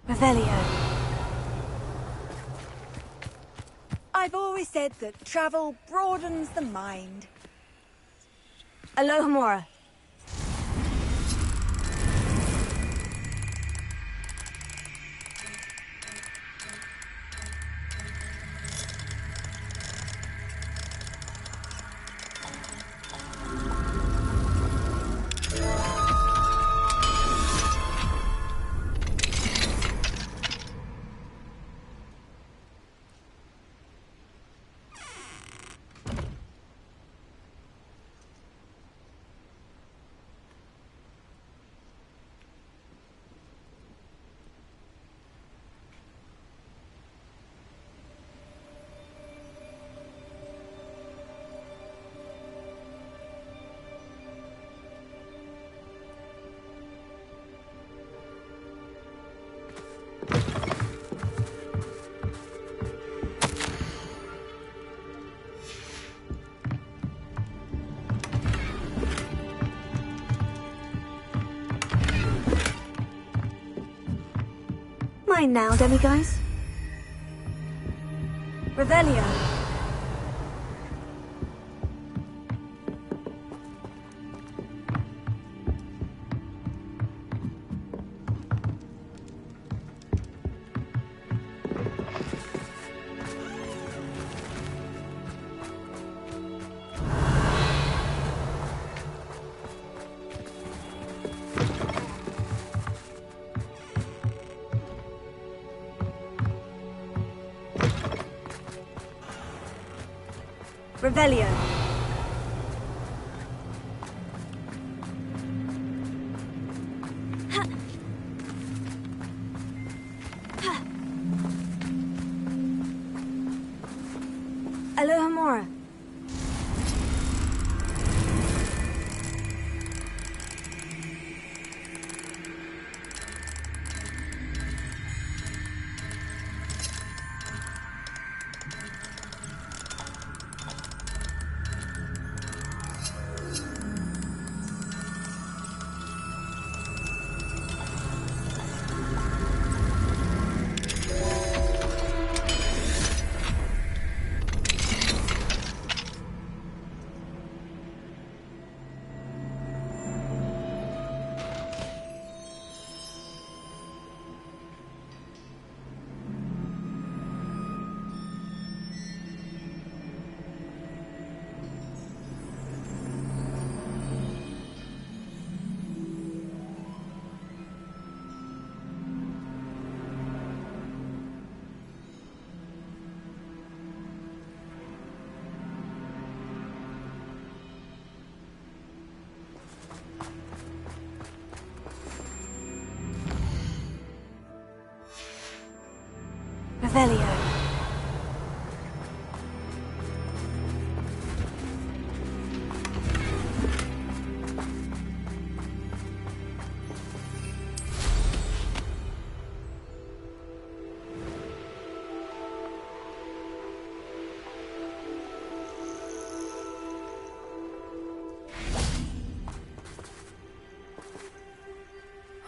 S1: Revelio.
S2: I've always said that travel broadens the mind.
S1: Alohomora. fine now, demiguys? Revelio. Revelio. Alohomora. Revelio.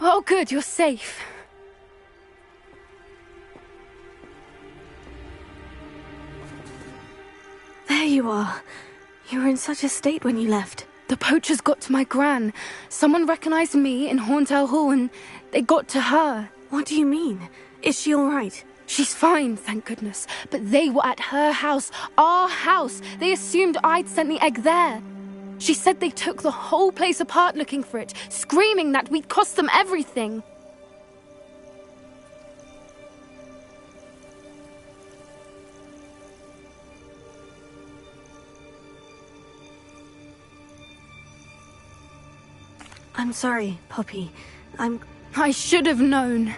S10: Oh, good, you're safe.
S1: There you are. You were in such a state when you left.
S10: The poachers got to my gran. Someone recognized me in Horntail Hall and they got to her.
S1: What do you mean? Is she all right?
S10: She's fine, thank goodness. But they were at her house, our house. They assumed I'd sent the egg there. She said they took the whole place apart looking for it, screaming that we'd cost them everything.
S1: I'm sorry, Poppy.
S10: I should have known.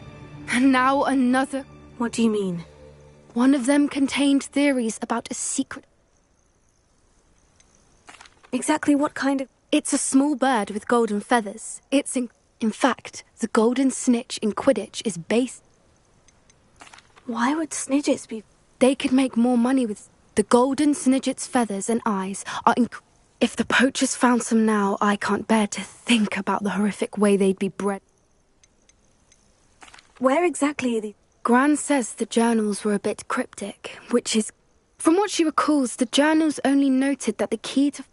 S10: And now another...
S1: What do you mean?
S10: One of them contained theories about a secret...
S1: Exactly what kind of...
S10: It's a small bird with golden feathers. It's in fact, the golden snitch in Quidditch is based...
S1: Why would snidgets be...
S10: They could make more money with... The golden snidget's feathers and eyes are If the poachers found some now, I can't bear to think about the horrific way they'd be bred.
S1: Where exactly are they?
S10: Gran says the journals were a bit cryptic, which is... From what she recalls, the journals only noted that the key to...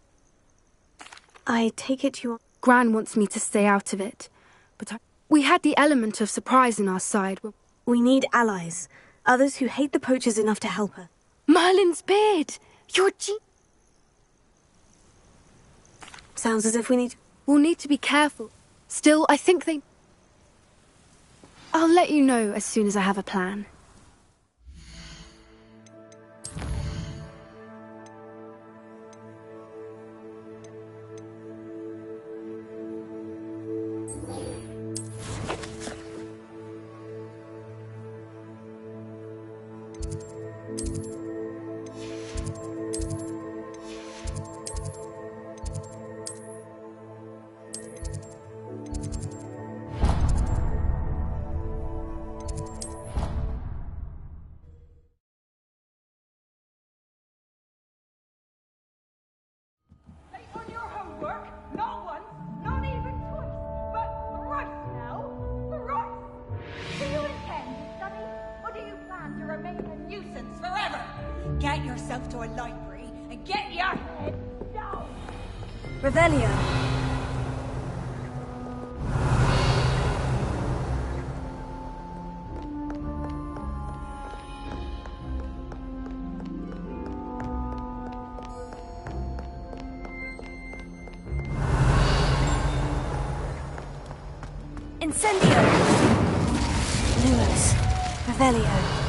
S1: I take it you...
S10: Gran wants me to stay out of it, but we had the element of surprise on our side.
S1: We need allies. Others who hate the poachers enough to help her.
S10: Merlin's beard! You're
S1: Sounds as if
S10: We'll need to be careful. Still, I think they... I'll let you know as soon as I have a plan.
S2: Get yourself to a library and get your head down!
S1: Revelio. Incendio! Lumos. Revelio.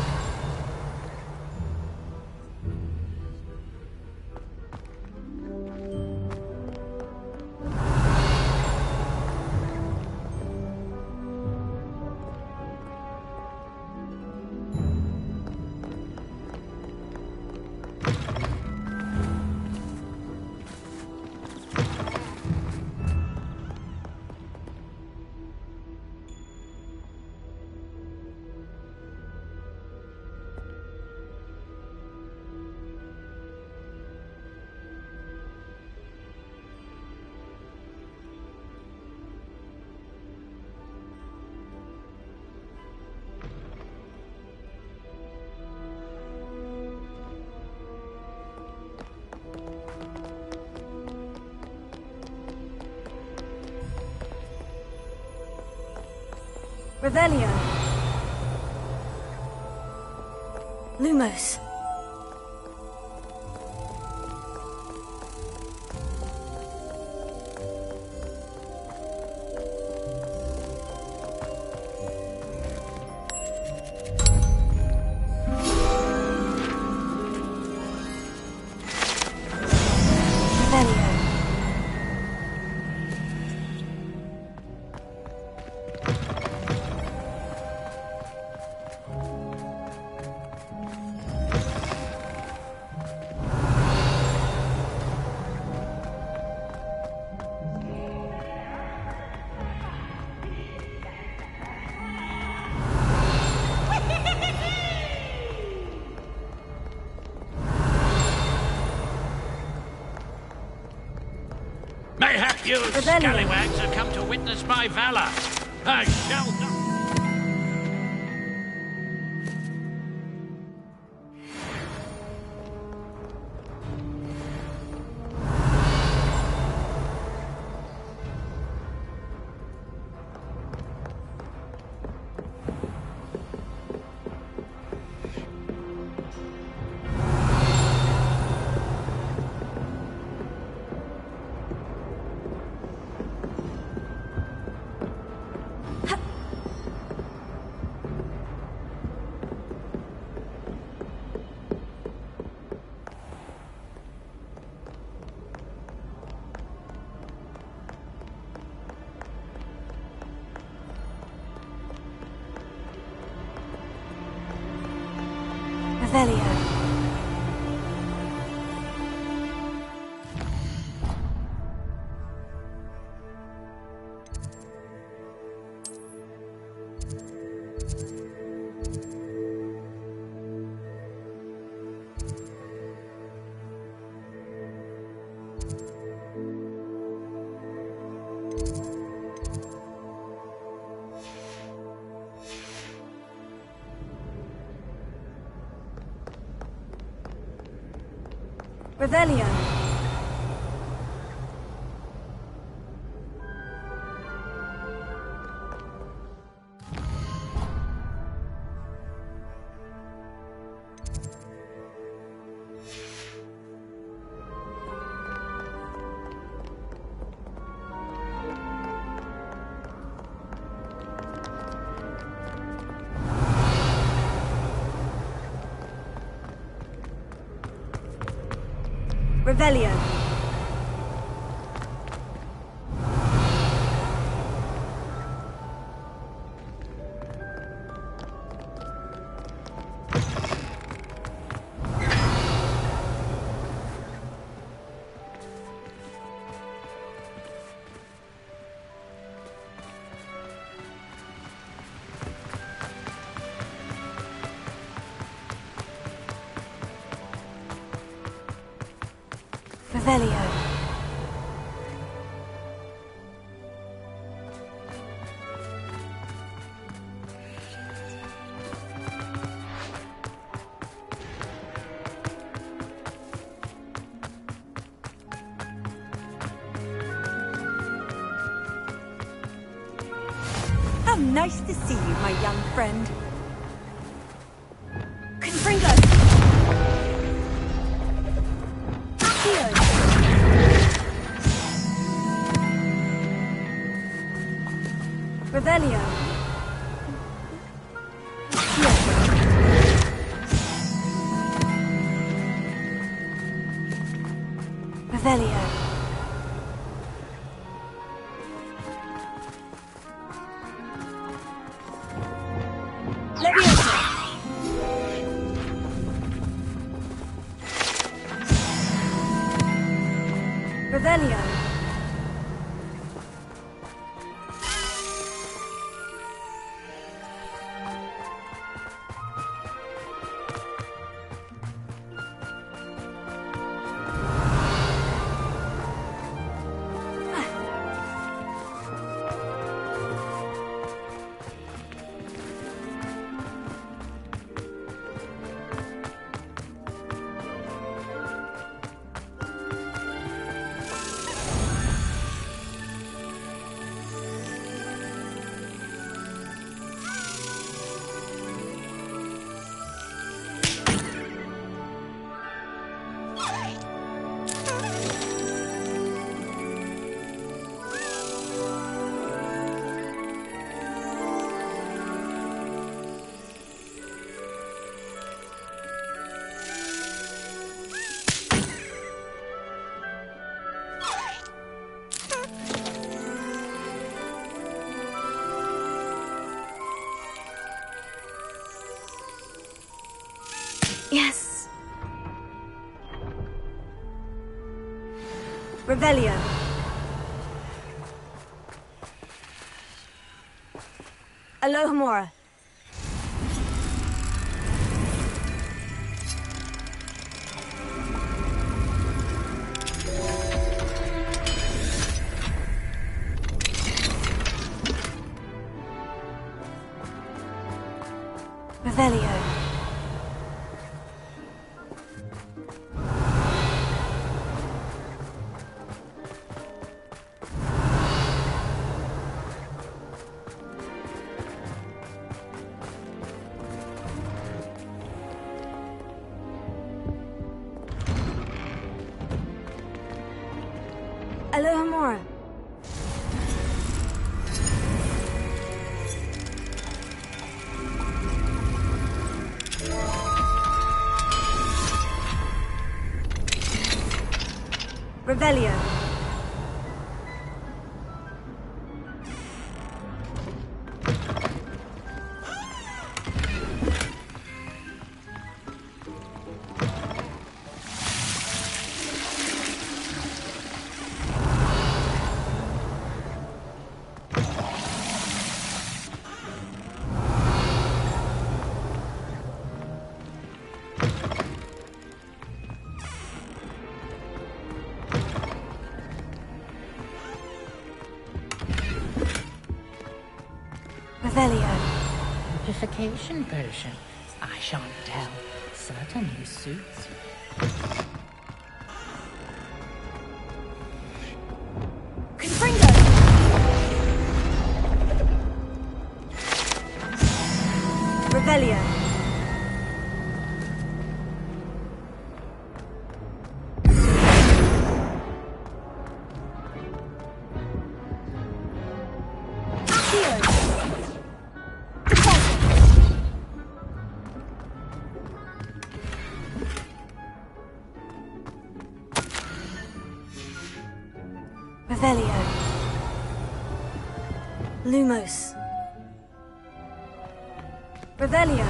S1: Revelio. Lumos.
S13: Mayhap you scallywags have come to witness my valor. I shall not...
S1: Revelio. Revelio. Revelio. Revelio.
S2: How nice to see you, my young friend. Confringo! Accio! Revelio! Revelio! Revelio. Yes. Revelio. Alohomora. Revelio. Alohomora. Revelio. Revelio.
S19: Amplification potion. I shan't tell. Certainly suits you.
S2: Confringo! Revelio. Revelio. Lumos. Revelio.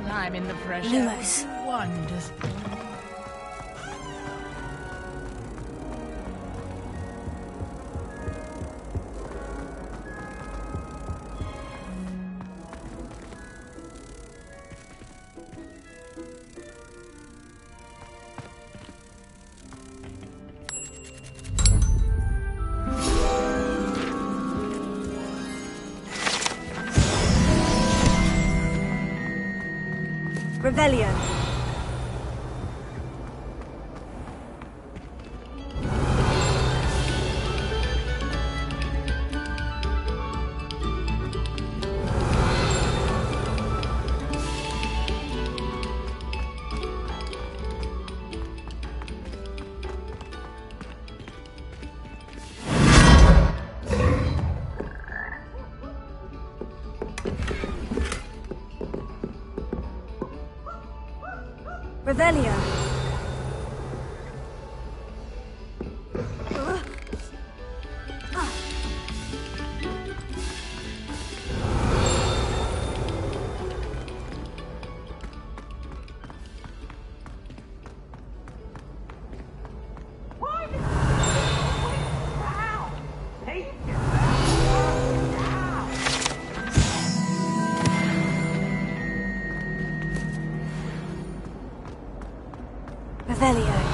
S19: I'm in the fresh
S2: Lumos.
S19: air. Wonderful.
S2: Revelio. Revelio. Revelio.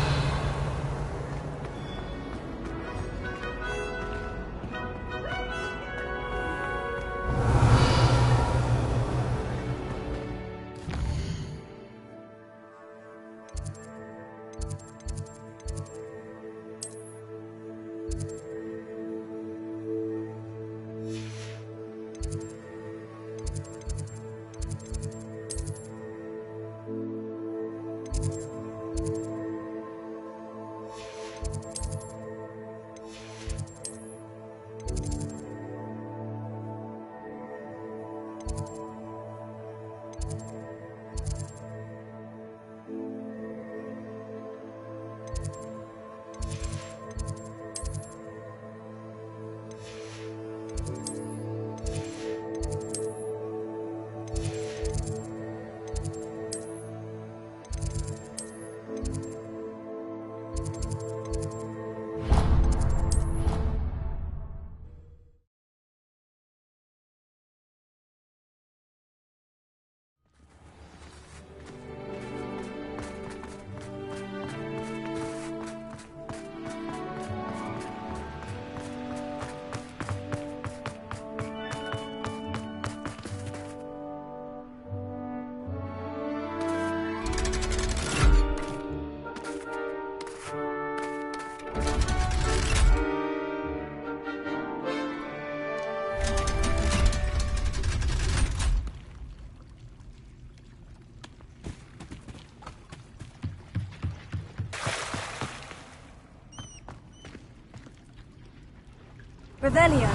S2: Revelio.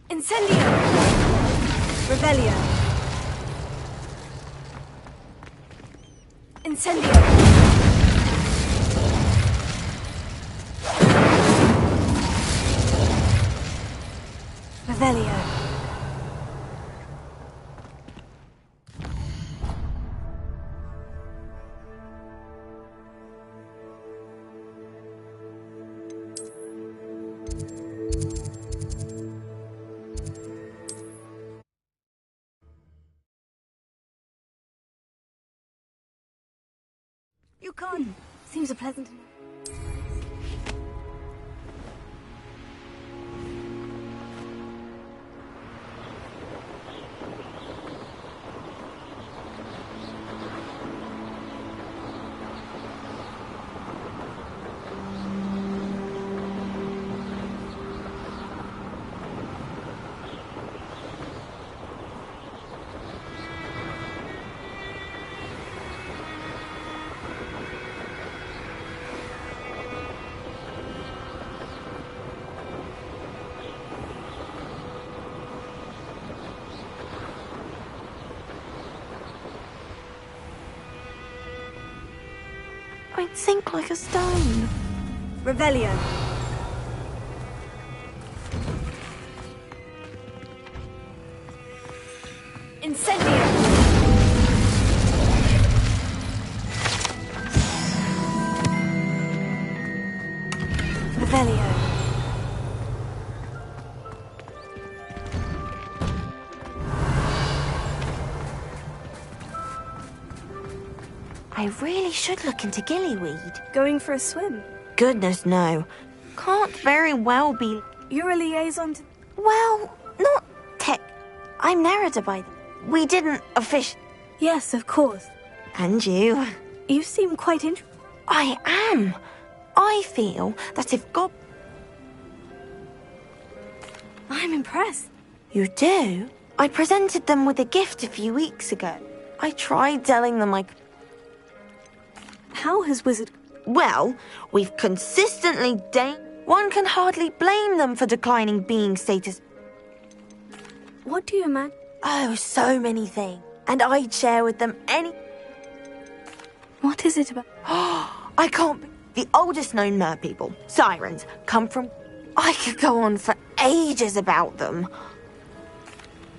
S2: Incendio. Revelio. Incendio! Revelio. You can't.
S1: Seems a pleasant...
S16: I'd sink like a stone.
S2: Revelio. Incendio. Revelio.
S16: I really should look into gillyweed.
S1: Going for a swim?
S16: Goodness, no. Can't very well be...
S1: You're a liaison to...
S16: Well, not tech. I'm Nerida by the... We didn't officially...
S1: Yes, of course.
S16: And you?
S1: You seem quite interested.
S16: I am. I feel that if God...
S1: I'm impressed.
S16: You do? I presented them with a gift a few weeks ago. I tried telling them I...
S1: How has Wizard...
S16: Well, we've consistently One can hardly blame them for declining being status.
S1: What do you imagine?
S16: Oh, so many things. And I'd share with them any...
S1: What is it about?
S16: I can't... The oldest known merpeople, sirens, come from... I could go on for ages about them.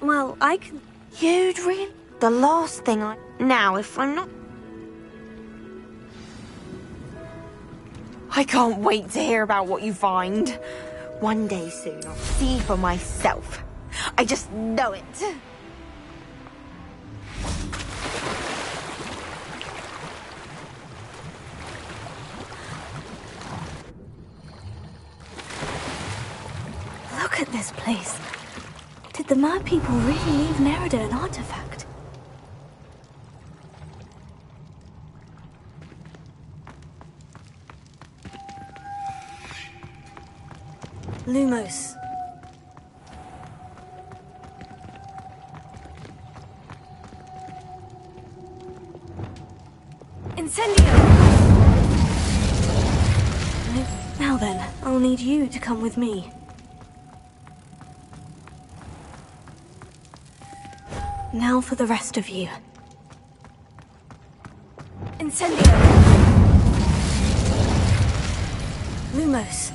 S1: Well, I can...
S16: You'd really... The last thing I... Now, if I'm not... I can't wait to hear about what you find. One day soon, I'll see for myself. I just know it.
S1: Look at this place. Did the mer people really leave Nerida an artifact? Lumos. Incendio! Now then, I'll need you to come with me. Now for the rest of you. Incendio! Lumos.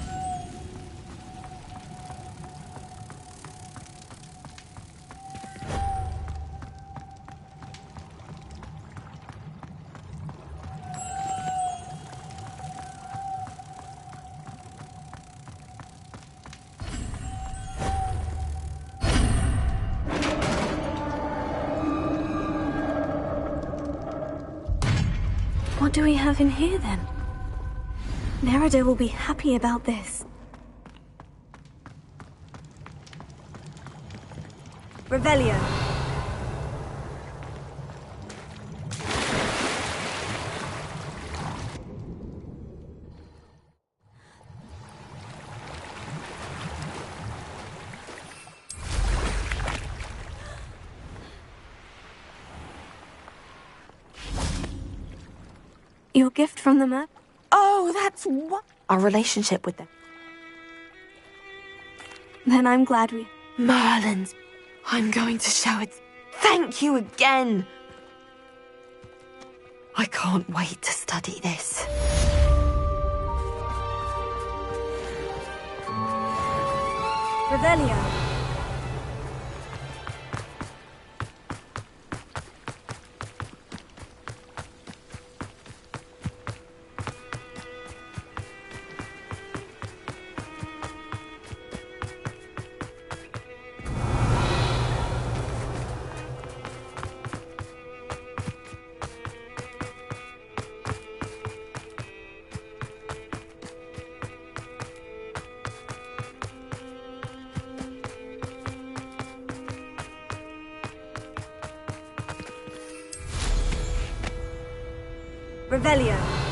S1: What do we have in here, then? Nerida will be happy about this. Revelio. Your gift from the map?
S16: Oh, that's what... Our relationship with them.
S1: Then I'm glad we...
S16: Merlin's. I'm going to show it. Thank you again. I can't wait to study this.
S1: Revelio. Revelio.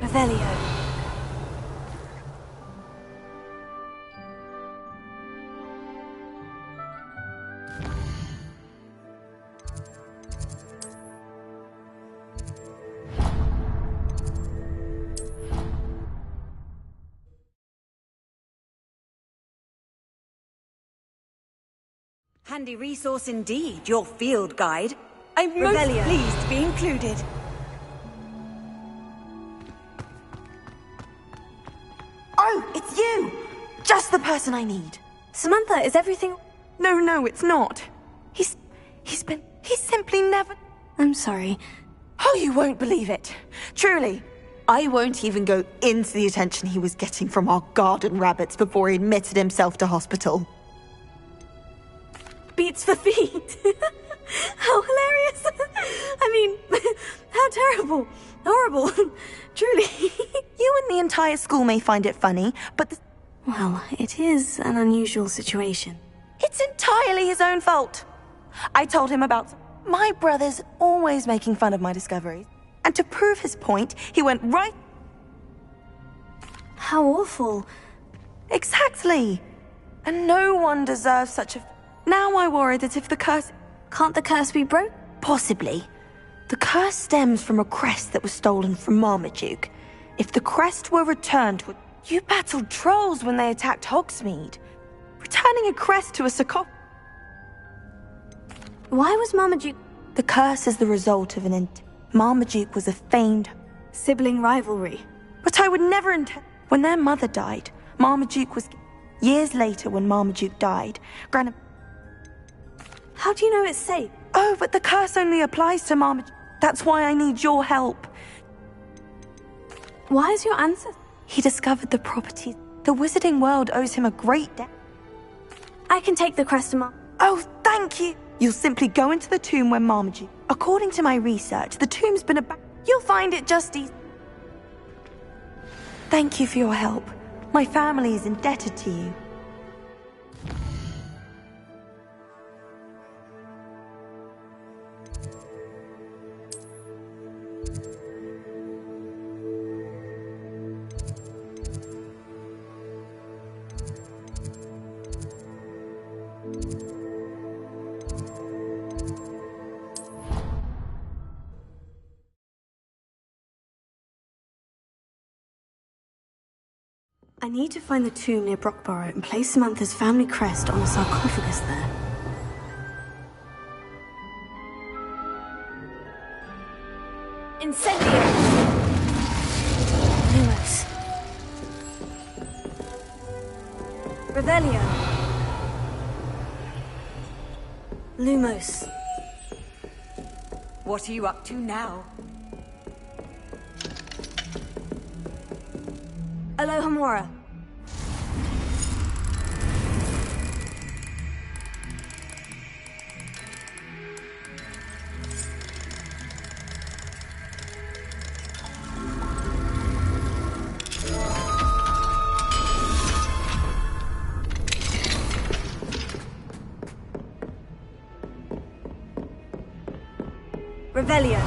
S1: Revelio.
S2: handy resource indeed, your field guide. I'm most
S1: Rebellion.
S2: pleased to be included.
S16: Oh, it's you! Just the person I need.
S1: Samantha, is everything...
S16: No, it's not. He's simply never...
S1: I'm sorry.
S16: Oh, you won't believe it. Truly. I won't even go into the attention he was getting from our garden rabbits before he admitted himself to hospital.
S1: Beats the feet. How hilarious. I mean, how terrible. Horrible. Truly.
S16: You and the entire school may find it funny, but
S1: Well, it is an unusual situation.
S16: It's entirely his own fault. I told him about my brother's always making fun of my discoveries. And to prove his point, he went right...
S1: How awful.
S16: Exactly. And no one deserves such a... Now I worry that if the curse...
S1: Can't the curse be broke?
S16: Possibly. The curse stems from a crest that was stolen from Marmaduke. If the crest were returned to... You battled trolls when they attacked Hogsmeade. Returning a crest to a sarcophagus...
S1: Why was Marmaduke...
S16: The curse is the result of an... Marmaduke was a famed...
S1: Sibling rivalry.
S16: But I would never intend... When their mother died, Marmaduke was... Years later, when Marmaduke died,
S1: How do you know it's safe?
S16: Oh, but the curse only applies to Marmaduke. That's why I need your help.
S1: Why is your ancestor...
S16: He discovered the properties. The wizarding world owes him a great debt.
S1: I can take the crest to
S16: Oh, thank you. You'll simply go into the tomb where Marmaduke... According to my research, the tomb's been You'll find it just easy. Thank you for your help. My family is indebted to you.
S1: I need to find the tomb near Brockborough and place Samantha's family crest on a sarcophagus there. Incendio! Lumos. Revelio. Lumos.
S2: What are you up to now?
S1: Alohomora. Revelio.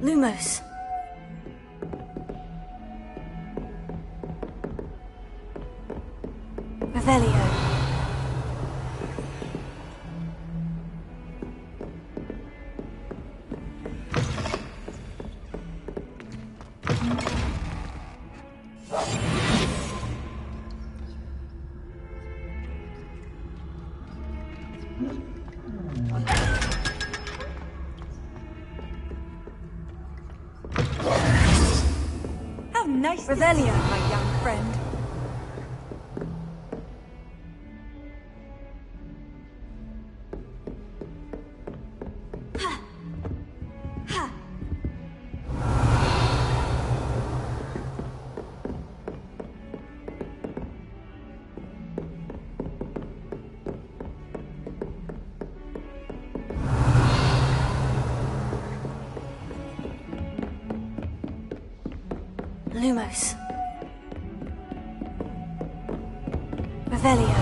S1: Lumos. Revelio.
S2: How nice
S1: Revelio,
S2: my young friend.
S1: Lumos. Revelio.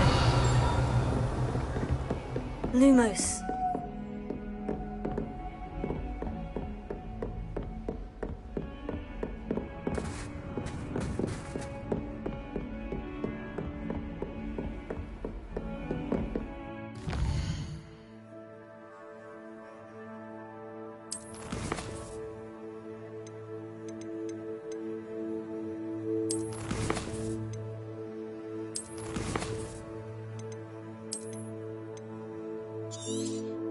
S1: Lumos.
S4: you.